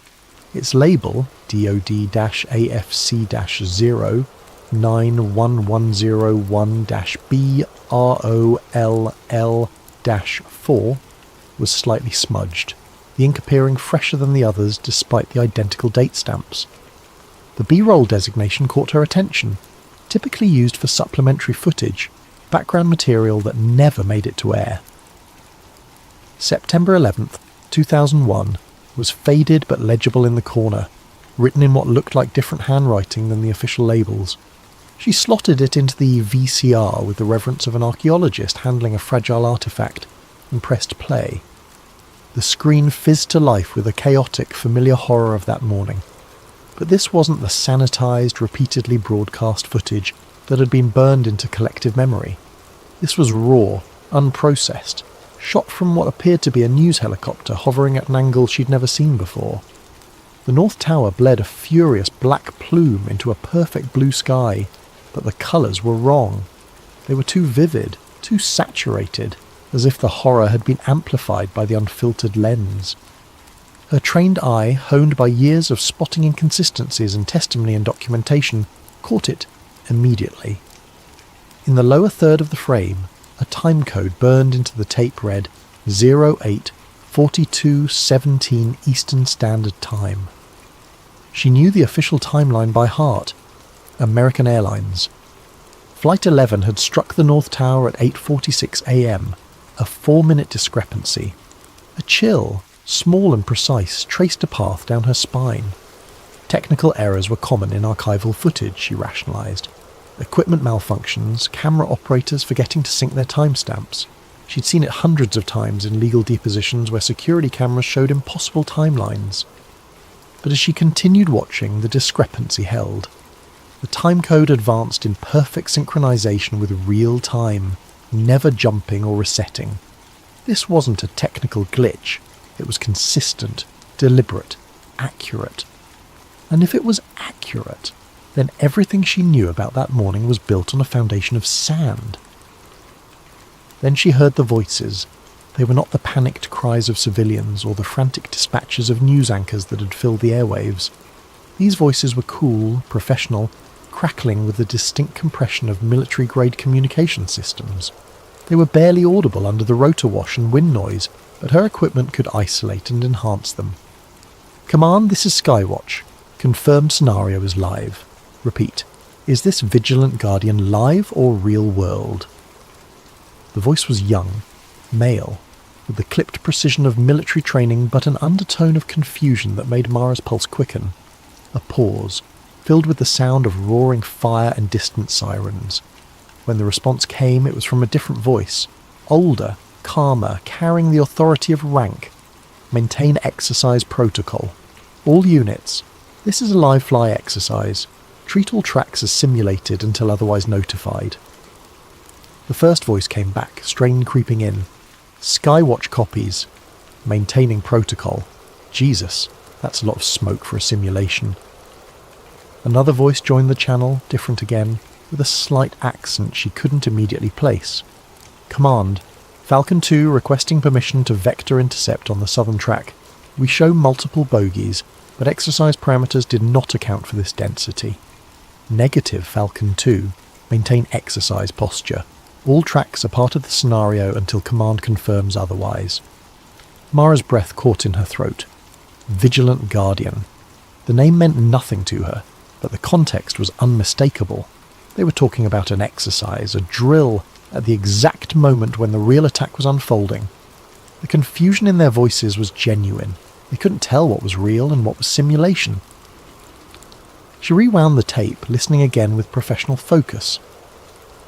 Its label, DOD-AFC-0, 91101-BROLL-4, was slightly smudged, the ink appearing fresher than the others despite the identical date stamps. The B-roll designation caught her attention, typically used for supplementary footage, background material that never made it to air. September 11th, 2001 was faded but legible in the corner, written in what looked like different handwriting than the official labels. She slotted it into the VCR with the reverence of an archaeologist handling a fragile artifact, and pressed play. The screen fizzed to life with the chaotic, familiar horror of that morning. But this wasn't the sanitized, repeatedly broadcast footage that had been burned into collective memory. This was raw, unprocessed, shot from what appeared to be a news helicopter hovering at an angle she'd never seen before. The North Tower bled a furious black plume into a perfect blue sky, but the colours were wrong. They were too vivid, too saturated, as if the horror had been amplified by the unfiltered lens. Her trained eye, honed by years of spotting inconsistencies in testimony and documentation, caught it immediately. In the lower third of the frame, a time code burned into the tape read 08:42:17 Eastern Standard Time. She knew the official timeline by heart. American Airlines. Flight 11 had struck the North Tower at 8:46 a.m., a 4-minute discrepancy. A chill, small and precise, traced a path down her spine. Technical errors were common in archival footage, she rationalised. Equipment malfunctions, camera operators forgetting to sync their timestamps. She'd seen it hundreds of times in legal depositions where security cameras showed impossible timelines. But as she continued watching, the discrepancy held. The timecode advanced in perfect synchronization with real time, never jumping or resetting. This wasn't a technical glitch. It was consistent, deliberate, accurate. And if it was accurate, then everything she knew about that morning was built on a foundation of sand. Then she heard the voices. They were not the panicked cries of civilians or the frantic dispatches of news anchors that had filled the airwaves. These voices were cool, professional, crackling with the distinct compression of military-grade communication systems. They were barely audible under the rotor wash and wind noise, but her equipment could isolate and enhance them. "Command, this is Skywatch. Confirmed scenario is live. Repeat, is this Vigilant Guardian live or real world?" The voice was young, male, with the clipped precision of military training but an undertone of confusion that made Mara's pulse quicken. A pause, filled with the sound of roaring fire and distant sirens. When the response came, it was from a different voice, older, calmer, carrying the authority of rank. "Maintain exercise protocol. All units. This is a live fly exercise. Treat all tracks as simulated until otherwise notified." The first voice came back, strain creeping in. "Skywatch copies. Maintaining protocol. Jesus, that's a lot of smoke for a simulation." Another voice joined the channel, different again, with a slight accent she couldn't immediately place. "Command, Falcon 2 requesting permission to vector intercept on the southern track. We show multiple bogies, but exercise parameters did not account for this density. Negative Falcon 2, maintain exercise posture. All tracks are part of the scenario until command confirms otherwise." Mara's breath caught in her throat. Vigilant Guardian. The name meant nothing to her, but the context was unmistakable. They were talking about an exercise, a drill, at the exact moment when the real attack was unfolding. The confusion in their voices was genuine. They couldn't tell what was real and what was simulation. She rewound the tape, listening again with professional focus.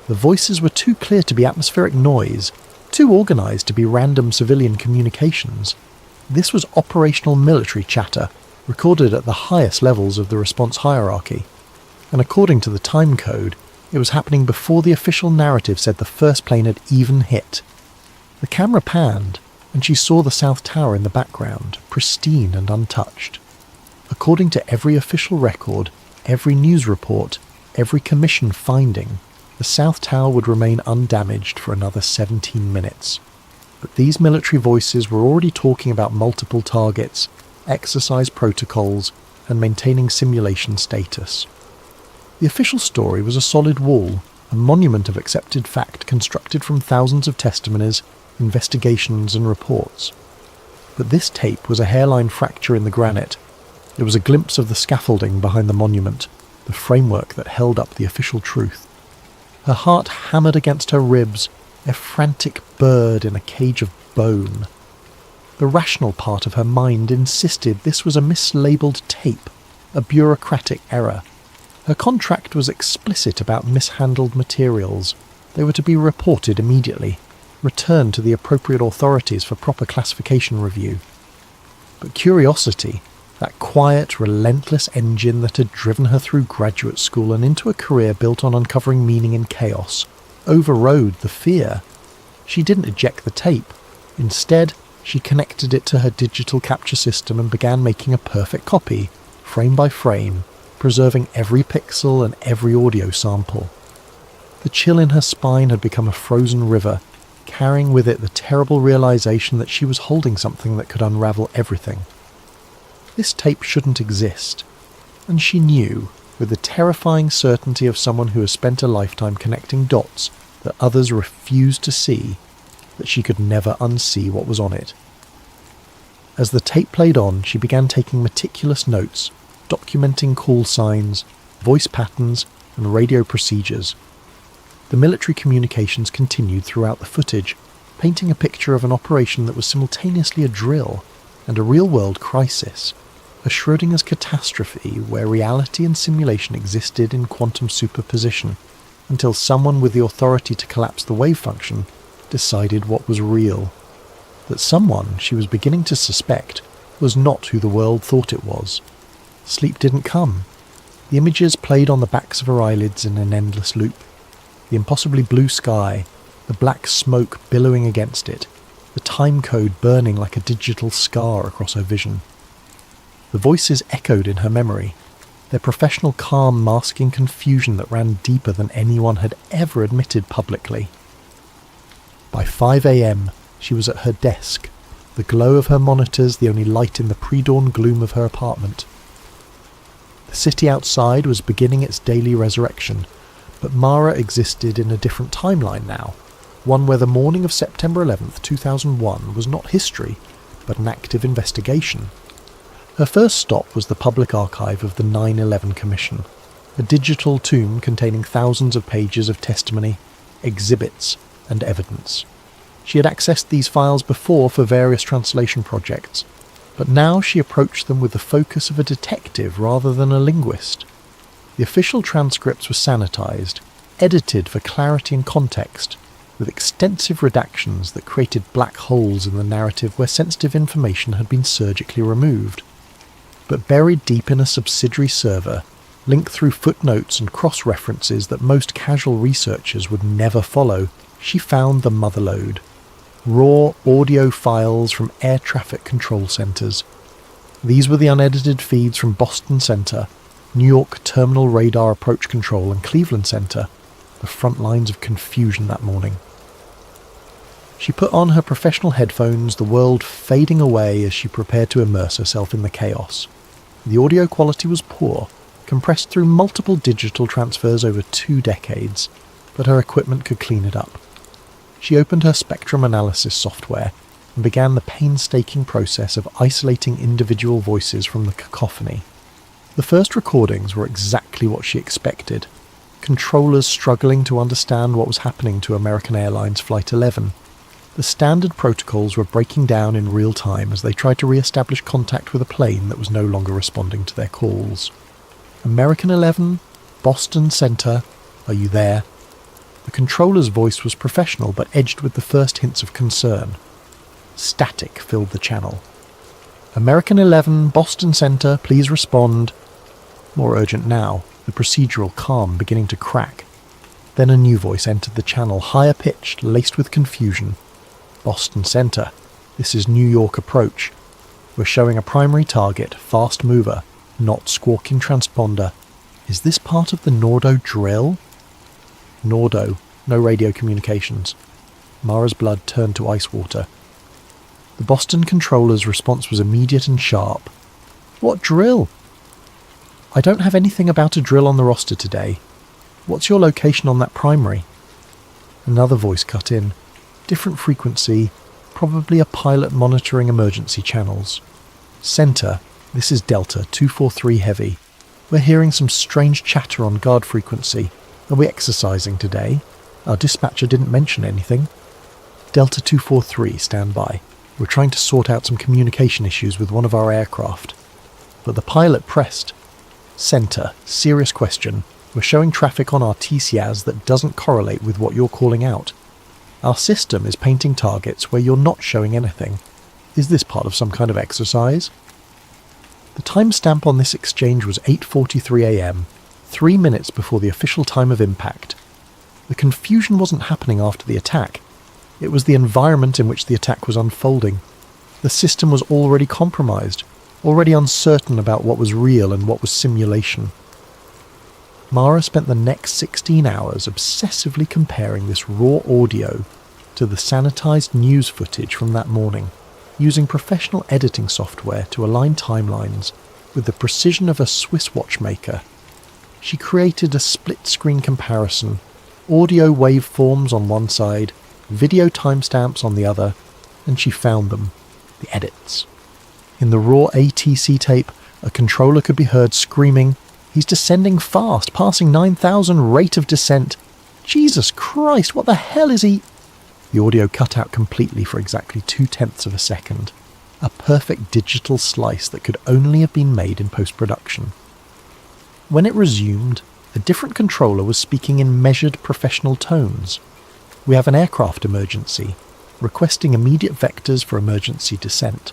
The voices were too clear to be atmospheric noise, too organised to be random civilian communications. This was operational military chatter, recorded at the highest levels of the response hierarchy. And according to the time code, it was happening before the official narrative said the first plane had even hit. The camera panned, and she saw the South Tower in the background, pristine and untouched. According to every official record, every news report, every commission finding, the South Tower would remain undamaged for another 17 minutes. But these military voices were already talking about multiple targets, exercise protocols, and maintaining simulation status. The official story was a solid wall, a monument of accepted fact constructed from thousands of testimonies, investigations and reports. But this tape was a hairline fracture in the granite. It was a glimpse of the scaffolding behind the monument, the framework that held up the official truth. Her heart hammered against her ribs, a frantic bird in a cage of bone. The rational part of her mind insisted this was a mislabeled tape, a bureaucratic error. Her contract was explicit about mishandled materials. They were to be reported immediately, returned to the appropriate authorities for proper classification review. But curiosity, that quiet, relentless engine that had driven her through graduate school and into a career built on uncovering meaning in chaos, overrode the fear. She didn't eject the tape. Instead, she connected it to her digital capture system and began making a perfect copy, frame by frame, preserving every pixel and every audio sample. The chill in her spine had become a frozen river, carrying with it the terrible realization that she was holding something that could unravel everything. This tape shouldn't exist, and she knew, with the terrifying certainty of someone who has spent a lifetime connecting dots that others refused to see, that she could never unsee what was on it. As the tape played on, she began taking meticulous notes, documenting call signs, voice patterns, and radio procedures. The military communications continued throughout the footage, painting a picture of an operation that was simultaneously a drill and a real-world crisis, a Schrödinger's catastrophe where reality and simulation existed in quantum superposition, until someone with the authority to collapse the wave function decided what was real. That someone, she was beginning to suspect, was not who the world thought it was. Sleep didn't come. The images played on the backs of her eyelids in an endless loop. The impossibly blue sky, the black smoke billowing against it, the time code burning like a digital scar across her vision. The voices echoed in her memory, their professional calm masking confusion that ran deeper than anyone had ever admitted publicly. By 5 a.m, she was at her desk, the glow of her monitors the only light in the pre-dawn gloom of her apartment. The city outside was beginning its daily resurrection, but Mara existed in a different timeline now, one where the morning of September 11th, 2001 was not history, but an active investigation. Her first stop was the public archive of the 9/11 Commission, a digital tomb containing thousands of pages of testimony, exhibits, and evidence. She had accessed these files before for various translation projects, but now she approached them with the focus of a detective rather than a linguist. The official transcripts were sanitized, edited for clarity and context, with extensive redactions that created black holes in the narrative where sensitive information had been surgically removed. But buried deep in a subsidiary server, linked through footnotes and cross-references that most casual researchers would never follow, she found the motherlode. Raw audio files from air traffic control centers. These were the unedited feeds from Boston Center, New York Terminal Radar Approach Control, and Cleveland Center, the front lines of confusion that morning. She put on her professional headphones, the world fading away as she prepared to immerse herself in the chaos. The audio quality was poor, compressed through multiple digital transfers over 2 decades, but her equipment could clean it up. She opened her spectrum analysis software and began the painstaking process of isolating individual voices from the cacophony. The first recordings were exactly what she expected. Controllers struggling to understand what was happening to American Airlines Flight 11. The standard protocols were breaking down in real time as they tried to re-establish contact with a plane that was no longer responding to their calls. American 11, Boston Center, are you there? The controller's voice was professional but edged with the first hints of concern. Static filled the channel. American 11, Boston Center, please respond. More urgent now, the procedural calm beginning to crack. Then a new voice entered the channel, higher pitched, laced with confusion. Boston Center, this is New York approach. We're showing a primary target, fast mover, not squawking transponder. Is this part of the Nordo drill? Nordo, no radio communications. Mara's blood turned to ice water. The Boston controller's response was immediate and sharp. What drill? I don't have anything about a drill on the roster today. What's your location on that primary? Another voice cut in. Different frequency, probably a pilot monitoring emergency channels. Center, this is Delta 243 Heavy. We're hearing some strange chatter on guard frequency. Are we exercising today? Our dispatcher didn't mention anything. Delta 243, stand by. We're trying to sort out some communication issues with one of our aircraft. But the pilot pressed. Center, serious question. We're showing traffic on our TCAS that doesn't correlate with what you're calling out. Our system is painting targets where you're not showing anything. Is this part of some kind of exercise? The timestamp on this exchange was 8:43 a.m., 3 minutes before the official time of impact. The confusion wasn't happening after the attack. It was the environment in which the attack was unfolding. The system was already compromised, already uncertain about what was real and what was simulation. Mara spent the next 16 hours obsessively comparing this raw audio to the sanitized news footage from that morning, using professional editing software to align timelines with the precision of a Swiss watchmaker. She created a split-screen comparison, audio waveforms on one side, video timestamps on the other, and she found them, the edits. In the raw ATC tape, A controller could be heard screaming, "He's descending fast, passing 9,000 rate of descent. Jesus Christ, what the hell is he?" The audio cut out completely for exactly 0.2 of a second. A perfect digital slice that could only have been made in post-production. When it resumed, a different controller was speaking in measured professional tones. "We have an aircraft emergency, requesting immediate vectors for emergency descent."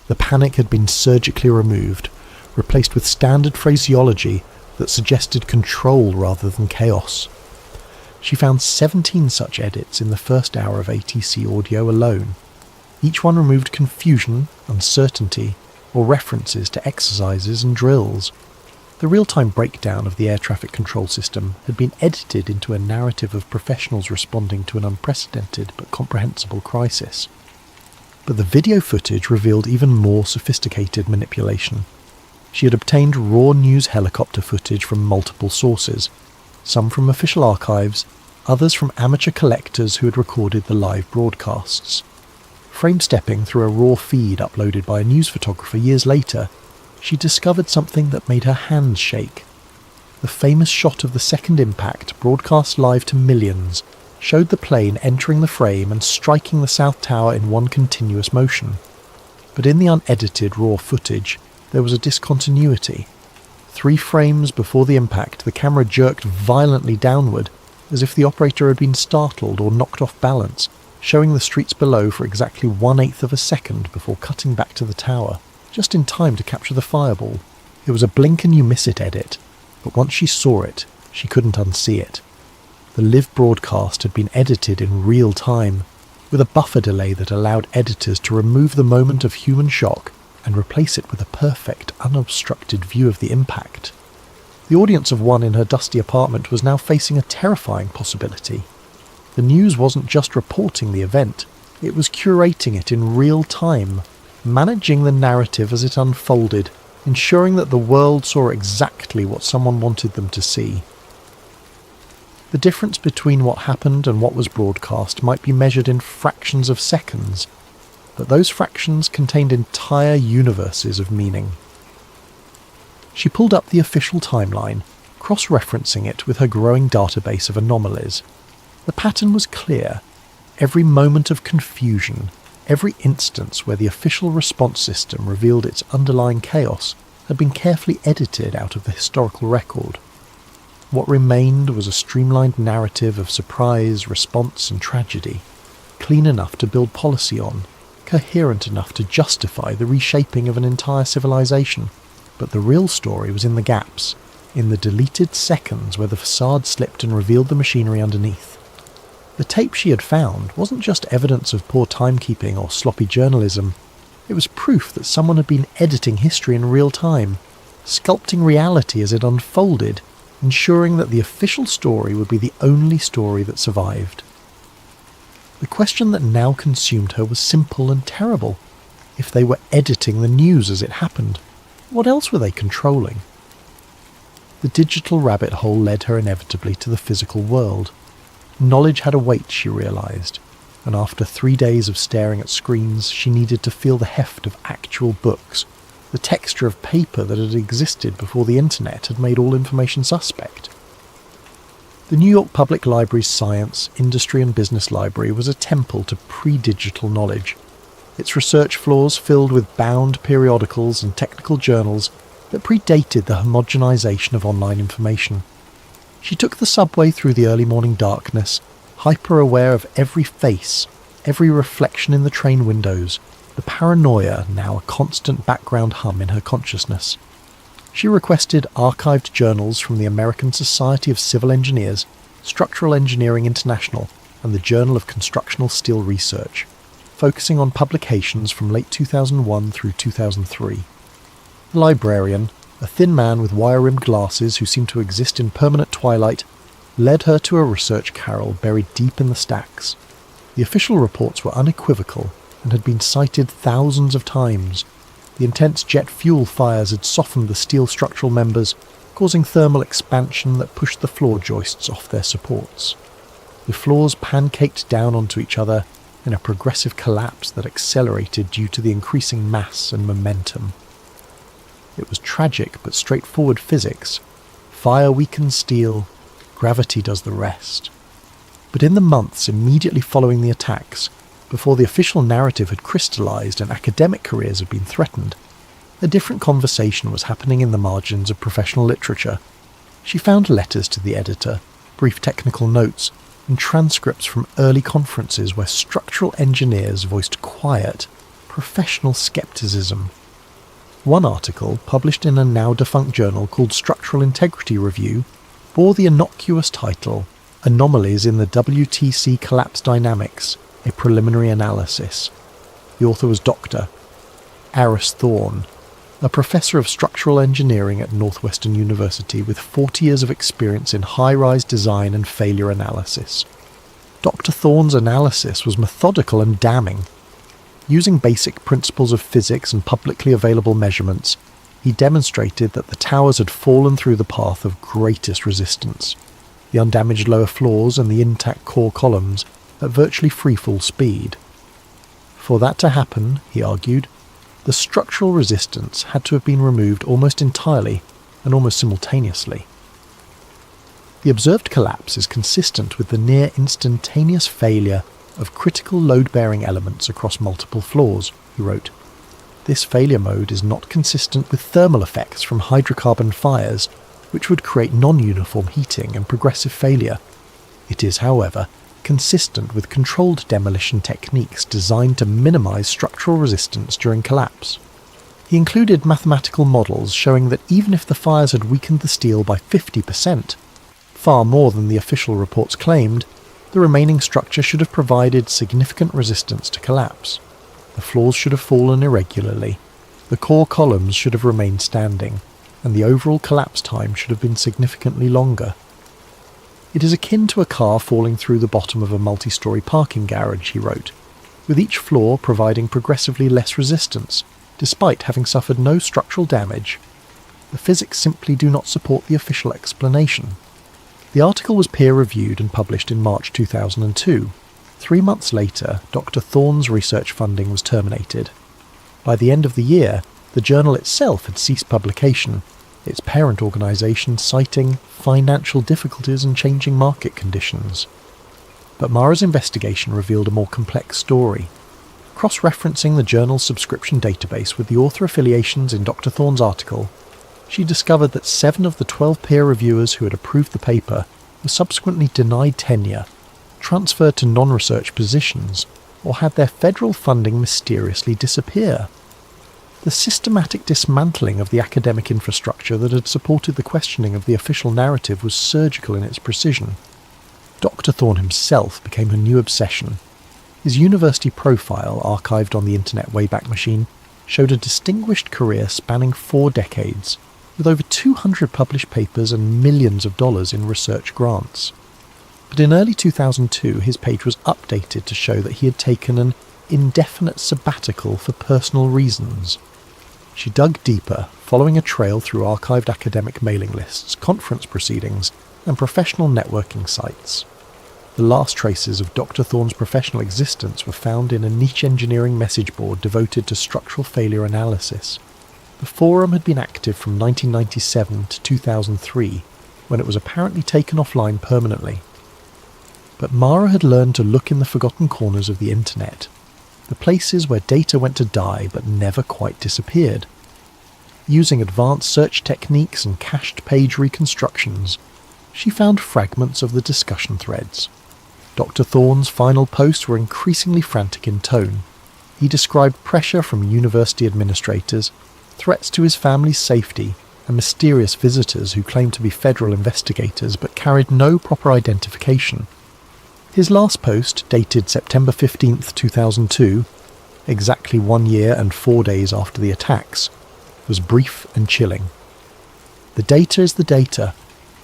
The panic had been surgically removed, replaced with standard phraseology that suggested control rather than chaos. She found 17 such edits in the first hour of ATC audio alone. Each one removed confusion, uncertainty, or references to exercises and drills. The real-time breakdown of the air traffic control system had been edited into a narrative of professionals responding to an unprecedented but comprehensible crisis. But the video footage revealed even more sophisticated manipulation. She had obtained raw news helicopter footage from multiple sources, some from official archives, others from amateur collectors who had recorded the live broadcasts. Frame-stepping through a raw feed uploaded by a news photographer years later, she discovered something that made her hands shake. The famous shot of the second impact, broadcast live to millions, showed the plane entering the frame and striking the South Tower in one continuous motion. But in the unedited raw footage, there was a discontinuity. 3 frames before the impact, the camera jerked violently downward, as if the operator had been startled or knocked off balance, showing the streets below for exactly 1/8 of a second before cutting back to the tower, just in time to capture the fireball. It was a blink and you miss it edit, but once she saw it, she couldn't unsee it. The live broadcast had been edited in real time, with a buffer delay that allowed editors to remove the moment of human shock and replace it with a perfect, unobstructed view of the impact. The audience of one in her dusty apartment was now facing a terrifying possibility. The news wasn't just reporting the event, it was curating it in real time, managing the narrative as it unfolded, ensuring that the world saw exactly what someone wanted them to see. The difference between what happened and what was broadcast might be measured in fractions of seconds, but those fractions contained entire universes of meaning. She pulled up the official timeline, cross-referencing it with her growing database of anomalies. The pattern was clear. Every moment of confusion, every instance where the official response system revealed its underlying chaos, had been carefully edited out of the historical record. What remained was a streamlined narrative of surprise, response and tragedy, clean enough to build policy on, coherent enough to justify the reshaping of an entire civilization. But the real story was in the gaps, in the deleted seconds where the facade slipped and revealed the machinery underneath. The tape she had found wasn't just evidence of poor timekeeping or sloppy journalism. It was proof that someone had been editing history in real time, sculpting reality as it unfolded, ensuring that the official story would be the only story that survived. The question that now consumed her was simple and terrible. If they were editing the news as it happened, what else were they controlling? The digital rabbit hole led her inevitably to the physical world. Knowledge had a weight, she realised, and after 3 days of staring at screens, she needed to feel the heft of actual books, the texture of paper that had existed before the internet had made all information suspect. The New York Public Library's Science, Industry and Business Library was a temple to pre-digital knowledge, its research floors filled with bound periodicals and technical journals that predated the homogenization of online information. She took the subway through the early morning darkness, hyper-aware of every face, every reflection in the train windows, the paranoia now a constant background hum in her consciousness. She requested archived journals from the American Society of Civil Engineers, Structural Engineering International, and the Journal of Constructional Steel Research, focusing on publications from late 2001 through 2003. The librarian, a thin man with wire-rimmed glasses who seemed to exist in permanent twilight, led her to a research carrel buried deep in the stacks. The official reports were unequivocal and had been cited thousands of times. The intense jet fuel fires had softened the steel structural members, causing thermal expansion that pushed the floor joists off their supports. The floors pancaked down onto each other in a progressive collapse that accelerated due to the increasing mass and momentum. It was tragic but straightforward physics. Fire weakens steel, gravity does the rest. But in the months immediately following the attacks, before the official narrative had crystallized and academic careers had been threatened, a different conversation was happening in the margins of professional literature. She found letters to the editor, brief technical notes, and transcripts from early conferences where structural engineers voiced quiet, professional skepticism. One article, published in a now-defunct journal called Structural Integrity Review, bore the innocuous title Anomalies in the WTC Collapse Dynamics, a Preliminary Analysis. The author was Dr. Aris Thorne, a professor of structural engineering at Northwestern University with 40 years of experience in high-rise design and failure analysis. Dr. Thorne's analysis was methodical and damning. Using basic principles of physics and publicly available measurements, he demonstrated that the towers had fallen through the path of greatest resistance, the undamaged lower floors and the intact core columns at virtually freefall speed. For that to happen, he argued, the structural resistance had to have been removed almost entirely and almost simultaneously. The observed collapse is consistent with the near instantaneous failure of critical load-bearing elements across multiple floors, he wrote. This failure mode is not consistent with thermal effects from hydrocarbon fires, which would create non-uniform heating and progressive failure. It is, however, consistent with controlled demolition techniques designed to minimize structural resistance during collapse. He included mathematical models showing that even if the fires had weakened the steel by 50%, far more than the official reports claimed, the remaining structure should have provided significant resistance to collapse. The floors should have fallen irregularly, the core columns should have remained standing, and the overall collapse time should have been significantly longer. It is akin to a car falling through the bottom of a multi-storey parking garage, he wrote, with each floor providing progressively less resistance, despite having suffered no structural damage. The physics simply do not support the official explanation. The article was peer-reviewed and published in March 2002. 3 months later, Dr. Thorne's research funding was terminated. By the end of the year, the journal itself had ceased publication, its parent organisation citing financial difficulties and changing market conditions. But Mara's investigation revealed a more complex story. Cross-referencing the journal's subscription database with the author affiliations in Dr. Thorne's article, she discovered that 7 of the 12 peer reviewers who had approved the paper were subsequently denied tenure, transferred to non-research positions, or had their federal funding mysteriously disappear. The systematic dismantling of the academic infrastructure that had supported the questioning of the official narrative was surgical in its precision. Dr. Thorne himself became her new obsession. His university profile, archived on the Internet Wayback Machine, showed a distinguished career spanning 4 decades, with over 200 published papers and millions of dollars in research grants. But in early 2002, his page was updated to show that he had taken an indefinite sabbatical for personal reasons. She dug deeper, following a trail through archived academic mailing lists, conference proceedings, and professional networking sites. The last traces of Dr. Thorne's professional existence were found in a niche engineering message board devoted to structural failure analysis. The forum had been active from 1997 to 2003, when it was apparently taken offline permanently. But Mara had learned to look in the forgotten corners of the internet, the places where data went to die but never quite disappeared. Using advanced search techniques and cached page reconstructions, she found fragments of the discussion threads. Dr. Thorne's final posts were increasingly frantic in tone. He described pressure from university administrators, threats to his family's safety, and mysterious visitors who claimed to be federal investigators but carried no proper identification. His last post, dated September 15, 2002, exactly 1 year and 4 days after the attacks, was brief and chilling. The data is the data.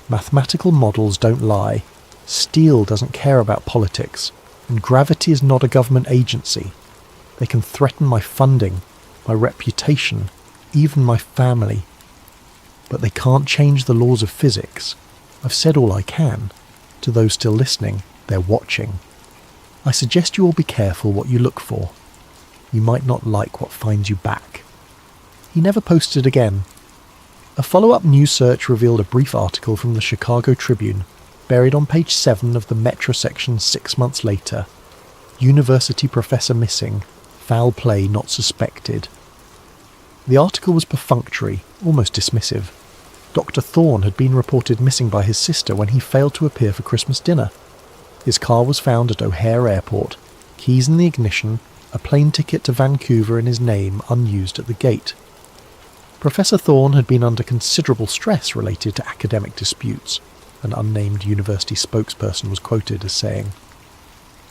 Mathematical models don't lie. Steel doesn't care about politics, and gravity is not a government agency. They can threaten my funding, my reputation, even my family. But they can't change the laws of physics. I've said all I can. To those still listening, they're watching. I suggest you all be careful what you look for. You might not like what finds you back. He never posted again, A follow-up news search revealed a brief article from the Chicago Tribune, buried on page 7 of the Metro section 6 months later. University professor missing, foul play not suspected. The article was perfunctory, almost dismissive. Dr. Thorne had been reported missing by his sister when he failed to appear for Christmas dinner. His car was found at O'Hare Airport, keys in the ignition, a plane ticket to Vancouver in his name unused at the gate. Professor Thorne had been under considerable stress related to academic disputes, an unnamed university spokesperson was quoted as saying.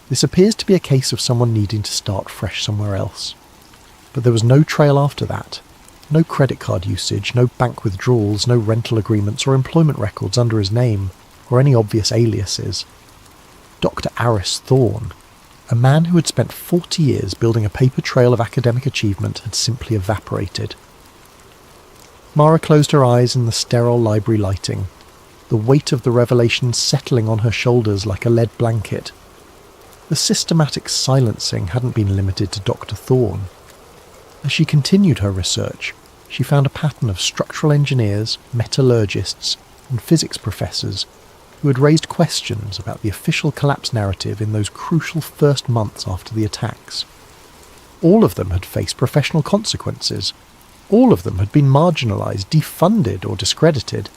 This appears to be a case of someone needing to start fresh somewhere else. But there was no trail after that. No credit card usage, no bank withdrawals, no rental agreements or employment records under his name, or any obvious aliases. Dr. Aris Thorne, a man who had spent 40 years building a paper trail of academic achievement, had simply evaporated. Mara closed her eyes in the sterile library lighting, the weight of the revelation settling on her shoulders like a lead blanket. The systematic silencing hadn't been limited to Dr. Thorne. As she continued her research, she found a pattern of structural engineers, metallurgists, and physics professors who had raised questions about the official collapse narrative in those crucial first months after the attacks. All of them had faced professional consequences. All of them had been marginalised, defunded or discredited,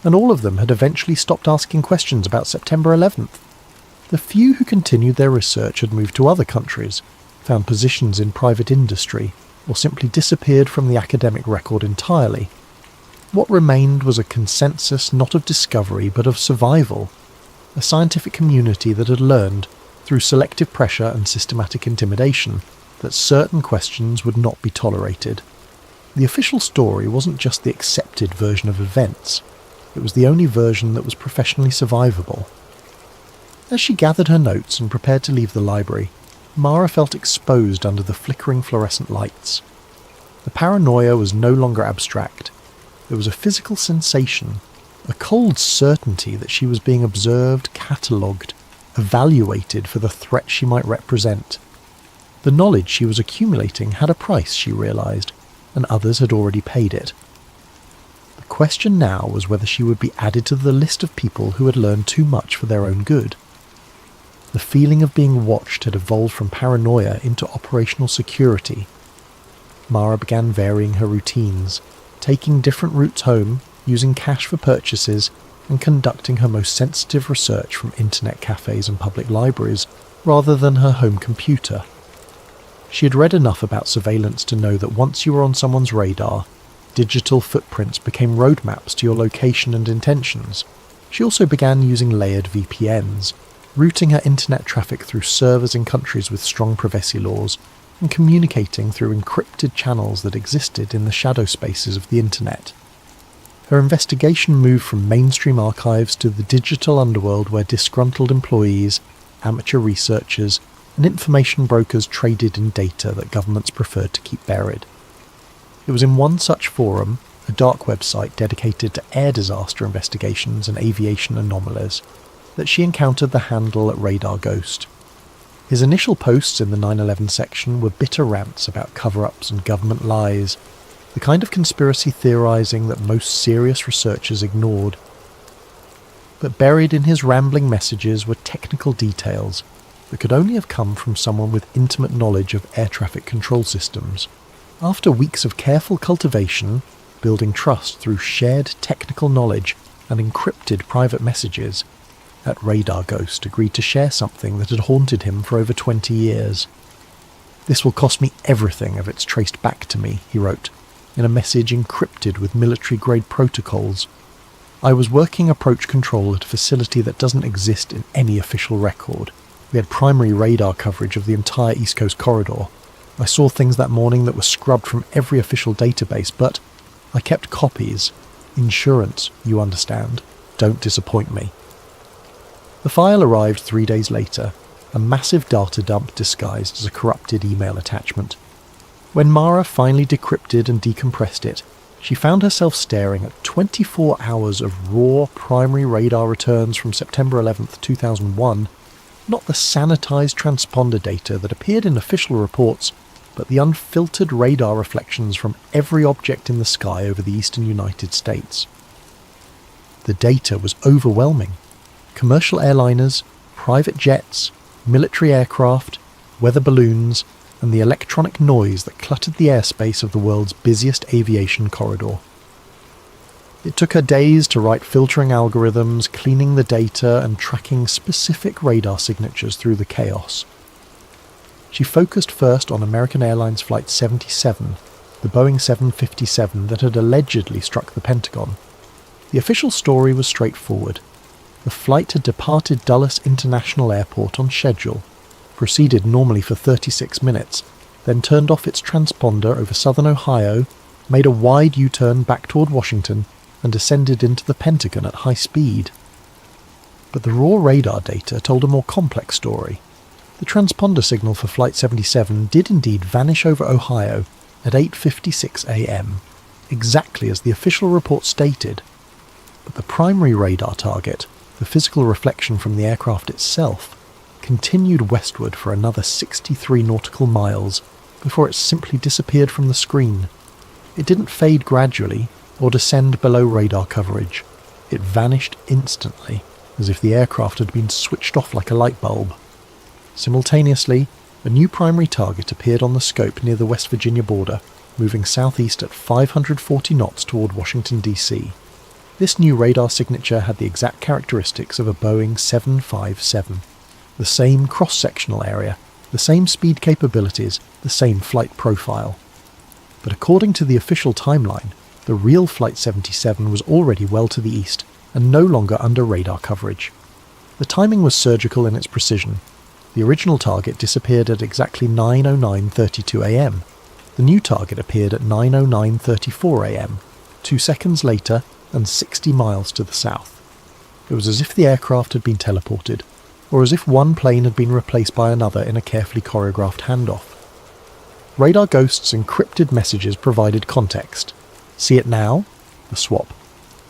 and all of them had eventually stopped asking questions about September 11th. The few who continued their research had moved to other countries, found positions in private industry, or simply disappeared from the academic record entirely. What remained was a consensus not of discovery but of survival, a scientific community that had learned, through selective pressure and systematic intimidation, that certain questions would not be tolerated. The official story wasn't just the accepted version of events, it was the only version that was professionally survivable. As she gathered her notes and prepared to leave the library, Mara felt exposed under the flickering fluorescent lights. The paranoia was no longer abstract. There was a physical sensation, a cold certainty that she was being observed, catalogued, evaluated for the threat she might represent. The knowledge she was accumulating had a price, she realised, and others had already paid it. The question now was whether she would be added to the list of people who had learned too much for their own good. The feeling of being watched had evolved from paranoia into operational security. Mara began varying her routines, taking different routes home, using cash for purchases, and conducting her most sensitive research from internet cafes and public libraries, rather than her home computer. She had read enough about surveillance to know that once you were on someone's radar, digital footprints became roadmaps to your location and intentions. She also began using layered VPNs, routing her internet traffic through servers in countries with strong privacy laws, and communicating through encrypted channels that existed in the shadow spaces of the internet. Her investigation moved from mainstream archives to the digital underworld where disgruntled employees, amateur researchers, and information brokers traded in data that governments preferred to keep buried. It was in one such forum, a dark website dedicated to air disaster investigations and aviation anomalies, that she encountered the handle at Radar Ghost. His initial posts in the 9/11 section were bitter rants about cover-ups and government lies, the kind of conspiracy theorising that most serious researchers ignored. But buried in his rambling messages were technical details that could only have come from someone with intimate knowledge of air traffic control systems. After weeks of careful cultivation, building trust through shared technical knowledge and encrypted private messages, that Radar Ghost agreed to share something that had haunted him for over 20 years. "This will cost me everything if it's traced back to me," he wrote, in a message encrypted with military-grade protocols. "I was working approach control at a facility that doesn't exist in any official record. We had primary radar coverage of the entire East Coast corridor. I saw things that morning that were scrubbed from every official database, but I kept copies. Insurance, you understand. Don't disappoint me." The file arrived 3 days later, a massive data dump disguised as a corrupted email attachment. When Mara finally decrypted and decompressed it, she found herself staring at 24 hours of raw primary radar returns from September 11th, 2001, not the sanitized transponder data that appeared in official reports, but the unfiltered radar reflections from every object in the sky over the eastern United States. The data was overwhelming. Commercial airliners, private jets, military aircraft, weather balloons, and the electronic noise that cluttered the airspace of the world's busiest aviation corridor. It took her days to write filtering algorithms, cleaning the data, and tracking specific radar signatures through the chaos. She focused first on American Airlines Flight 77, the Boeing 757 that had allegedly struck the Pentagon. The official story was straightforward. The flight had departed Dulles International Airport on schedule, proceeded normally for 36 minutes, then turned off its transponder over southern Ohio, made a wide U-turn back toward Washington, and descended into the Pentagon at high speed. But the raw radar data told a more complex story. The transponder signal for Flight 77 did indeed vanish over Ohio at 8:56 a.m., exactly as the official report stated. But the primary radar target, the physical reflection from the aircraft itself, continued westward for another 63 nautical miles before it simply disappeared from the screen. It didn't fade gradually or descend below radar coverage. It vanished instantly, as if the aircraft had been switched off like a light bulb. Simultaneously, a new primary target appeared on the scope near the West Virginia border, moving southeast at 540 knots toward Washington, D.C. This new radar signature had the exact characteristics of a Boeing 757. The same cross-sectional area, the same speed capabilities, the same flight profile. But according to the official timeline, the real Flight 77 was already well to the east and no longer under radar coverage. The timing was surgical in its precision. The original target disappeared at exactly 9:09:32 a.m. The new target appeared at 9:09:34 a.m., 2 seconds later and 60 miles to the south. It was as if the aircraft had been teleported, or as if one plane had been replaced by another in a carefully choreographed handoff. Radar Ghost's encrypted messages provided context. See it now? The swap.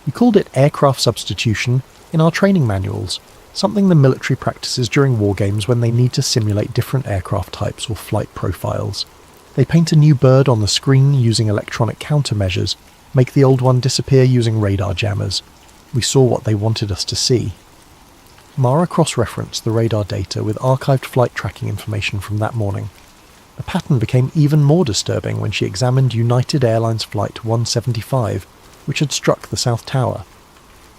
We called it aircraft substitution in our training manuals, something the military practices during war games when they need to simulate different aircraft types or flight profiles. They paint a new bird on the screen using electronic countermeasures, make the old one disappear using radar jammers. We saw what they wanted us to see. Mara cross-referenced the radar data with archived flight tracking information from that morning. The pattern became even more disturbing when she examined United Airlines Flight 175, which had struck the South Tower.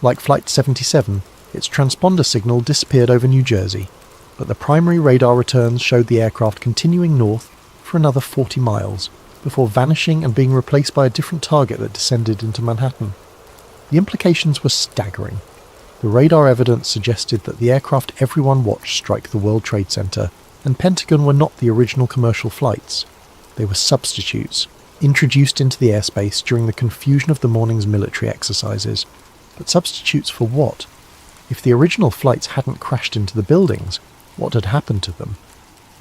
Like Flight 77, its transponder signal disappeared over New Jersey, but the primary radar returns showed the aircraft continuing north for another 40 miles, before vanishing and being replaced by a different target that descended into Manhattan. The implications were staggering. The radar evidence suggested that the aircraft everyone watched strike the World Trade Center and Pentagon were not the original commercial flights. They were substitutes, introduced into the airspace during the confusion of the morning's military exercises. But substitutes for what? If the original flights hadn't crashed into the buildings, what had happened to them?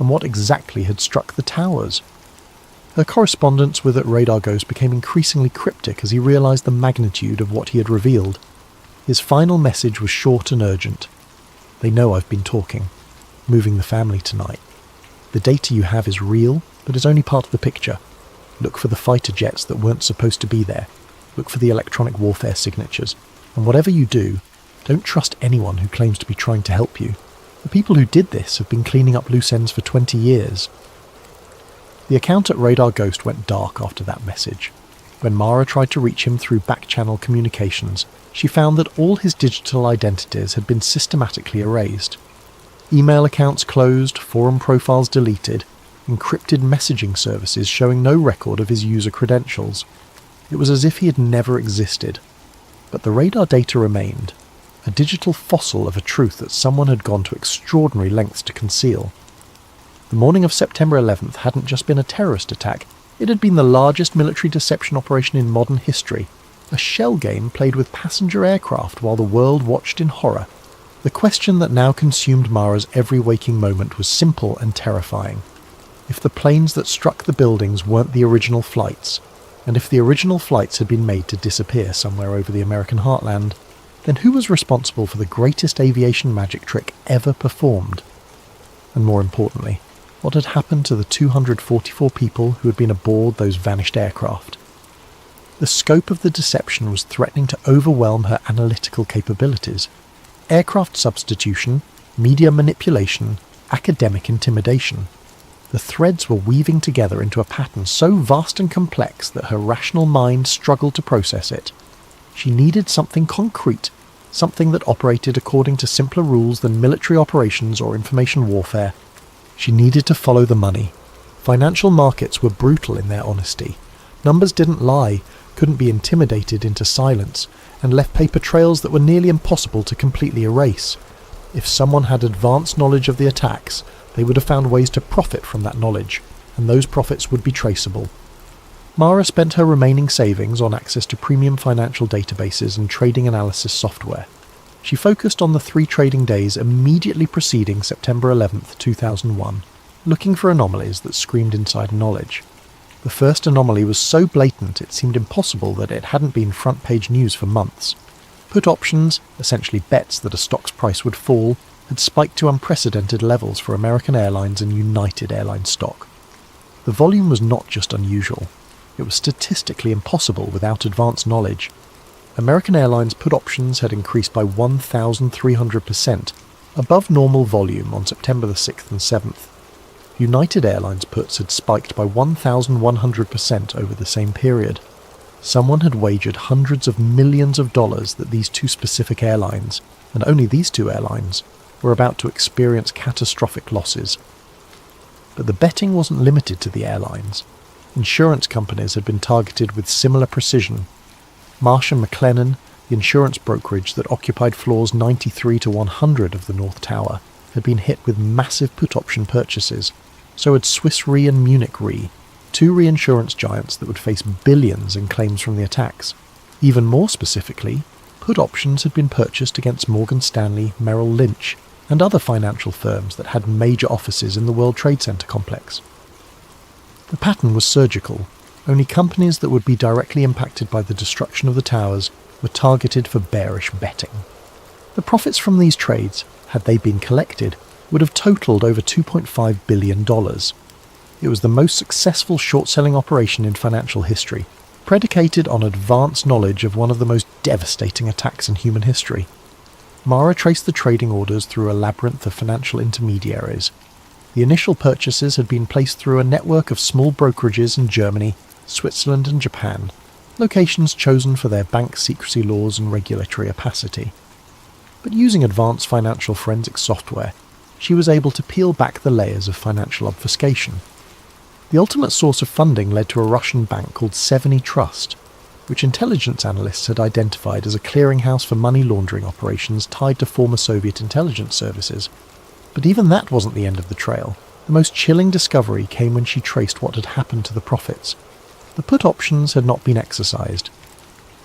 And what exactly had struck the towers? Her correspondence with Radar Ghost became increasingly cryptic as he realized the magnitude of what he had revealed. His final message was short and urgent. They know I've been talking. Moving the family tonight. The data you have is real, but is only part of the picture. Look for the fighter jets that weren't supposed to be there. Look for the electronic warfare signatures. And whatever you do, don't trust anyone who claims to be trying to help you. The people who did this have been cleaning up loose ends for 20 years. The account at Radar Ghost went dark after that message. When Mara tried to reach him through back-channel communications, she found that all his digital identities had been systematically erased. Email accounts closed, forum profiles deleted, encrypted messaging services showing no record of his user credentials. It was as if he had never existed. But the radar data remained, a digital fossil of a truth that someone had gone to extraordinary lengths to conceal. The morning of September 11th hadn't just been a terrorist attack, it had been the largest military deception operation in modern history, a shell game played with passenger aircraft while the world watched in horror. The question that now consumed Mara's every waking moment was simple and terrifying. If the planes that struck the buildings weren't the original flights, and if the original flights had been made to disappear somewhere over the American heartland, then who was responsible for the greatest aviation magic trick ever performed? And more importantly, What had happened to the 244 people who had been aboard those vanished aircraft? The scope of the deception was threatening to overwhelm her analytical capabilities. Aircraft substitution, media manipulation, academic intimidation. The threads were weaving together into a pattern so vast and complex that her rational mind struggled to process it. She needed something concrete, something that operated according to simpler rules than military operations or information warfare. She needed to follow the money. Financial markets were brutal in their honesty. Numbers didn't lie, couldn't be intimidated into silence, and left paper trails that were nearly impossible to completely erase. If someone had advanced knowledge of the attacks, they would have found ways to profit from that knowledge, and those profits would be traceable. Mara spent her remaining savings on access to premium financial databases and trading analysis software. She focused on the 3 trading days immediately preceding September 11th, 2001, looking for anomalies that screamed insider knowledge. The first anomaly was so blatant it seemed impossible that it hadn't been front-page news for months. Put options, essentially bets that a stock's price would fall, had spiked to unprecedented levels for American Airlines and United Airlines stock. The volume was not just unusual. It was statistically impossible without advanced knowledge. American Airlines put options had increased by 1,300%, above normal volume on September the 6th and 7th. United Airlines puts had spiked by 1,100% over the same period. Someone had wagered hundreds of millions of dollars that these 2 specific airlines, and only these 2 airlines, were about to experience catastrophic losses. But the betting wasn't limited to the airlines. Insurance companies had been targeted with similar precision. Marsh & McLennan, the insurance brokerage that occupied floors 93 to 100 of the North Tower, had been hit with massive put option purchases. So had Swiss Re and Munich Re, 2 reinsurance giants that would face billions in claims from the attacks. Even more specifically, put options had been purchased against Morgan Stanley, Merrill Lynch, and other financial firms that had major offices in the World Trade Center complex. The pattern was surgical. Only companies that would be directly impacted by the destruction of the towers were targeted for bearish betting. The profits from these trades, had they been collected, would have totaled over $2.5 billion. It was the most successful short-selling operation in financial history, predicated on advanced knowledge of one of the most devastating attacks in human history. Mara traced the trading orders through a labyrinth of financial intermediaries. The initial purchases had been placed through a network of small brokerages in Germany, Switzerland and Japan, locations chosen for their bank secrecy laws and regulatory opacity. But using advanced financial forensic software, she was able to peel back the layers of financial obfuscation. The ultimate source of funding led to a Russian bank called Seveny Trust, which intelligence analysts had identified as a clearinghouse for money laundering operations tied to former Soviet intelligence services. But even that wasn't the end of the trail. The most chilling discovery came when she traced what had happened to the profits. The put options had not been exercised.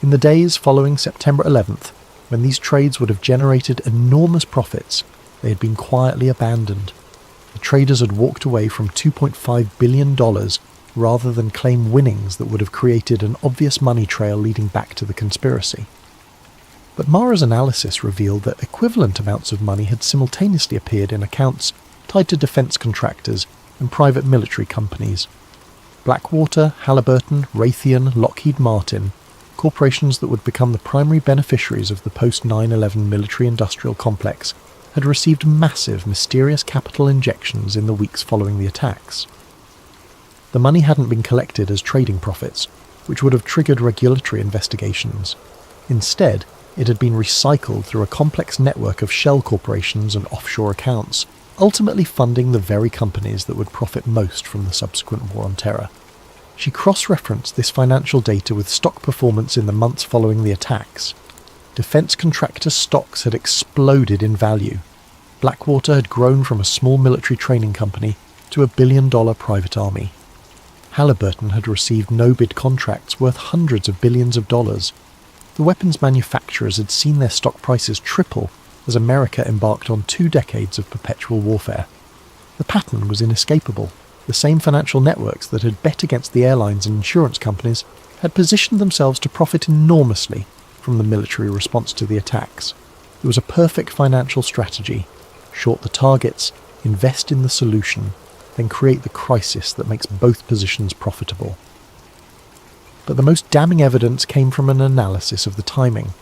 In the days following September 11th, when these trades would have generated enormous profits, they had been quietly abandoned. The traders had walked away from $2.5 billion rather than claim winnings that would have created an obvious money trail leading back to the conspiracy. But Mara's analysis revealed that equivalent amounts of money had simultaneously appeared in accounts tied to defence contractors and private military companies. Blackwater, Halliburton, Raytheon, Lockheed Martin, corporations that would become the primary beneficiaries of the post-9/11 military-industrial complex, had received massive, mysterious capital injections in the weeks following the attacks. The money hadn't been collected as trading profits, which would have triggered regulatory investigations. Instead, it had been recycled through a complex network of shell corporations and offshore accounts, ultimately funding the very companies that would profit most from the subsequent war on terror. She cross-referenced this financial data with stock performance in the months following the attacks. Defence contractor stocks had exploded in value. Blackwater had grown from a small military training company to $1 billion private army. Halliburton had received no-bid contracts worth hundreds of billions of dollars. The weapons manufacturers had seen their stock prices triple as America embarked on 2 decades of perpetual warfare. The pattern was inescapable. The same financial networks that had bet against the airlines and insurance companies had positioned themselves to profit enormously from the military response to the attacks. It was a perfect financial strategy. Short the targets, invest in the solution, then create the crisis that makes both positions profitable. But the most damning evidence came from an analysis of the timing.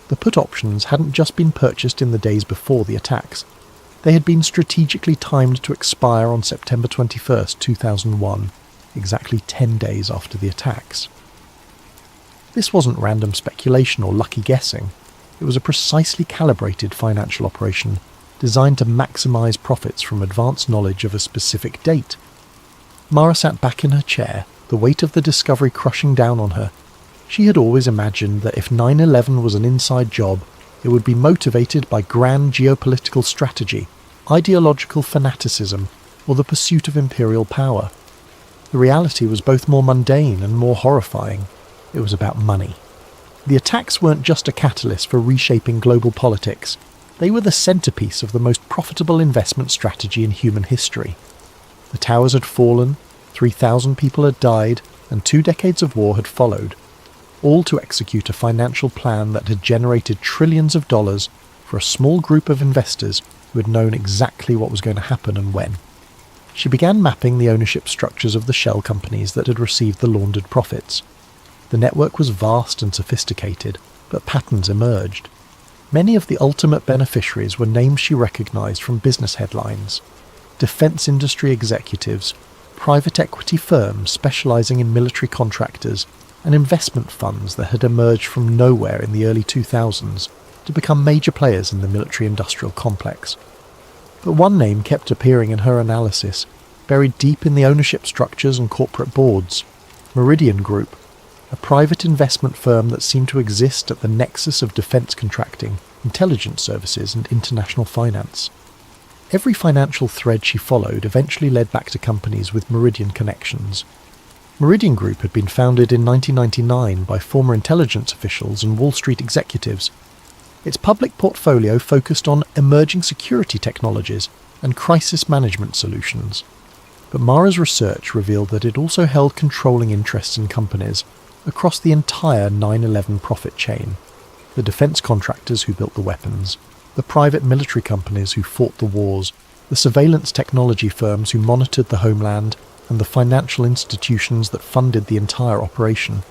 The put options hadn't just been purchased in the days before the attacks. They had been strategically timed to expire on September 21st, 2001, exactly 10 days after the attacks. This wasn't random speculation or lucky guessing. It was a precisely calibrated financial operation designed to maximize profits from advanced knowledge of a specific date. Mara sat back in her chair, the weight of the discovery crushing down on her. She had always imagined that if 9/11 was an inside job, it would be motivated by grand geopolitical strategy, ideological fanaticism, or the pursuit of imperial power. The reality was both more mundane and more horrifying. It was about money. The attacks weren't just a catalyst for reshaping global politics. They were the centerpiece of the most profitable investment strategy in human history. The towers had fallen, 3,000 people had died, and 2 decades of war had followed, all to execute a financial plan that had generated trillions of dollars for a small group of investors who had known exactly what was going to happen and when. She began mapping the ownership structures of the shell companies that had received the laundered profits. The network was vast and sophisticated, but patterns emerged. Many of the ultimate beneficiaries were names she recognized from business headlines. Defense industry executives, private equity firms specializing in military contractors, and investment funds that had emerged from nowhere in the early 2000s to become major players in the military-industrial complex. But one name kept appearing in her analysis, buried deep in the ownership structures and corporate boards: Meridian Group, a private investment firm that seemed to exist at the nexus of defense contracting, intelligence services, and international finance. Every financial thread she followed eventually led back to companies with Meridian connections. Meridian Group had been founded in 1999 by former intelligence officials and Wall Street executives. Its public portfolio focused on emerging security technologies and crisis management solutions. But Mara's research revealed that it also held controlling interests in companies across the entire 9/11 profit chain: the defense contractors who built the weapons, the private military companies who fought the wars, the surveillance technology firms who monitored the homeland, and the financial institutions that funded the entire operation.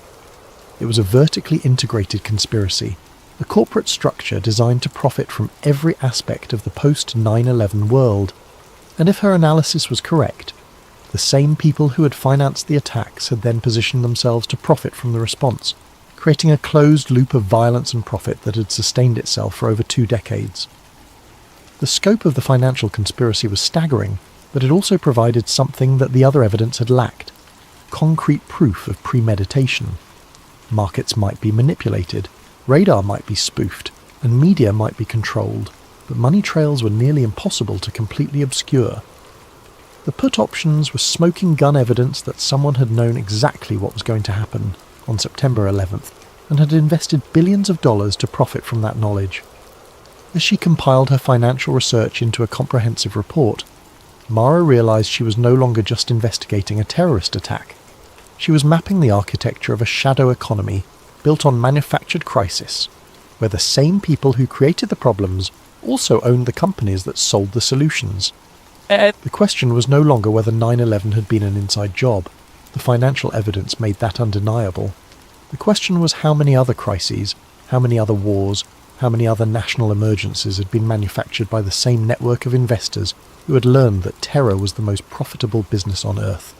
It was a vertically integrated conspiracy, a corporate structure designed to profit from every aspect of the post-9/11 world. And if her analysis was correct, the same people who had financed the attacks had then positioned themselves to profit from the response, creating a closed loop of violence and profit that had sustained itself for over 2 decades. The scope of the financial conspiracy was staggering, but it also provided something that the other evidence had lacked: concrete proof of premeditation. Markets might be manipulated, radar might be spoofed, and media might be controlled, but money trails were nearly impossible to completely obscure. The put options were smoking gun evidence that someone had known exactly what was going to happen on September 11th and had invested billions of dollars to profit from that knowledge. As she compiled her financial research into a comprehensive report, Mara realized she was no longer just investigating a terrorist attack. She was mapping the architecture of a shadow economy built on manufactured crisis, where the same people who created the problems also owned the companies that sold the solutions. The question was no longer whether 9/11 had been an inside job. The financial evidence made that undeniable. The question was how many other crises, how many other wars, how many other national emergencies had been manufactured by the same network of investors who had learned that terror was the most profitable business on Earth.